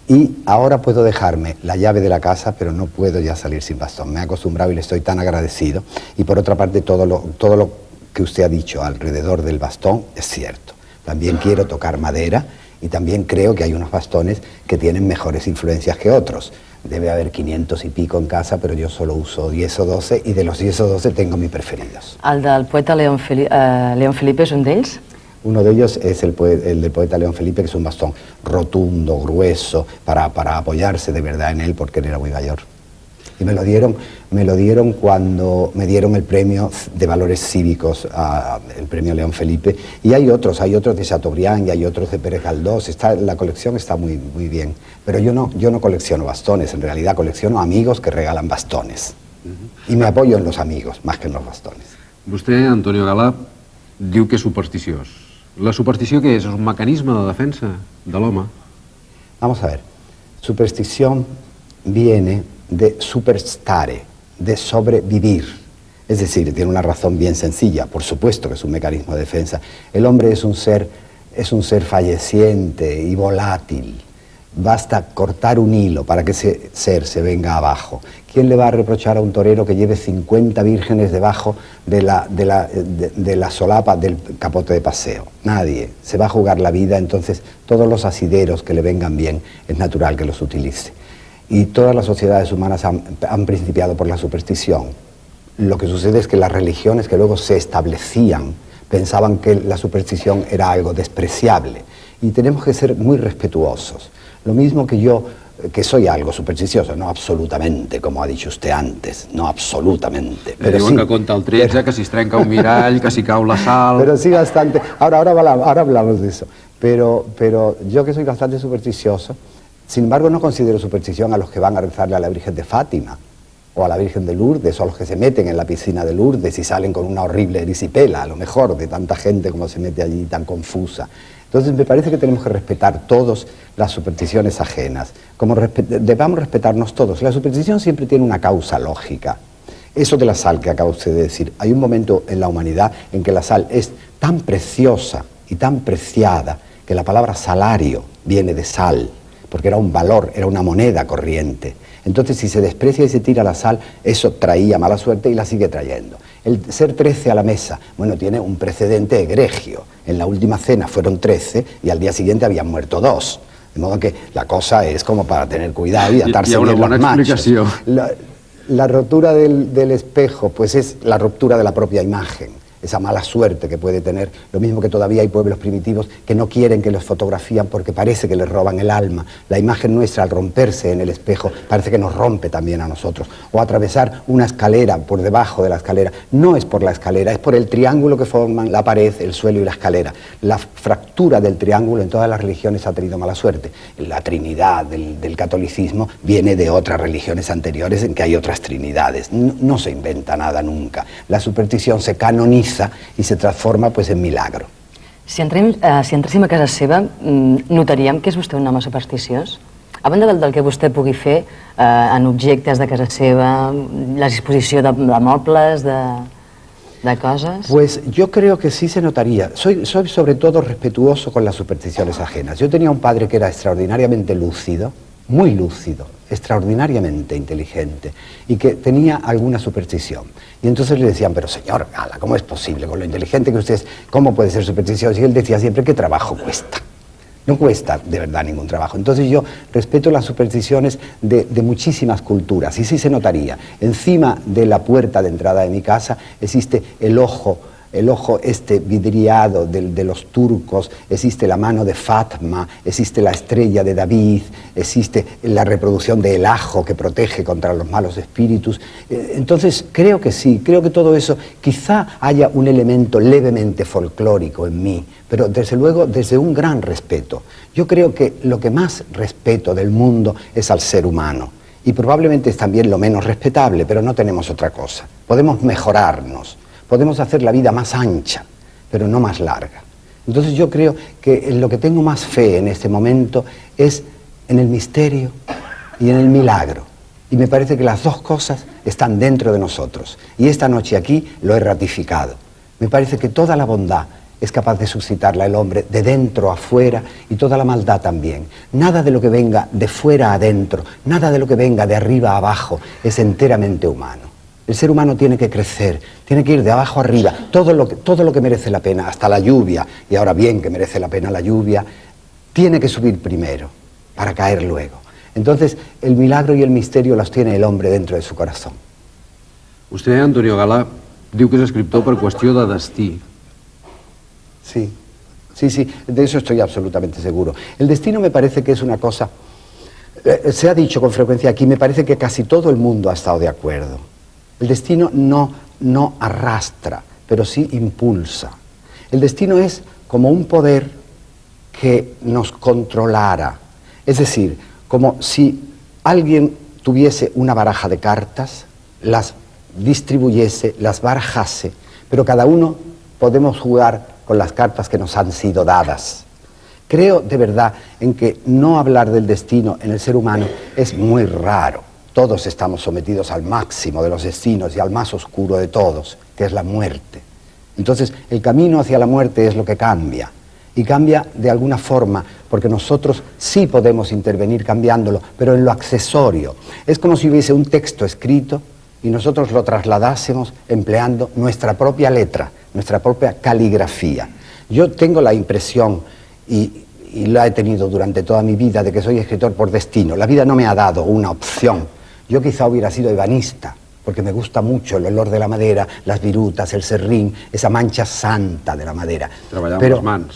Y ahora puedo dejarme la llave de la casa, pero no puedo ya salir sin bastón. Me he acostumbrado y le estoy tan agradecido. Y por otra parte, todo lo que usted ha dicho alrededor del bastón es cierto. También quiero tocar madera y también creo que hay unos bastones que tienen mejores influencias que otros. Debe haber 500 y pico en casa, pero yo solo uso 10 o 12 y de los 10 o 12 tengo mis preferidos. El del poeta León Felipe és un d'ells? Uno de ellos es el del poeta León Felipe, que es un bastón rotundo, grueso, para apoyarse de verdad en él porque él era muy mayor. Y me lo dieron cuando me dieron el premio de valores cívicos, el premio León Felipe. Y hay otros de Chateaubriand y hay otros de Pérez Galdós. La colección está muy bien. Pero yo no colecciono bastones, en realidad colecciono amigos que regalan bastones. Y me apoyo en los amigos, más que en los bastones. Vostè, Antonio Gala, diu que és supersticiós. La superstició què és? És un mecanisme de defensa de l'home? Vamos a ver. Superstición viene de superstare, de sobrevivir. Es decir, tiene una razón bien sencilla, por supuesto que es un mecanismo de defensa. El hombre es un ser falleciente y volátil. Basta cortar un hilo para que ese ser se venga abajo. ¿Quién le va a reprochar a un torero que lleve 50 vírgenes debajo de la solapa del capote de paseo? Nadie. Se va a jugar la vida, entonces todos los asideros que le vengan bien es natural que los utilice. Y todas las sociedades humanas han principiado por la superstición. Lo que sucede es que las religiones que luego se establecían pensaban que la superstición era algo despreciable. Y tenemos que ser muy respetuosos. Lo mismo que yo, que soy algo supersticioso, no absolutamente, como ha dicho usted antes, no absolutamente. Pero diuen que conta el 13, que si es trenca un mirall, que si cau la sal... Pero sí bastante. Ahora hablamos de eso. Pero yo que soy bastante supersticioso, sin embargo no considero superstición a los que van a rezarle a la Virgen de Fátima, o a la Virgen de Lourdes, o a los que se meten en la piscina de Lourdes y salen con una horrible erisipela, a lo mejor, de tanta gente como se mete allí tan confusa. Entonces me parece que tenemos que respetar todos las supersticiones ajenas, como debamos respetarnos todos. La superstición siempre tiene una causa lógica. Eso de la sal que acaba usted de decir, hay un momento en la humanidad en que la sal es tan preciosa y tan preciada que la palabra salario viene de sal, porque era un valor, era una moneda corriente. Entonces, si se desprecia y se tira la sal, eso traía mala suerte y la sigue trayendo. El ser 13 a la mesa, bueno, tiene un precedente egregio. En la última cena fueron 13 y al día siguiente habían muerto 2. De modo que la cosa es como para tener cuidado y atarse bien los machos. La rotura del espejo, pues es la ruptura de la propia imagen. Esa mala suerte que puede tener, lo mismo que todavía hay pueblos primitivos que no quieren que los fotografían porque parece que les roban el alma. La imagen nuestra al romperse en el espejo parece que nos rompe también a nosotros. O atravesar una escalera por debajo de la escalera, no es por la escalera, es por el triángulo que forman la pared, el suelo y la escalera. La fractura del triángulo en todas las religiones ha tenido mala suerte. La Trinidad del catolicismo viene de otras religiones anteriores en que hay otras trinidades. No se inventa nada nunca. La superstición se canoniza i se transforma pues, en milagro. Si entréssim a casa seva, notaríem que és vostè un home supersticiós? A banda del que vostè pugui fer en objectes de casa seva, la disposició de mobles, de... de coses? Pues yo creo que sí se notaría. Soy sobre todo respetuoso con las supersticiones ajenas. Yo tenía un padre que era extraordinariamente lúcido, muy lúcido, extraordinariamente inteligente y que tenía alguna superstición. Y entonces le decían, pero señor Gala, ¿cómo es posible con lo inteligente que usted es? ¿Cómo puede ser supersticioso? Y él decía siempre, ¿qué trabajo cuesta? No cuesta de verdad ningún trabajo. Entonces yo respeto las supersticiones de muchísimas culturas y sí se notaría. Encima de la puerta de entrada de mi casa existe el ojo vidriado de los turcos, existe la mano de Fatma, existe la estrella de David, existe la reproducción del ajo que protege contra los malos espíritus. Entonces creo que sí, creo que todo eso, quizá haya un elemento levemente folclórico en mí, pero desde luego desde un gran respeto. Yo creo que lo que más respeto del mundo es al ser humano y probablemente es también lo menos respetable, pero no tenemos otra cosa. Podemos mejorarnos. Podemos hacer la vida más ancha, pero no más larga. Entonces yo creo que en lo que tengo más fe en este momento es en el misterio y en el milagro. Y me parece que las dos cosas están dentro de nosotros. Y esta noche aquí lo he ratificado. Me parece que toda la bondad es capaz de suscitarla el hombre de dentro a fuera y toda la maldad también. Nada de lo que venga de fuera a adentro, nada de lo que venga de arriba a abajo es enteramente humano. El ser humano tiene que crecer, tiene que ir de abajo arriba, todo lo que merece la pena, hasta la lluvia, y ahora bien que merece la pena la lluvia, tiene que subir primero, para caer luego. Entonces, el milagro y el misterio los tiene el hombre dentro de su corazón. Usted, Antonio Gala, diu que és escriptor per qüestió de destí. Sí, de eso estoy absolutamente seguro. El destino me parece que es una cosa, se ha dicho con frecuencia aquí, me parece que casi todo el mundo ha estado de acuerdo. El destino no arrastra, pero sí impulsa. El destino es como un poder que nos controlara. Es decir, como si alguien tuviese una baraja de cartas, las distribuyese, las barajase, pero cada uno podemos jugar con las cartas que nos han sido dadas. Creo de verdad en que no hablar del destino en el ser humano es muy raro. Todos estamos sometidos al máximo de los destinos y al más oscuro de todos, que es la muerte. Entonces, el camino hacia la muerte es lo que cambia. Y cambia de alguna forma, porque nosotros sí podemos intervenir cambiándolo, pero en lo accesorio. Es como si hubiese un texto escrito y nosotros lo trasladásemos empleando nuestra propia letra, nuestra propia caligrafía. Yo tengo la impresión, y la he tenido durante toda mi vida, de que soy escritor por destino. La vida no me ha dado una opción. Yo quizá hubiera sido ebanista, porque me gusta mucho el olor de la madera, las virutas, el serrín, esa mancha santa de la madera. Treballar amb les mans.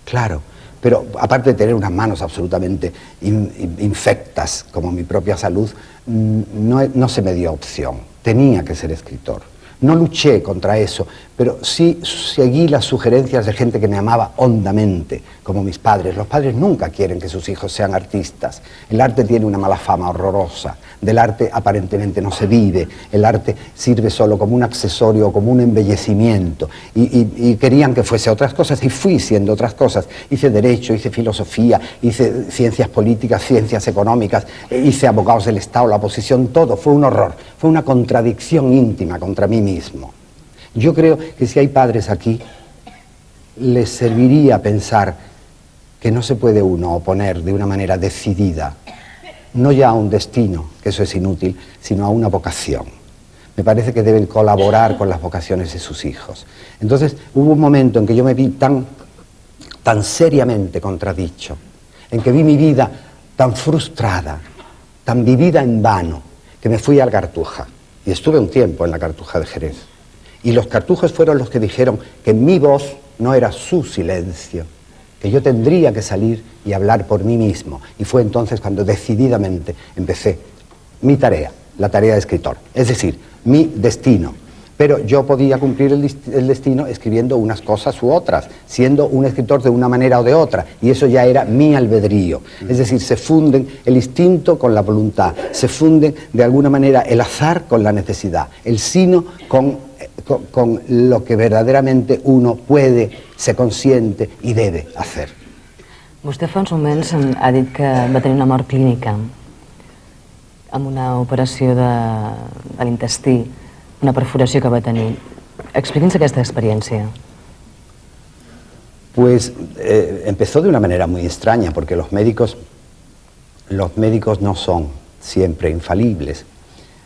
Claro. Pero aparte de tener unas manos absolutamente infectas, como mi propia salud, no se me dio opción. Tenía que ser escritor. No luché contra eso, pero sí seguí las sugerencias de gente que me amaba hondamente, como mis padres. Los padres nunca quieren que sus hijos sean artistas. El arte tiene una mala fama horrorosa. Del arte aparentemente no se vive. El arte sirve solo como un accesorio, como un embellecimiento. Y querían que fuese otras cosas y fui siendo otras cosas. Hice derecho, hice filosofía, hice ciencias políticas, ciencias económicas, hice abogados del Estado, la oposición, todo. Fue un horror. Fue una contradicción íntima contra mí mismo. Yo creo que si hay padres aquí, les serviría pensar que no se puede uno oponer de una manera decidida, no ya a un destino, que eso es inútil, sino a una vocación. Me parece que deben colaborar con las vocaciones de sus hijos. Entonces hubo un momento en que yo me vi tan seriamente contradicho, en que vi mi vida tan frustrada, tan vivida en vano, que me fui al Cartuja. Y estuve un tiempo en la Cartuja de Jerez. Y los cartujos fueron los que dijeron que mi voz no era su silencio, que yo tendría que salir y hablar por mí mismo. Y fue entonces cuando decididamente empecé mi tarea, la tarea de escritor, es decir, mi destino. Pero yo podía cumplir el destino escribiendo unas cosas u otras, siendo un escritor de una manera o de otra, y eso ya era mi albedrío. Es decir, se funden el instinto con la voluntad, se funden de alguna manera el azar con la necesidad, el sino con lo que verdaderamente uno puede, se consiente i debe hacer. Vostè fa uns moments ha dit que va tenir una mort clínica amb una operació de l'intestí, una perforació que va tenir. Expliqui'ns aquesta experiència. Pues empezó de una manera muy extraña, porque los médicos no son siempre infalibles.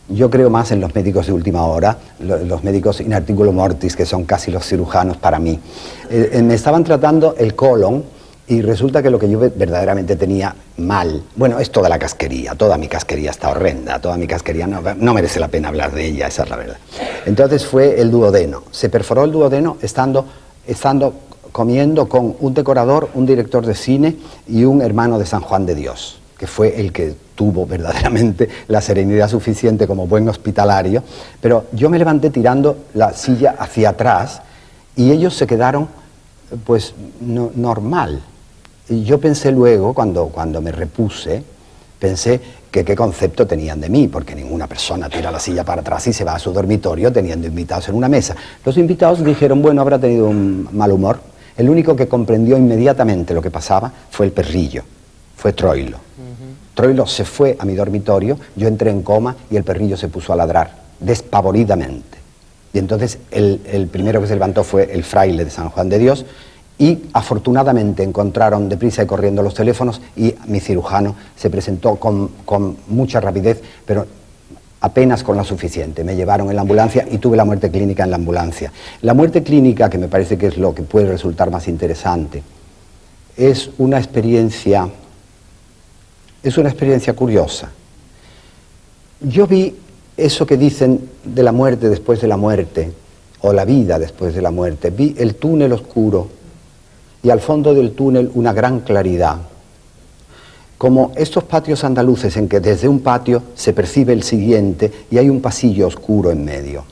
Yo creo más en los médicos de última hora, los médicos in articulo mortis, que son casi los cirujanos para mí. Me estaban tratando el colon y resulta que lo que yo verdaderamente tenía mal, bueno, es toda la casquería, toda mi casquería está horrenda, toda mi casquería no merece la pena hablar de ella, esa es la verdad. Entonces fue el duodeno, se perforó el duodeno estando comiendo con un decorador, un director de cine y un hermano de San Juan de Dios, que fue el que tuvo verdaderamente la serenidad suficiente como buen hospitalario, pero yo me levanté tirando la silla hacia atrás y ellos se quedaron pues normal. Y yo pensé luego, cuando me repuse, pensé que qué concepto tenían de mí, porque ninguna persona tira la silla para atrás y se va a su dormitorio teniendo invitados en una mesa. Los invitados dijeron, bueno, habrá tenido un mal humor. El único que comprendió inmediatamente lo que pasaba fue el perrillo, fue Troilo. Troilo se fue a mi dormitorio, yo entré en coma y el perrillo se puso a ladrar, despavoridamente. Y entonces el primero que se levantó fue el fraile de San Juan de Dios y afortunadamente encontraron deprisa y corriendo los teléfonos y mi cirujano se presentó con mucha rapidez, pero apenas con lo suficiente. Me llevaron en la ambulancia y tuve la muerte clínica en la ambulancia. La muerte clínica, que me parece que es lo que puede resultar más interesante, es una experiencia curiosa. Yo vi eso que dicen de la muerte después de la muerte, o la vida después de la muerte. Vi el túnel oscuro y al fondo del túnel una gran claridad. Como estos patios andaluces en que desde un patio se percibe el siguiente y hay un pasillo oscuro en medio.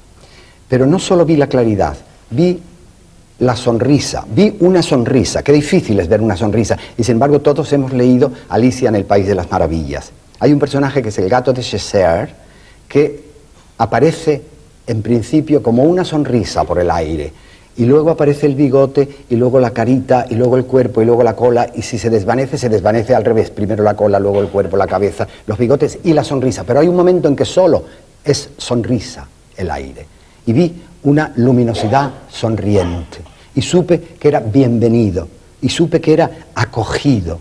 Pero no solo vi la claridad, vi la sonrisa, vi una sonrisa. Qué difícil es ver una sonrisa, y sin embargo todos hemos leído Alicia en el País de las Maravillas. Hay un personaje que es el gato de Cheshire que aparece en principio como una sonrisa por el aire, y luego aparece el bigote, y luego la carita, y luego el cuerpo, y luego la cola, y si se desvanece al revés, primero la cola, luego el cuerpo, la cabeza, los bigotes y la sonrisa. Pero hay un momento en que solo es sonrisa el aire, y vi una luminosidad sonriente, y supe que era bienvenido, y supe que era acogido,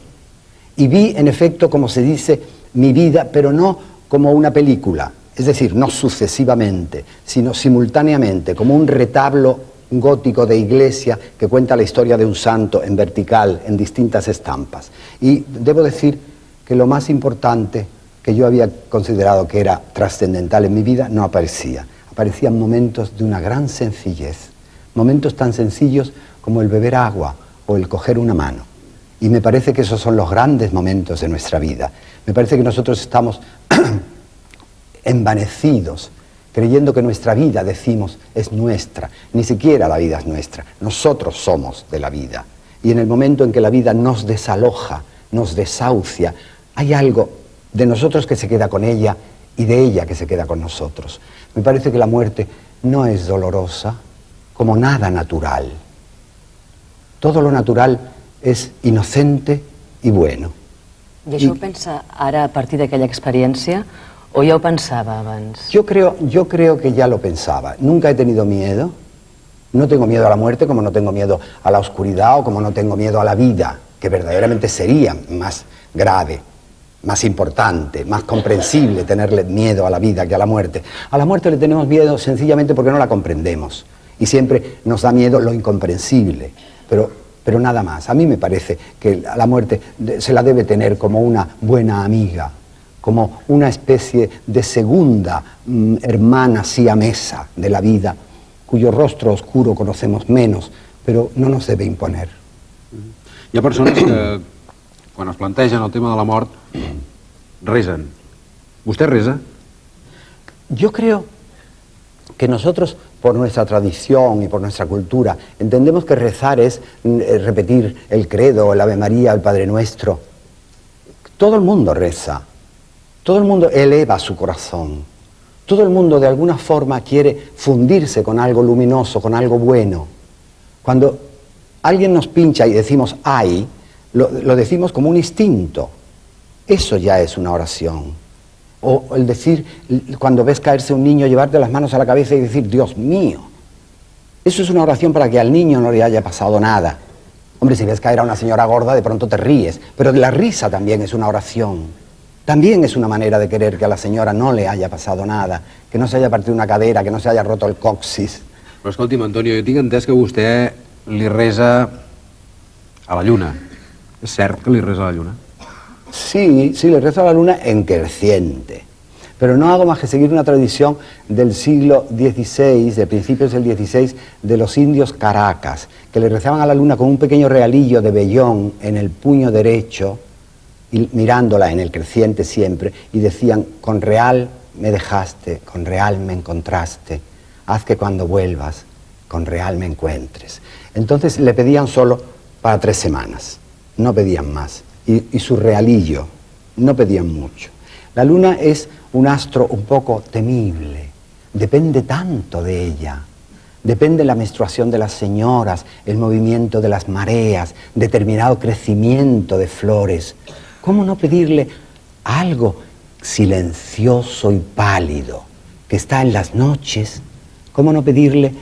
y vi en efecto, como se dice, mi vida, pero no como una película, es decir, no sucesivamente, sino simultáneamente, como un retablo gótico de iglesia que cuenta la historia de un santo en vertical, en distintas estampas. Y debo decir que lo más importante que yo había considerado que era trascendental en mi vida no aparecía. Aparecían momentos de una gran sencillez, momentos tan sencillos como el beber agua o el coger una mano. Y me parece que esos son los grandes momentos de nuestra vida. Me parece que nosotros estamos envanecidos, creyendo que nuestra vida, decimos, es nuestra. Ni siquiera la vida es nuestra. Nosotros somos de la vida. Y en el momento en que la vida nos desaloja, nos desahucia, hay algo de nosotros que se queda con ella y de ella que se queda con nosotros. Me parece que la muerte no es dolorosa como nada natural. Todo lo natural es inocente y bueno. I això ho pensa ara a partir d'aquella experiència o ja ho pensava abans? Yo creo que ya lo pensaba. Nunca he tenido miedo. No tengo miedo a la muerte como no tengo miedo a la oscuridad o como no tengo miedo a la vida, que verdaderamente sería más grave, más importante, más comprensible tenerle miedo a la vida que a la muerte. A la muerte le tenemos miedo sencillamente porque no la comprendemos y siempre nos da miedo lo incomprensible, pero nada más. A mí me parece que a la muerte se la debe tener como una buena amiga, como una especie de segunda hermana siamesa de la vida, cuyo rostro oscuro conocemos menos, pero no nos debe imponer. Hi ha persones que, quan es plantegen el tema de la mort, resen. ¿Vostè reza? Yo creo que nosotros, por nuestra tradición y por nuestra cultura, entendemos que rezar es repetir el credo, el Ave María, el Padre Nuestro. Todo el mundo reza, todo el mundo eleva su corazón, todo el mundo de alguna forma quiere fundirse con algo luminoso, con algo bueno. Cuando alguien nos pincha y decimos ay, lo decimos como un instinto. Eso ya es una oración. O el decir, cuando ves caerse un niño, llevarte las manos a la cabeza y decir, Dios mío. Eso es una oración para que al niño no le haya pasado nada. Hombre, si ves caer a una señora gorda, de pronto te ríes, pero la risa también es una oración. También es una manera de querer que a la senyora no le haya passat nada, que no s'hagi partit una cadera, que no s'hagi roto el coxis. Però escolti'm, Antonio, jo tinc entès que vostè li resa a la lluna. És cert que li resa a la lluna? Sí, sí, le rezo a la luna en creciente. Pero no hago más que seguir una tradición del siglo XVI, de principios del XVI, de los indios Caracas, que le rezaban a la luna con un pequeño realillo de vellón en el puño derecho, y mirándola en el creciente siempre, y decían: con real me dejaste, con real me encontraste, haz que cuando vuelvas, con real me encuentres. Entonces le pedían solo para 3 semanas, no pedían más, y su realillo, no pedían mucho. La luna es un astro un poco temible, depende tanto de ella, depende la menstruación de las señoras, el movimiento de las mareas, determinado crecimiento de flores. ¿Cómo no pedirle algo silencioso y pálido que está en las noches? ¿Cómo no pedirle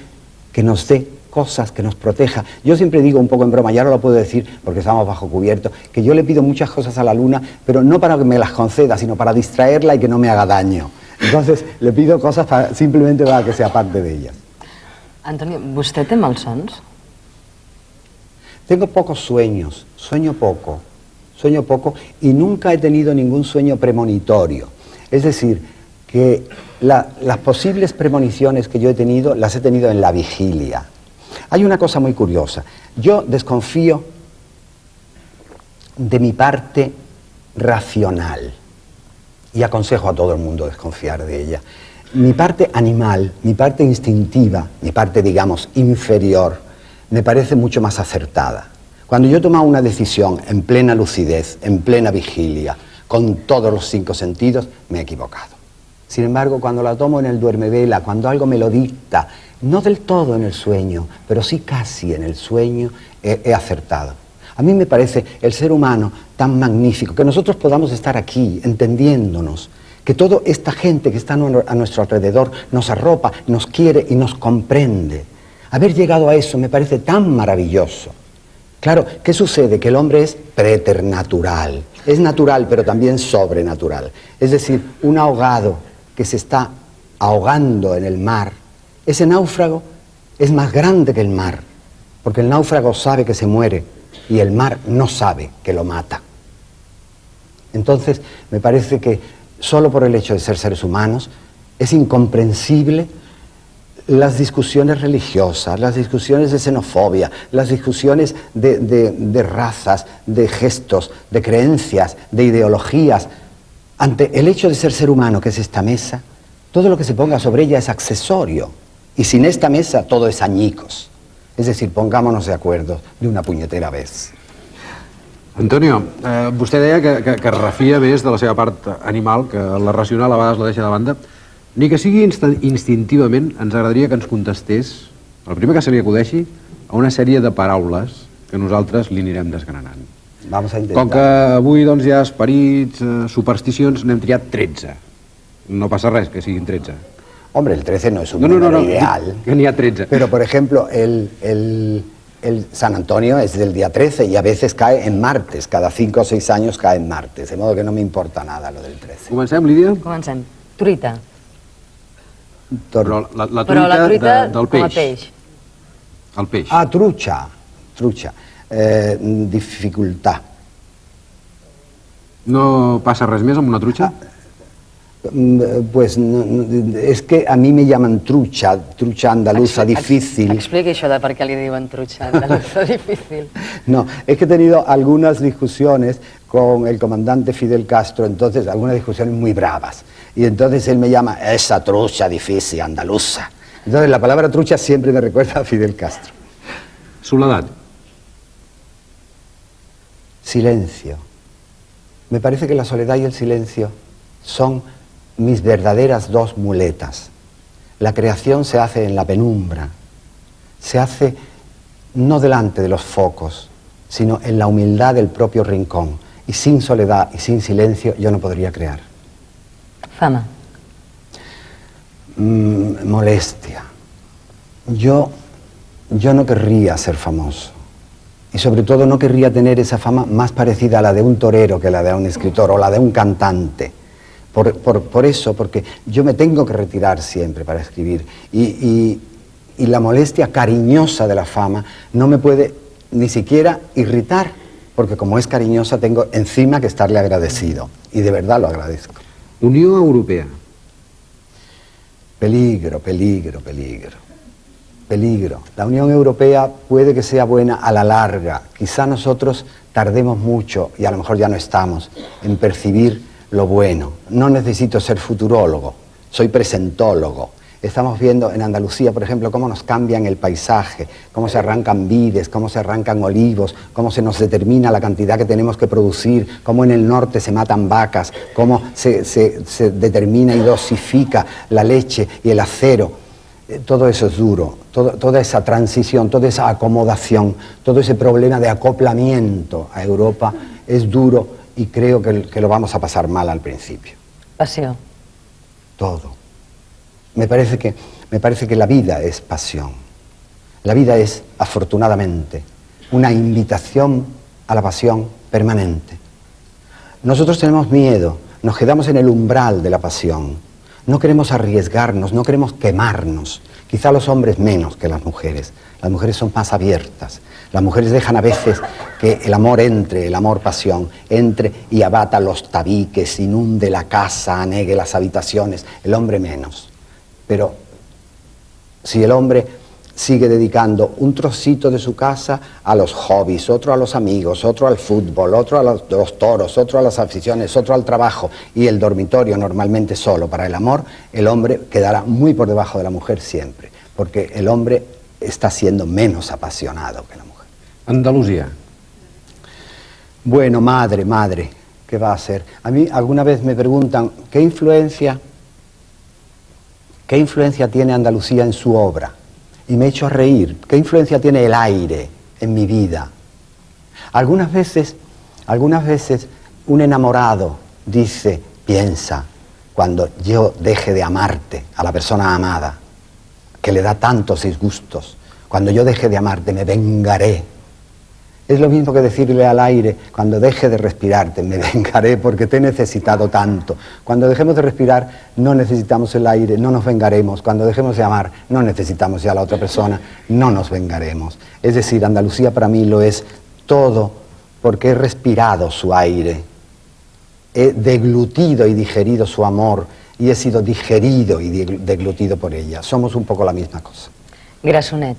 que nos dé cosas, que nos proteja? Yo siempre digo un poco en broma, ya no lo puedo decir porque estamos bajo cubierto, que yo le pido muchas cosas a la luna, pero no para que me las conceda, sino para distraerla y que no me haga daño. Entonces le pido cosas simplemente para que sea parte de ellas. Antonio, ¿usted té malsons? Tengo pocos sueños, sueño poco y nunca he tenido ningún sueño premonitorio. Es decir, que las posibles premoniciones que yo he tenido, las he tenido en la vigilia. Hay una cosa muy curiosa. Yo desconfío de mi parte racional y aconsejo a todo el mundo desconfiar de ella. Mi parte animal, mi parte instintiva, mi parte, digamos, inferior, me parece mucho más acertada. Cuando yo he tomado una decisión en plena lucidez, en plena vigilia, con todos los 5 sentidos, me he equivocado. Sin embargo, cuando la tomo en el duermevela, cuando algo me lo dicta, no del todo en el sueño, pero sí casi en el sueño, he acertado. A mí me parece el ser humano tan magnífico, que nosotros podamos estar aquí entendiéndonos, que toda esta gente que está a nuestro alrededor nos arropa, nos quiere y nos comprende. Haber llegado a eso me parece tan maravilloso. Claro, ¿qué sucede? Que el hombre es preternatural. Es natural, pero también sobrenatural. Es decir, un ahogado que se está ahogando en el mar, ese náufrago es más grande que el mar, porque el náufrago sabe que se muere y el mar no sabe que lo mata. Entonces, me parece que solo por el hecho de ser seres humanos es incomprensible las discusiones religiosas, las discusiones de xenofobia, las discusiones de razas, de gestos, de creencias, de ideologías. Ante el hecho de ser humano, que es esta mesa, todo lo que se ponga sobre ella es accesorio. Y sin esta mesa todo es añicos. Es decir, pongámonos de acuerdo de una punyetera vez. Antonio, vostè deia que refia més de la seva part animal, que la racional a vegades la deixa de banda. Ni que sigui instintivament, ens agradaria que ens contestés, el primer que se li acudeixi, a una sèrie de paraules que nosaltres li anirem desgranant. Vamos a intentar. Com que avui doncs, hi ha esperits, supersticions, n'hem triat 13. No passa res que siguin 13. Hombre, el 13 no es un número ideal. Que n'hi ha 13. Pero, por ejemplo, el San Antonio es del día 13 y a veces cae en martes. Cada 5 o 6 años cae en martes. De modo que no me importa nada lo del 13. Comencem, Lídia? Comencem. Truita. Però la truita del peix. Com a peix. El peix. Ah, trucha. Dificultad. No passa res més amb una trucha? Pues es que a mí me llaman trucha andaluza difícil. Expliqui això de per què li diuen trucha andaluza difícil. No, es que he tenido algunas discusiones con el comandante Fidel Castro, entonces algunas discusiones muy bravas. Y entonces él me llama esa trucha difícil andaluza. Entonces la palabra trucha siempre me recuerda a Fidel Castro. Soledat. Silencio. Me parece que la soledad y el silencio son mis verdaderas 2 muletas. La creación se hace en la penumbra, se hace no delante de los focos, sino en la humildad del propio rincón. Y sin soledad y sin silencio yo no podría crear. Fama. Molestia. Yo yo no querría ser famoso. Y sobre todo no querría tener esa fama más parecida a la de un torero que la de un escritor o la de un cantante. Por eso, porque yo me tengo que retirar siempre para escribir. Y la molestia cariñosa de la fama no me puede ni siquiera irritar, porque como es cariñosa tengo encima que estarle agradecido. Y de verdad lo agradezco. Unió Europea. Peligro, peligro, peligro. Peligro. La Unión Europea puede que sea buena a la larga. Quizá nosotros tardemos mucho, y a lo mejor ya no estamos, en percibir lo bueno. No necesito ser futurólogo, soy presentólogo. Estamos viendo en Andalucía, por ejemplo, cómo nos cambian el paisaje, cómo se arrancan vides, cómo se arrancan olivos, cómo se nos determina la cantidad que tenemos que producir, cómo en el norte se matan vacas, cómo se determina y dosifica la leche y el acero. Todo eso es duro, toda esa transición, toda esa acomodación, todo ese problema de acoplamiento a Europa es duro y creo que lo vamos a pasar mal al principio. Pasión. Todo. Me parece que la vida es pasión. La vida es, afortunadamente, una invitación a la pasión permanente. Nosotros tenemos miedo, nos quedamos en el umbral de la pasión. No queremos arriesgarnos, no queremos quemarnos. Quizá los hombres menos que las mujeres. Las mujeres son más abiertas. Las mujeres dejan a veces que el amor entre, el amor-pasión, entre y abata los tabiques, inunde la casa, anegue las habitaciones. El hombre menos. Pero si el hombre sigue dedicando un trocito de su casa a los hobbies, otro a los amigos, otro al fútbol, otro a los toros, otro a las aficiones, otro al trabajo y el dormitorio normalmente solo para el amor, el hombre quedará muy por debajo de la mujer siempre, porque el hombre está siendo menos apasionado que la mujer. Andalucía. Bueno, madre, ¿qué va a hacer? A mí alguna vez me preguntan, ¿qué influencia tiene Andalucía en su obra? Y me he hecho reír. ¿Qué influencia tiene el aire en mi vida? Algunas veces un enamorado dice, piensa, cuando yo deje de amarte a la persona amada, que le da tantos disgustos, cuando yo deje de amarte me vengaré. Es lo mismo que decirle al aire, cuando deje de respirarte, me vengaré porque te he necesitado tanto. Cuando dejemos de respirar, no necesitamos el aire, no nos vengaremos. Cuando dejemos de amar, no necesitamos ya a la otra persona, no nos vengaremos. Es decir, Andalucía para mí lo es todo porque he respirado su aire, he deglutido y digerido su amor y he sido digerido y deglutido por ella. Somos un poco la misma cosa. Grassonet.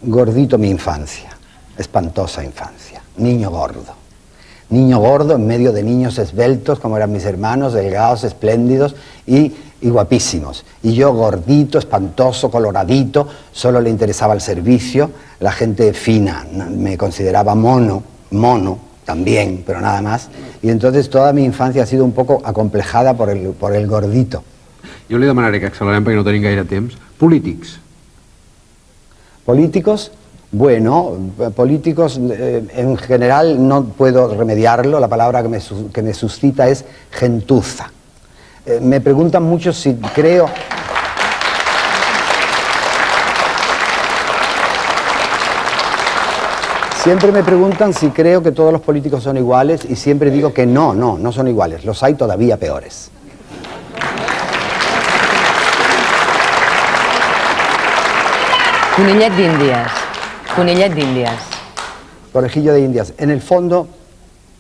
Gordito mi infancia, espantosa infancia, niño gordo en medio de niños esbeltos como eran mis hermanos, delgados, espléndidos y guapísimos. Y yo gordito, espantoso, coloradito, solo le interesaba el servicio, la gente fina, me consideraba mono también, pero nada más. Y entonces toda mi infancia ha sido un poco acomplejada por el gordito. Jo li demanaré que accelerem perquè no tenim gaire temps. Polítics. Políticos, bueno, políticos en general no puedo remediarlo, la palabra que me suscita es gentuza. Me preguntan mucho si creo... Siempre me preguntan si creo que todos los políticos son iguales y siempre digo que no son iguales, los hay todavía peores. Conillet d'Índies. Conillet d'Índies. Conejillo de Indias. En el fondo,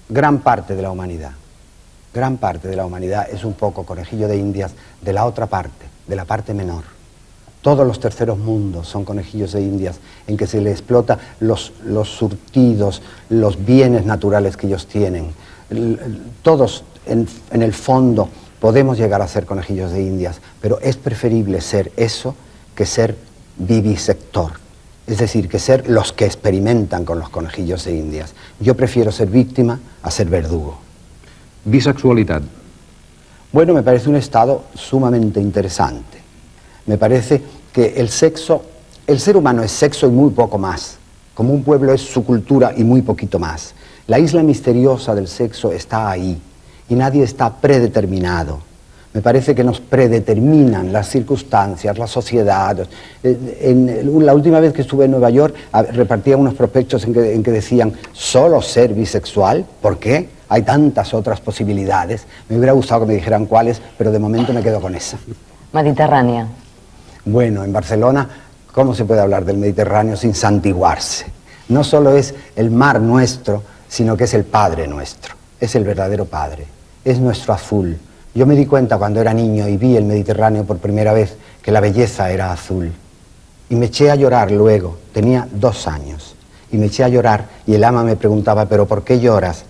gran parte de la humanidad es un poco conejillo de Indias de la otra parte, de la parte menor. Todos los terceros mundos son conejillos de Indias en que se le explota los surtidos, los bienes naturales que ellos tienen. Todos, en el fondo, podemos llegar a ser conejillos de Indias, pero es preferible ser eso que ser vivisector, es decir, que ser los que experimentan con los conejillos de Indias. Yo prefiero ser víctima a ser verdugo. Bisexualidad. Bueno, me parece un estado sumamente interesante. Me parece que el ser humano es sexo y muy poco más. Como un pueblo es su cultura y muy poquito más. La isla misteriosa del sexo está ahí y nadie está predeterminado. Me parece que nos predeterminan las circunstancias, la sociedad. La última vez que estuve en Nueva York repartía unos prospectos en que decían solo ser bisexual. ¿Por qué? Hay tantas otras posibilidades. Me hubiera gustado que me dijeran cuáles, pero de momento me quedo con esa. Mediterránea. Bueno, en Barcelona, ¿cómo se puede hablar del Mediterráneo sin santiguarse? No solo es el mar nuestro, sino que es el Padre nuestro. Es el verdadero Padre. Es nuestro azul. Yo me di cuenta cuando era niño y vi el Mediterráneo por primera vez que la belleza era azul. Y me eché a llorar luego, tenía 2 años. Y me eché a llorar y el ama me preguntaba, ¿pero por qué lloras?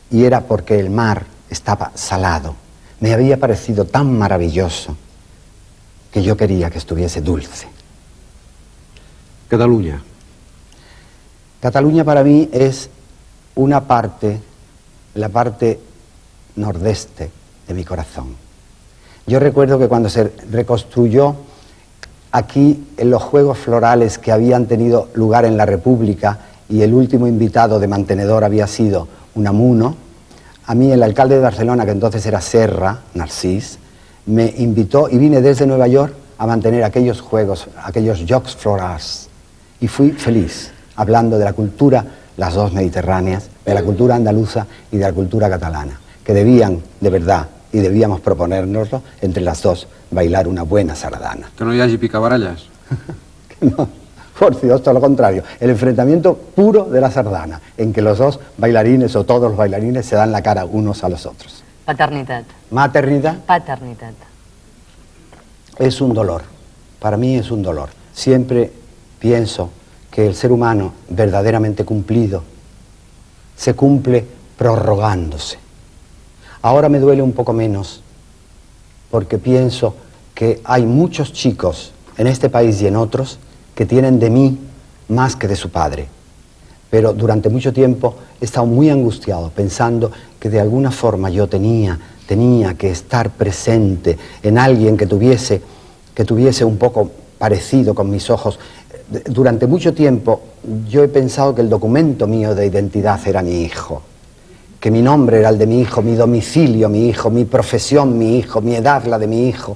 Y era porque el mar estaba salado. Me había parecido tan maravilloso que yo quería que estuviese dulce. Cataluña. Cataluña para mí es una parte, la parte nordeste de mi corazón. Yo recuerdo que cuando se reconstruyó aquí en los Juegos Florales que habían tenido lugar en la República y el último invitado de mantenedor había sido Unamuno, a mí el alcalde de Barcelona, que entonces era Serra, Narcís, me invitó y vine desde Nueva York a mantener aquellos juegos, aquellos Jocs Florals. Y fui feliz, hablando de la cultura, las dos mediterráneas, de la cultura andaluza y de la cultura catalana, que debían, de verdad, y debíamos proponérnoslo, entre las dos, bailar una buena sardana. Que no hi hagi picabaralles? No, por Dios, todo lo contrario. El enfrentamiento puro de la sardana, en que los dos bailarines o todos los bailarines se dan la cara unos a los otros. Paternitat. Maternidad. Paternitat. Es un dolor. Para mí es un dolor. Siempre pienso que el ser humano verdaderamente cumplido se cumple prorrogándose. Ahora me duele un poco menos porque pienso que hay muchos chicos en este país y en otros que tienen de mí más que de su padre. Pero durante mucho tiempo he estado muy angustiado pensando que de alguna forma yo tenía que estar presente en alguien que tuviese un poco parecido con mis ojos. Durante mucho tiempo yo he pensado que el documento mío de identidad era mi hijo, que mi nombre era el de mi hijo, mi domicilio mi hijo, mi profesión mi hijo, mi edad la de mi hijo.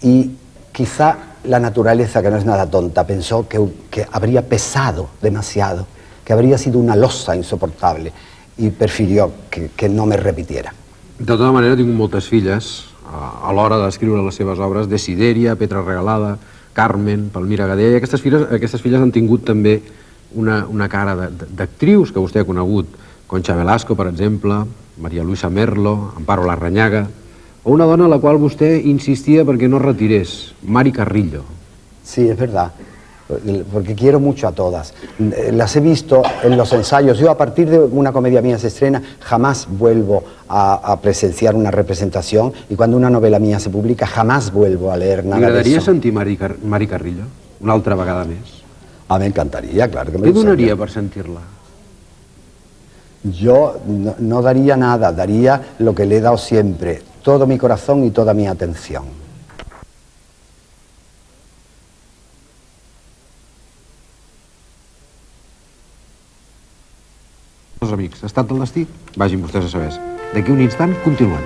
Y quizá la naturaleza, que no es nada tonta, pensó que habría pesado demasiado, que habría sido una losa insoportable y prefirió que no me repitiera. De tota manera, tinc moltes filles a l'hora d'escriure les seves obres, Desidèria, Petra Regalada, Carmen, Palmira Gadea, i aquestes filles han tingut també una cara d'actrius que vostè ha conegut, Concha Velasco, per exemple, María Luisa Merlo, Amparo Larrañaga, o una dona a la qual vostè insistia perquè no retirés, Mari Carrillo. Sí, es verdad, porque quiero mucho a todas. Las he visto en los ensayos. Yo, a partir de una comedia mía se estrena, jamás vuelvo a presenciar una representación, y cuando una novela mía se publica, jamás vuelvo a leer nada de eso. M'agradaria sentir Mari Carrillo una altra vegada més? Ah, me encantaría, claro que me Què gustaría. donaria per sentir-la? Yo no daría nada, daría lo que le he dado siempre, todo mi corazón y toda mi atención. Els amics, ha estat el destí? Vagin vostès a saber. D'aquí un instant, continuem.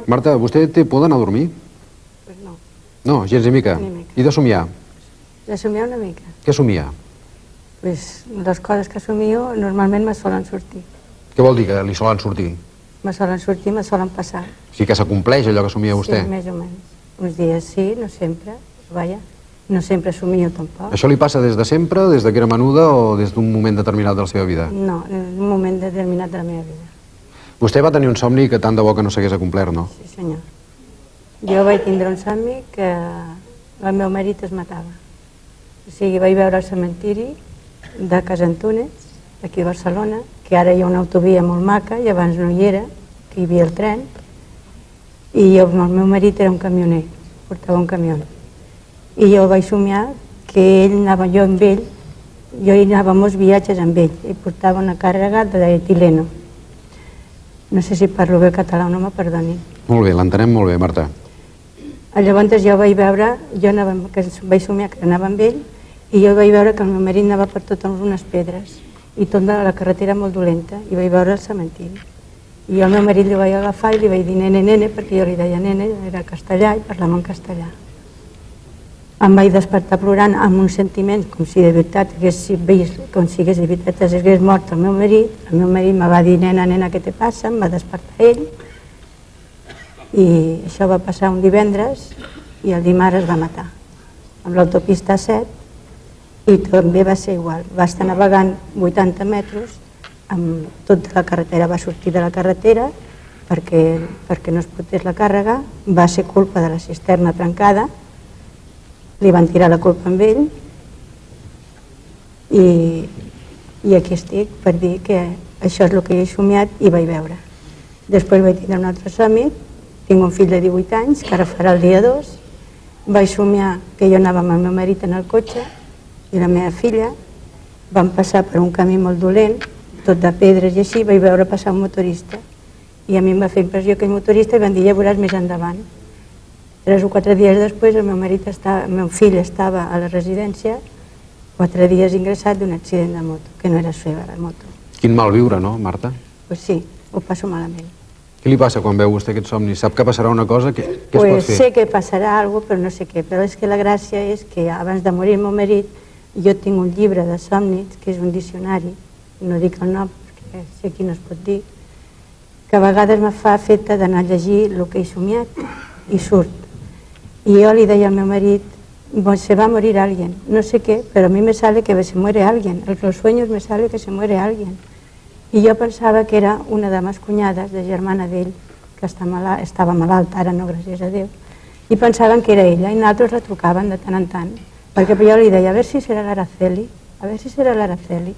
Marta, vostè té por d'anar a dormir? No. No, gens ni mica. Ni mica. I de somiar? De somiar una mica. Què somia? Pues les coses que somio normalment me solen sortir. Què vol dir que li solen sortir? Me solen sortir, me solen passar. O sigui que s'acompleix allò que somia vostè? Sí, més o menys. Uns dies sí, no sempre, vaja. No sempre somio tampoc. Això li passa des de sempre, des de que era menuda o des d'un moment determinat de la seva vida? No, en un moment determinat de la meva vida. Vostè va tenir un somni que tant de bo que no s'hagués acomplert, no? Sí, senyor. Jo vaig tindre un somni que el meu marit es matava. O sigui, vaig veure el cementiri de Casa Antúnez, aquí a Barcelona, que ara hi ha una autovia molt maca i abans no hi era, que hi havia el tren, i el meu marit era un camioner, portava un camió. I jo vaig somiar que ell anava, jo amb ell, jo hi anava molts viatges amb ell, i portava una càrrega de etileno, No sé si parlo bé català o no, me perdoni. Molt bé, l'entenem molt bé, Marta. Llavors jo vaig veure, vaig somiar que anava amb ell, i jo vaig veure que el meu marit anava per totes unes pedres, i tota la carretera molt dolenta, i vaig veure el cementiri. I el meu marit li vaig agafar i li vaig dir nene, nene, perquè jo li deia nene, era castellà i parlàvem en castellà. Em vaig despertar plorant amb un sentiment com si de veritat hagués vist, com si hagués de veritat hagués mort el meu marit me va dir nena, nena, què te passa? Em va despertar ell, i això va passar un divendres i el dimarts es va matar amb l'autopista 7, i també va ser igual, va estar navegant 80 metres amb tota la carretera, va sortir de la carretera perquè no es portés la càrrega, va ser culpa de la cisterna trencada, li van tirar la culpa amb ell, i aquí estic per dir que això és el que he somiat i vaig veure. Després vaig tindre un altre somni, tinc un fill de 18 anys, que ara farà el dia 2, vaig somiar que jo anava amb el meu marit en el cotxe i la meva filla, vam passar per un camí molt dolent, tot de pedres i així, vaig veure passar un motorista i a mi em va fer impressió aquell motorista i van dir ja veuràs més endavant. 3 o 4 dies després el meu fill estava a la residència 4 dies ingressat d'un accident de moto, que no era seva la moto. Quin mal viure, no, Marta? Pues sí, ho passo malament. Què li passa quan veu vostè aquest somni? Sap que passarà una cosa? Què es pot fer? Sé que passarà alguna cosa, però no sé què. Però és que la gràcia és que abans de morir el meu marit jo tinc un llibre de somnis, que és un diccionari, no dic el nom perquè sé qui no es pot dir, que a vegades me fa feta d'anar a llegir el que he somiat i surt. Y yo le decía al meu marit, se va a morir alguien, no sé qué, pero a mí me sale que se muere alguien, en los sueños me sale que se muere alguien. I jo pensava que era una de mes cunyades, de germana d'ell, que estava malalta, ara no, gràcies a Déu, i pensaven que era ella, i nosaltres la trucaven de tant en tant, perquè jo li deia, a veure si serà l'Araceli, a veure si serà l'Araceli,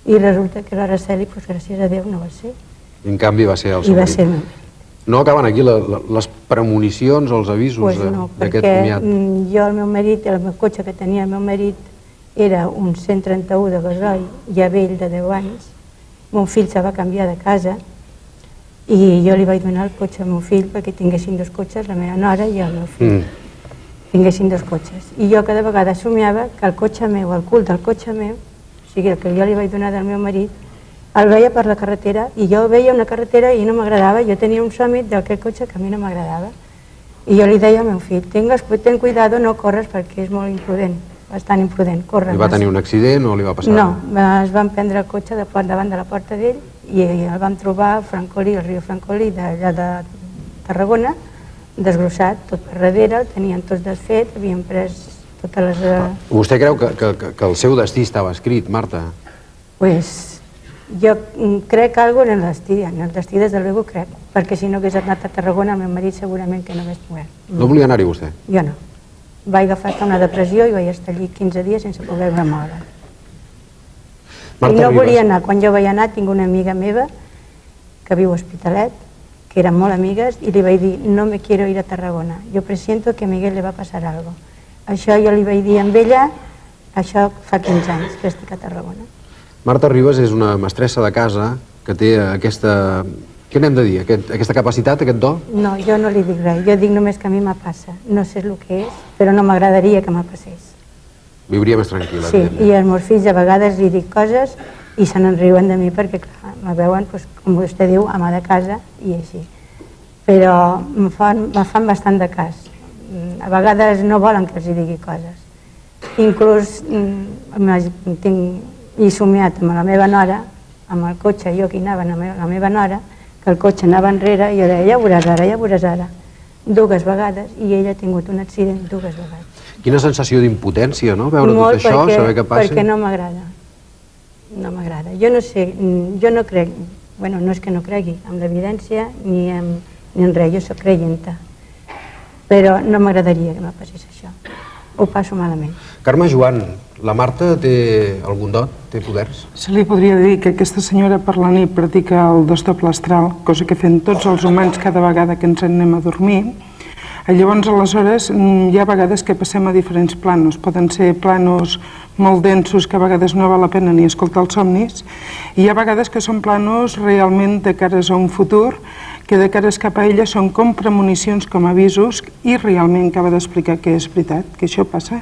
i resulta que l'Araceli, pues, gràcies a Déu, no va ser. I en canvi va ser el seu I va marit. ser el meu. No acaben aquí les premonicions o els avisos d'aquest comiat? Jo, el meu marit, el meu cotxe que tenia el meu marit era un 131 de gasoil, ja vell de 10 anys. Mon fill se va canviar de casa i jo li vaig donar el cotxe al meu fill perquè tinguessin 2 cotxes, la meva nora i el meu fill. Tinguessin 2 cotxes. I jo cada vegada somiava que el cotxe meu, el cul del cotxe meu, o sigui, el que jo li vaig donar del meu marit, el veia per la carretera i jo veia una carretera i no m'agradava, jo tenia un somni d'aquell cotxe que a mi no m'agradava. I jo li deia al meu fill, ten cuidado, no corres perquè és molt imprudent, bastant imprudent, corre. Li va tenir un accident o li va passar? No, es van prendre el cotxe davant de la porta d'ell i el vam trobar al Francolí, al riu Francolí, d'allà de Tarragona, desglossat, tot per darrere, el tenien tots desfet, havien pres totes les... Vostè creu que el seu destí estava escrit, Marta? Pues jo crec que alguna en el destí des del Bego crec, perquè si no hagués anat a Tarragona el meu marit segurament que no hagués pogut. No volia anar-hi vostè? Jo no. Vaig agafar una depressió i vaig estar allí 15 dies sense poder-me moure. I no volia anar. Quan jo vaig anar tinc una amiga meva que viu a Hospitalet, que eren molt amigues, i li vaig dir, no me quiero ir a Tarragona, yo presiento que a Miguel le va pasar algo. Això jo li vaig dir amb ella, això fa 15 anys que estic a Tarragona. Marta Ribas és una mestressa de casa que té aquesta... Què n'hem de dir? Aquesta capacitat, aquest do? No, jo no li dic res, jo dic només que a mi me passa. No sé el que és, però no m'agradaria que me passés. Viuria més tranquil·la. Sí, i als meus fills a vegades li dic coses i se n'enriuen de mi perquè, clar, me veuen, com vostè diu, ama de casa i així. Però me fan bastant de cas. A vegades no volen que els digui coses. Inclús he somiat amb la meva nora, amb el cotxe, jo que anava amb la meva nora, que el cotxe anava enrere i jo deia, ja veuràs ara, ja veuràs ara. 2 vegades, i ella ha tingut un accident 2 vegades. Quina sensació d'impotència, no? Veure tot això, saber què passa. Perquè no m'agrada. No m'agrada. Jo no sé, jo no crec, bueno, no és que no cregui en l'evidència ni en res, jo soc creienta. Però no m'agradaria que me passés això. Ho passo malament. Carme Joan, la Marta té algun dot? Té poders? Se li podria dir que aquesta senyora per la nit practica el desdoble astral, cosa que fem tots els humans cada vegada que ens anem a dormir. Llavors, aleshores, hi ha vegades que passem a diferents planos. Poden ser planos molt densos que a vegades no val la pena ni escoltar els somnis, i hi ha vegades que són planos realment de cares a un futur, que de cares cap a ella són com premonicions, com avisos, i realment acaba d'explicar que és veritat, que això passa.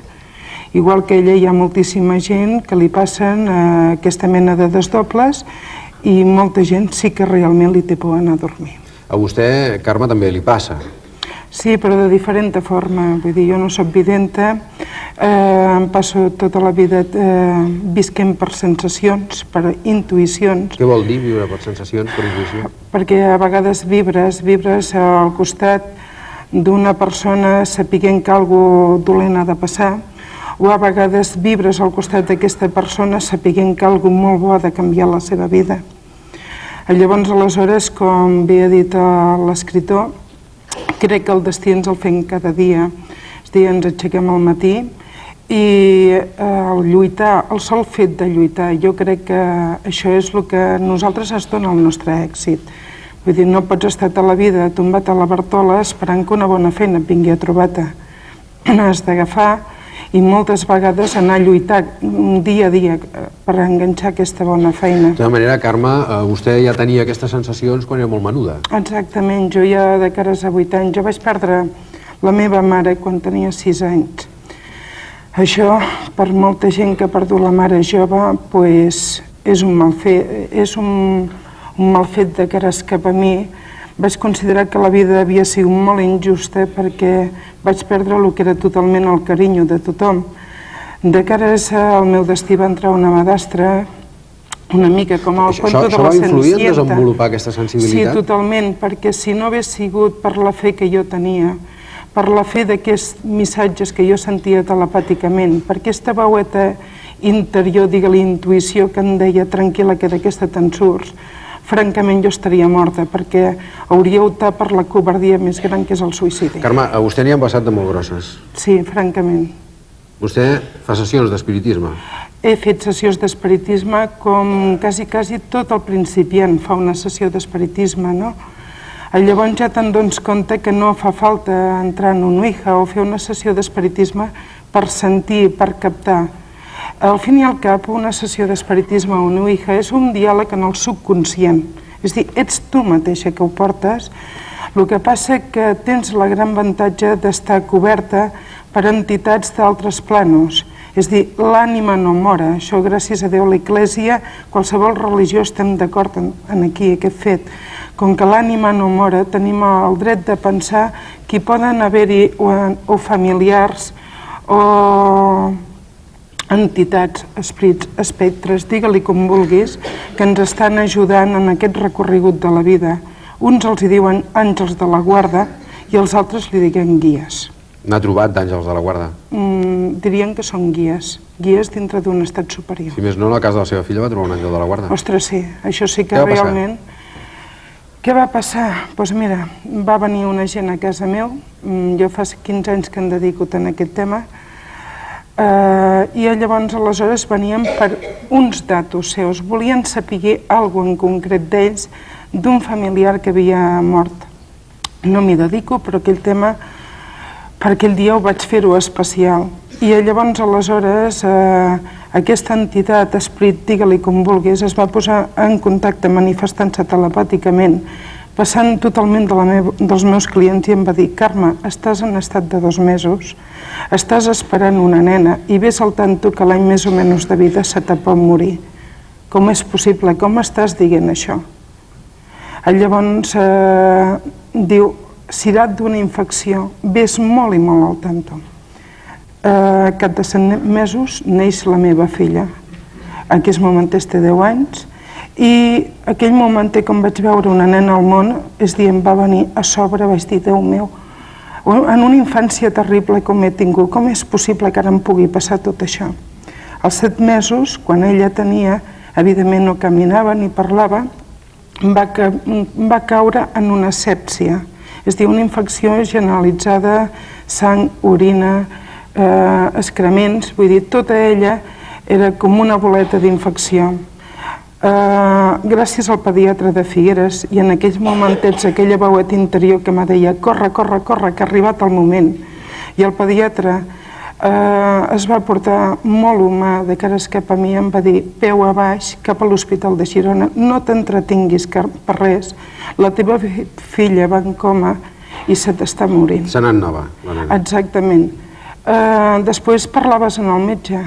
Igual que ella, hi ha moltíssima gent que li passen aquesta mena de desdobles, i molta gent sí que realment li té por anar a dormir. A vostè, Carme, també li passa. Sí, però de diferent forma. Vull dir, jo no soc videnta, em passo tota la vida visquent per sensacions, per intuïcions. Què vol dir viure per sensacions, per intuïció? Perquè a vegades vibres al costat d'una persona sapiguent que alguna dolent ha de passar, o a vegades vibres al costat d'aquesta persona sapiguent que alguna molt bo ha de canviar la seva vida. Llavors, aleshores, com bé ha dit l'escriptor, crec que el destí ens el fem cada dia. És a dir, ens aixequem al matí i el lluitar, el sol fet de lluitar, jo crec que això és el que a nosaltres ens dona el nostre èxit. Vull dir, no pots estar tota la vida tombat a la Bartola esperant que una bona feina et vingui a trobar-te. Has d'agafar i moltes vegades anar a lluitar dia a dia per enganxar aquesta bona feina. De tota manera, Carme, vostè ja tenia aquestes sensacions quan era molt menuda. Exactament, jo ja de cares a 8 anys, jo vaig perdre la meva mare quan tenia 6 anys. Això, per molta gent que ha perdut la mare jove, és un mal fet de cares cap a mi. Vaig considerar que la vida havia sigut molt injusta perquè vaig perdre el que era totalment el carinyo de tothom. De cares al meu destí va entrar una madrastra, una mica com el conto de la Cenicienta. Això va influir en desenvolupar aquesta sensibilitat? Sí, totalment, perquè si no hagués sigut per la fe que jo tenia, per la fe d'aquests missatges que jo sentia telepàticament, per aquesta veueta interior, digue-li intuïció, que em deia tranquil·la que d'aquesta te'n surts, francament jo estaria morta, perquè hauria optat per la covardia més gran, que és el suïcidi. Carme, a vostè n'hi han passat de molt grosses. Sí, francament. Vostè fa sessions d'espiritisme. He fet sessions d'espiritisme com quasi tot el principiant fa una sessió d'espiritisme, no? Llavors ja te'n dones compte que no fa falta entrar en un Ouija o fer una sessió d'espiritisme per sentir, per captar. Al fin i al cap, una sessió d'espiritisme o una Ouija és un diàleg en el subconscient. És a dir, ets tu mateixa que ho portes. El que passa que tens la gran avantatge d'estar coberta per entitats d'altres planos. És a dir, l'ànima no mora. Això, gràcies a Déu, l'Església, qualsevol religió estem d'acord en aquí, aquest fet. Com que l'ànima no mora, tenim el dret de pensar que hi poden haver-hi o familiars o entitats, esprits, espectres, digue-li com vulguis, que ens estan ajudant en aquest recorregut de la vida. Uns els hi diuen àngels de la guarda i els altres li diguen guies. N'ha trobat d'àngels de la guarda? Dirien que són guies dintre d'un estat superior. Si més no, a la casa de la seva filla va trobar un àngel de la guarda. Ostres, sí, això sí que realment... Què va passar? Doncs mira, va venir una gent a casa meu, jo fa 15 anys que em dedico tant a aquest tema, i llavors aleshores venien per uns datos seus, volien saber alguna cosa en concret d'ells, d'un familiar que havia mort. No m'hi dedico, però aquell tema, per aquell dia ho vaig fer-ho especial. I llavors aleshores aquesta entitat, esprit, digue-li com vulguis, es va posar en contacte manifestant-se telepàticament, passant totalment dels meus clients, i em va dir: Carme, estàs en estat de 2 mesos, estàs esperant una nena i ves al tanto que l'any més o menys de vida se te pot morir. Com és possible? Com estàs dient això? Llavors diu: sirat d'una infecció, ves molt i molt al tanto. Cap de 7 mesos neix la meva filla. En aquest moment té 10 anys, i aquell moment com vaig veure una nena al món, és dir, em va venir a sobre, vaig dir: Déu meu, en una infància terrible com he tingut, com és possible que ara em pugui passar tot això? Als 7 mesos, quan ella tenia, evidentment no caminava ni parlava, va caure en una sèpsia, és a dir, una infecció generalitzada, sang, orina, excrements, vull dir, tota ella era com una boleta d'infecció. gràcies al pediatre de Figueres i en aquells momentets aquella veuet interior que me deia corre, corre, corre, que ha arribat el moment. I el pediatre es va portar molt humà de cares cap a mi, em va dir peu a baix cap a l'Hospital de Girona, no t'entretinguis per res, la teva filla va en coma i se t'està morint. Se n'en nova, la nena. Exactament. Després parlaves amb el metge,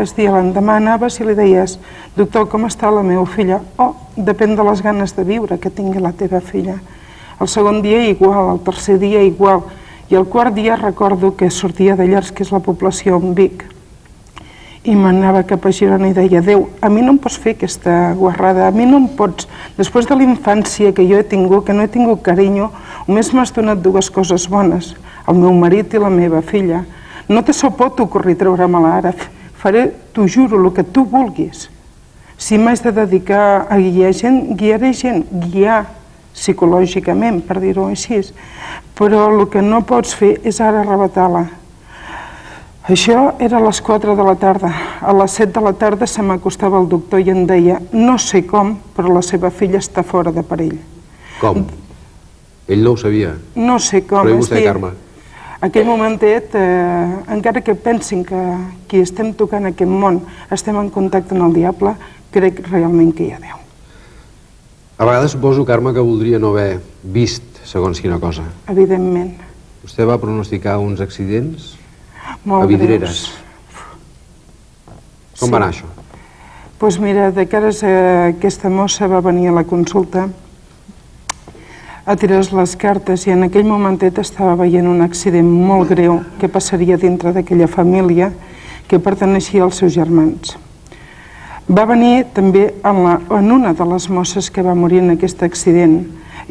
és a dir, l'endemà anaves i li deies doctor, com està la meva filla? Oh, depèn de les ganes de viure que tingui la teva filla. El segon dia igual, el tercer dia igual, i el quart dia recordo que sortia de Llers, que és la població on Vic, i m'anava cap a Girona i deia Déu, a mi no em pots fer aquesta guarrada, a mi no em pots, després de la infància que jo he tingut, que no he tingut carinyo, només m'has donat dues coses bones, el meu marit i la meva filla. No te se pot ocorrir treure-me-la ara, faré, t'ho juro, el que tu vulguis. Si m'haig de dedicar a guiar gent, guiaré gent, guiar psicològicament, per dir-ho així, però el que no pots fer és ara arrebatar-la. Això era a les 4 de la tarda. A les 7 de la tarda se m'acostava el doctor i em deia no sé com, però la seva filla està fora de perill. Com? Ell no ho sabia? No sé com. Però i vostè, Carme? Aquell momentet, encara que pensin que qui estem tocant aquest món estem en contacte amb el diable, crec realment que hi ha Déu. A vegades suposo, Carme, que voldria no haver vist segons quina cosa. Evidentment. Vostè va pronosticar uns accidents Molt a Vidreres. Com va anar això? Doncs mira, de cares aquesta mossa va venir a la consulta a tirar les cartes i en aquell momentet estava veient un accident molt greu que passaria dintre d'aquella família que perteneixia als seus germans. Va venir també en una de les mosses que va morir en aquest accident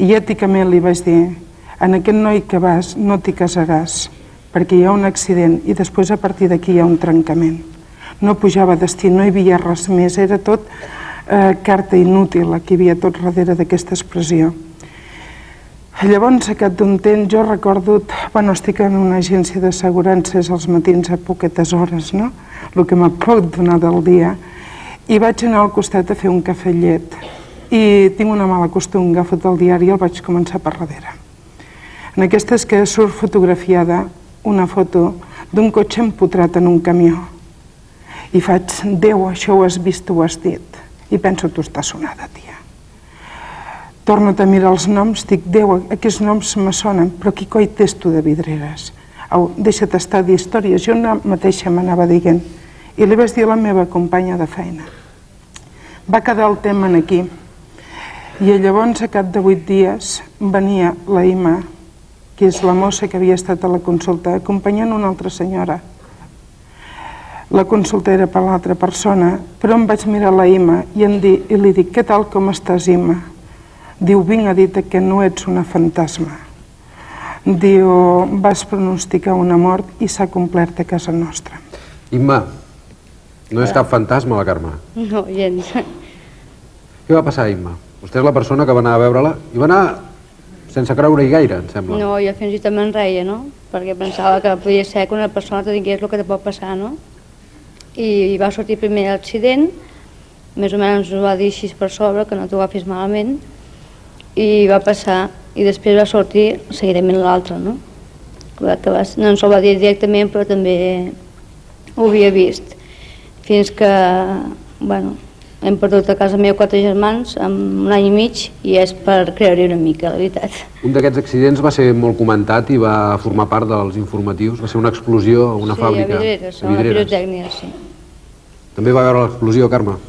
i èticament li vaig dir en aquest noi que vas no t'hi casaràs perquè hi ha un accident i després a partir d'aquí hi ha un trencament. No pujava destí, no hi havia res més, era tot carta inútil, aquí hi havia tot darrere d'aquesta expressió. Llavors, a cap d'un temps, jo recordo, estic en una agència d'assegurances als matins a poquetes hores, no? El que me pot donar del dia. I vaig anar al costat a fer un cafè llet. I tinc una mala costum, agafo el diari i el vaig començar per darrere. En aquestes que surt fotografiada una foto d'un cotxe empotrat en un camió. I faig, Déu, això ho has vist, ho has dit. I penso, tu estàs sonada, tia. Torno a mirar els noms, dic, Déu, aquests noms me sonen, però qui coi t'és tu de Vidreres? Au, deixa't estar d'històries, jo mateixa m'anava dient. I li vaig dir a la meva companya de feina. Va quedar el tema aquí. I llavors, a cap de 8 dies, venia la Ima, que és la mossa que havia estat a la consulta, acompanyant una altra senyora. La consulta era per l'altra persona, però em vaig mirar la Ima i li dic, què tal, com estàs, Ima? Diu, vinc a dir-te que no ets una fantasma. Diu, vas pronosticar una mort i s'ha complert a casa nostra. Imma, no és cap fantasma, la Carme. No, gens. Què va passar, Imma? Vostè és la persona que va anar a veure-la i va anar sense creure-hi gaire, em sembla. No, jo fins i tot me'n reia, no? Perquè pensava que podia ser que una persona te digués el que te pot passar, no? I va sortir primer l'accident, més o menys ho va dir així per sobre, que no t'ho agafis malament, i va passar, i després va sortir seguidament l'altre, no? No ens ho va dir directament, però també ho havia vist. Fins que, bueno, hem perdut a casa meva 4 germans en un any i mig i és per creure una mica, la veritat. Un d'aquests accidents va ser molt comentat i va formar part dels informatius. Va ser una explosió a una fàbrica. Sí, a Vidreres, pirotècnia, sí. També va veure l'explosió, Carme?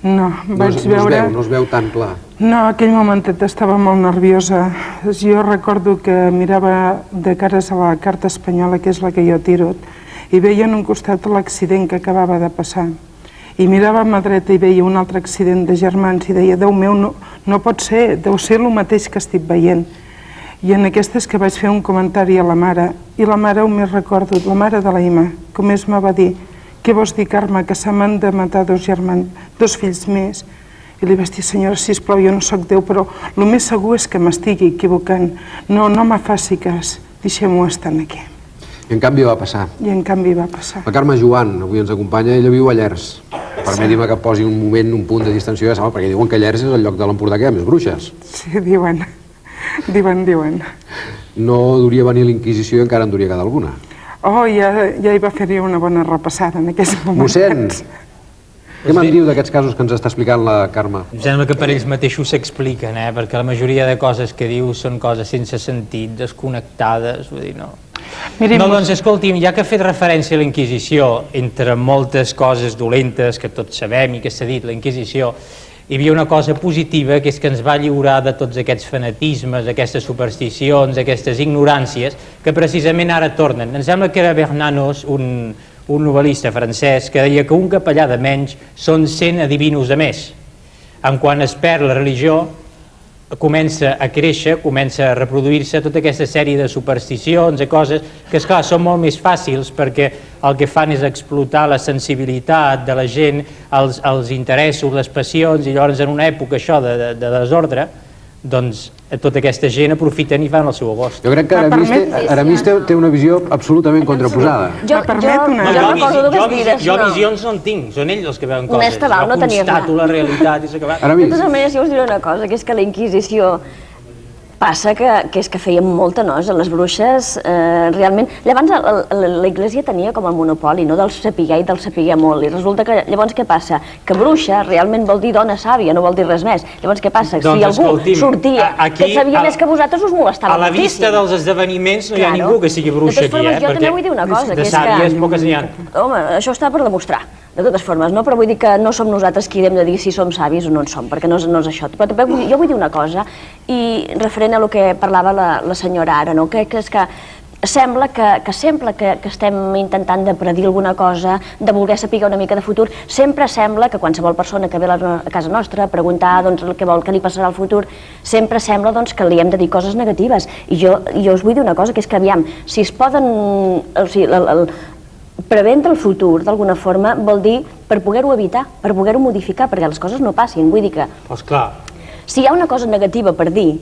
No, vaig veure... No es veu tan clar. No, aquell momentet estava molt nerviosa. Jo recordo que mirava de cares a la carta espanyola, que és la que jo tiro, i veia en un costat l'accident que acabava de passar. I mirava a mà dreta i veia un altre accident de germans i deia, Déu meu, no pot ser, deu ser el mateix que estic veient. I en aquestes que vaig fer un comentari a la mare, i la mare ho m'he recordat, la mare de la Ima, com és me va dir, què vols dir, Carme, que se m'han de matar 2 germans, 2 fills més? I li vaig dir, senyora, sisplau, jo no sóc Déu, però el més segur és que m'estigui equivocant. No me faci cas, deixem-ho estar aquí. I en canvi va passar. I en canvi va passar. La Carme Joan avui ens acompanya, ella viu a Llers. Permeti-me que posi un moment, un punt de distensió, perquè diuen que Llers és el lloc de l'Empordà que hi ha més bruixes. Sí, diuen. No duria venir l'Inquisició i encara en duria quedar alguna. Oh, ja hi va fer-hi una bona repassada en aquests moments. Mossèn, què me'n diu d'aquests casos que ens està explicant la Carme? Em sembla que per ells mateixos s'expliquen, perquè la majoria de coses que diu són coses sense sentit, desconnectades, vull dir, no. No, doncs escolti'm, ja que ha fet referència a la Inquisició, entre moltes coses dolentes que tots sabem i que s'ha dit, la Inquisició, hi havia una cosa positiva, que és que ens va lliurar de tots aquests fanatismes, aquestes supersticions, aquestes ignoràncies, que precisament ara tornen. Em sembla que era Bernanos, un novel·lista francès, que deia que un capellà de menys són 100 adivinos de més. En quan es perd la religió, comença a créixer, comença a reproduir-se tota aquesta sèrie de supersticions i coses que, esclar, són molt més fàcils perquè el que fan és explotar la sensibilitat de la gent, els interessos, les passions, i llavors en una època això de desordre, doncs tota aquesta gent aprofiten i fan el seu agost. Jo crec que Aramis té una visió absolutament contraposada. Jo visions no en tinc, són ells els que veuen coses. Jo constato la realitat i s'ha acabat. De totes maneres, jo us diré una cosa, que és que la Inquisició passa que és que feien molta nosa, les bruixes realment... Llavors la Iglésia tenia com el monopoli del saber i del saber molt, i resulta que llavors què passa? Que bruixa realment vol dir dona sàvia, no vol dir res més. Llavors què passa? Si algú sortia que sabia més que vosaltres, us molestava moltíssim. A la vista dels esdeveniments no hi ha ningú que sigui bruixa aquí, jo també vull dir una cosa, de sàvies poques n'hi ha. Home, això està per demostrar. De totes formes, no? Però vull dir que no som nosaltres qui hem de dir si som savis o no en som, perquè no és això. Però també jo vull dir una cosa, i referent a el que parlava la senyora ara, no? Que és que sembla que sempre que estem intentant de predir alguna cosa, de voler saber una mica de futur, sempre sembla que qualsevol persona que ve a casa nostra a preguntar el que vol que li passarà al futur, sempre sembla que li hem de dir coses negatives. I jo us vull dir una cosa, que és que aviam, si es poden... Prevendre el futur, d'alguna forma, vol dir per poder-ho evitar, per poder-ho modificar, perquè les coses no passin. Vull dir que... Si hi ha una cosa negativa per dir,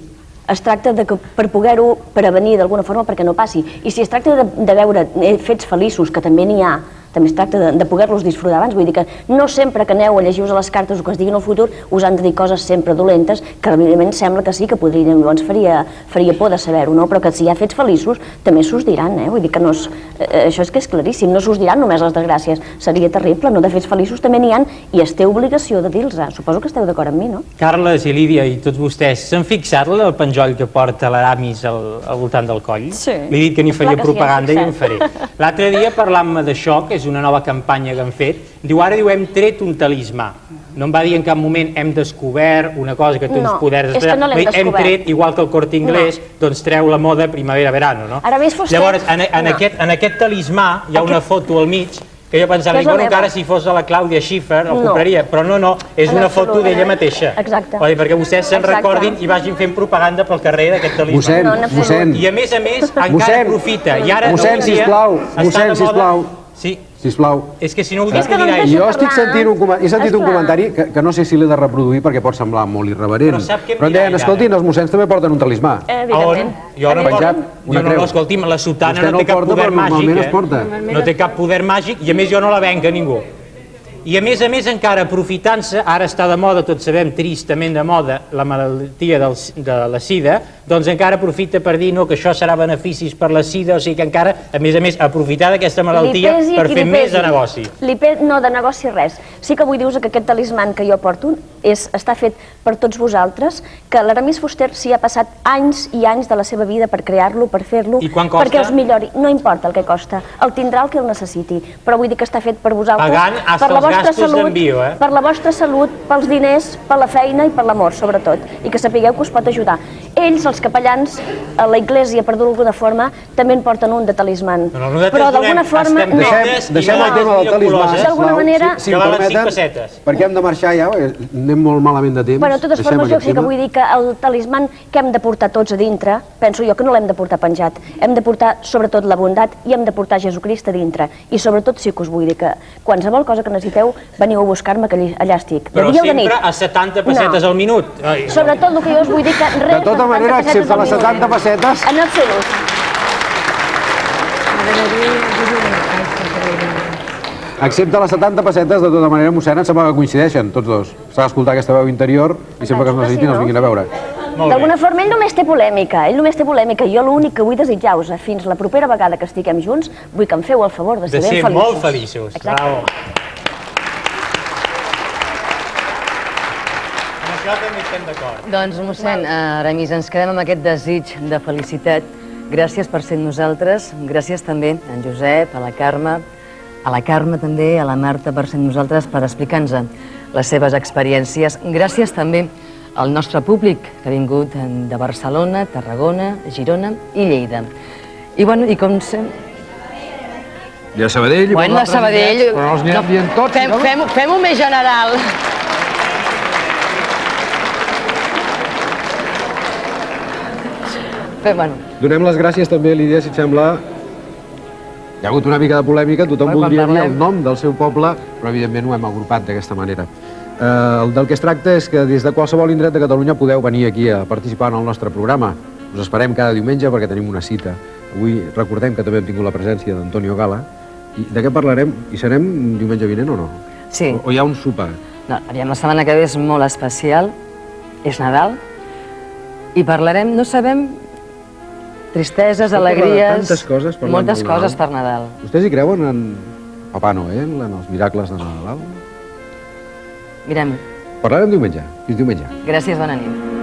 es tracta de que per poder-ho prevenir d'alguna forma perquè no passi. I si es tracta de veure fets feliços, que també n'hi ha, també es tracta de poder-los disfrutar abans. Vull dir que no sempre que aneu a llegir-vos a les cartes o que es diguin al futur us han de dir coses sempre dolentes, que evidentment sembla que sí, que podrien, llavors faria por de saber-ho, no? Però que si hi ha fets feliços també s'us diran, Vull dir que no és... Això és que és claríssim, no s'us diran només les desgràcies, seria terrible, no? De fets feliços també n'hi ha i es té obligació de dir-los. Suposo que esteu d'acord amb mi, no? Carles i Lídia i tots vostès, s'han fixat el penjoll que porta l'Aramis al voltant del coll? Sí. Li he dit que n'hi faria propaganda i en faré. L'altre dia parlant-me d'això, que és una nova campanya que han fet, ara hem tret un talismà. No em va dir en cap moment hem descobert una cosa que té uns poders... No, és que no l'hem descobert. Hem tret, igual que el Corte Inglés, doncs treu la moda primavera-verano, no? Llavors, en aquest talismà hi ha una foto al mig que jo pensava, encara si fos a la Clàudia Schiffer el compraria, però no, és una foto d'ella mateixa. Exacte. Perquè vostès se'n recordin i vagin fent propaganda pel carrer d'aquest talismà. Mossèn, I a més, encara aprofita. Mossèn, sisplau. Sí. Sisplau. És que si no ho dic, ho dirà ell. Jo estic sentint un comentari que no sé si l'he de reproduir perquè pot semblar molt irreverent. Però em deien, escoltin, els mossens també porten un talismà. Evidentment. Jo no, escolti'm, la sotana no té cap poder màgic, no té cap poder màgic i a més jo no la venc a ningú. I a més, encara aprofitant-se, ara està de moda, tots sabem, tristament de moda, la malaltia de la sida, doncs encara aprofita per dir que això serà beneficis per la sida, o sigui que encara, a més, aprofitar d'aquesta malaltia per fer més de negoci. No, de negoci res. Sí que vull dir-vos que aquest talismàn que jo porto està fet per tots vosaltres, que l'Aramis Fuster s'hi ha passat anys i anys de la seva vida per crear-lo, per fer-lo, perquè us millori. No importa el que costa, el tindrà el que el necessiti, però vull dir que està fet per vosaltres, per la vostra salut, per la vostra salut, pels diners, per la feina i per l'amor, sobretot, i que sapigueu que us pot ajudar. Ells, els capellans, a la Iglésia, per dir-ho d'alguna forma, també en porten un de talismant. Però d'alguna forma, no. Deixem el tema del talismà, d'alguna manera... Si em permeten, perquè hem de marxar ja, anem molt malament de temps. Però de totes formes jo sí que vull dir que el talismàn que hem de portar tots a dintre, penso jo que no l'hem de portar penjat, hem de portar sobretot la bondat i hem de portar Jesucrist a dintre. I sobretot sí que us vull dir que qualsevol cosa que necessiteu, veniu a buscar-me que allà estic. Però sempre a 70 pessetes al minut. Sobretot el que jo us vull dir que res de tota manera, excepte les 70 pessetes... En absolut. Excepte les 70 pessetes, de tota manera, mossèn, em sembla que coincideixen, tots dos. S'ha d'escoltar aquesta veu interior i sempre que es necessitin els vinguin a veure. D'alguna forma, ell només té polèmica, Jo l'únic que vull desitjar-vos, fins la propera vegada que estiguem junts, vull que em feu el favor de ser ben feliços. De ser molt feliços. Bravo. Amb això també estem d'acord. Doncs, mossèn, Aramis, ens quedem amb aquest desig de felicitat. Gràcies per ser amb nosaltres. Gràcies també a en Josep, a la Carme també, a la Marta per ser amb nosaltres, per explicar-nos les seves experiències. Gràcies també al nostre públic que ha vingut de Barcelona, Tarragona, Girona i Lleida. I, bueno, i com sempre... I a Sabadell... Bueno, a Sabadell... Però no els anirem dient tots. Fem-ho més general. Donem les gràcies també, Lídia, si et sembla. Hi ha hagut una mica de polèmica, tothom voldria dir el nom del seu poble, però evidentment ho hem agrupat d'aquesta manera. Del que es tracta és que des de qualsevol indret de Catalunya podeu venir aquí a participar en el nostre programa. Us esperem cada diumenge perquè tenim una cita. Avui recordem que també hem tingut la presència d'Antonio Gala. I de què parlarem? Hi serem diumenge vinent o no? Sí. O hi ha un sopar? No, aviam, la setmana que ve és molt especial, és Nadal, i parlarem, no sabem, tristeses, alegries... Tantes coses per moltes coses per Nadal. Vostès hi creuen en Papà Noel, en els miracles de Nadal? Mirem. Parlarem diumenge. Fins diumenge. Gràcies, bona nit.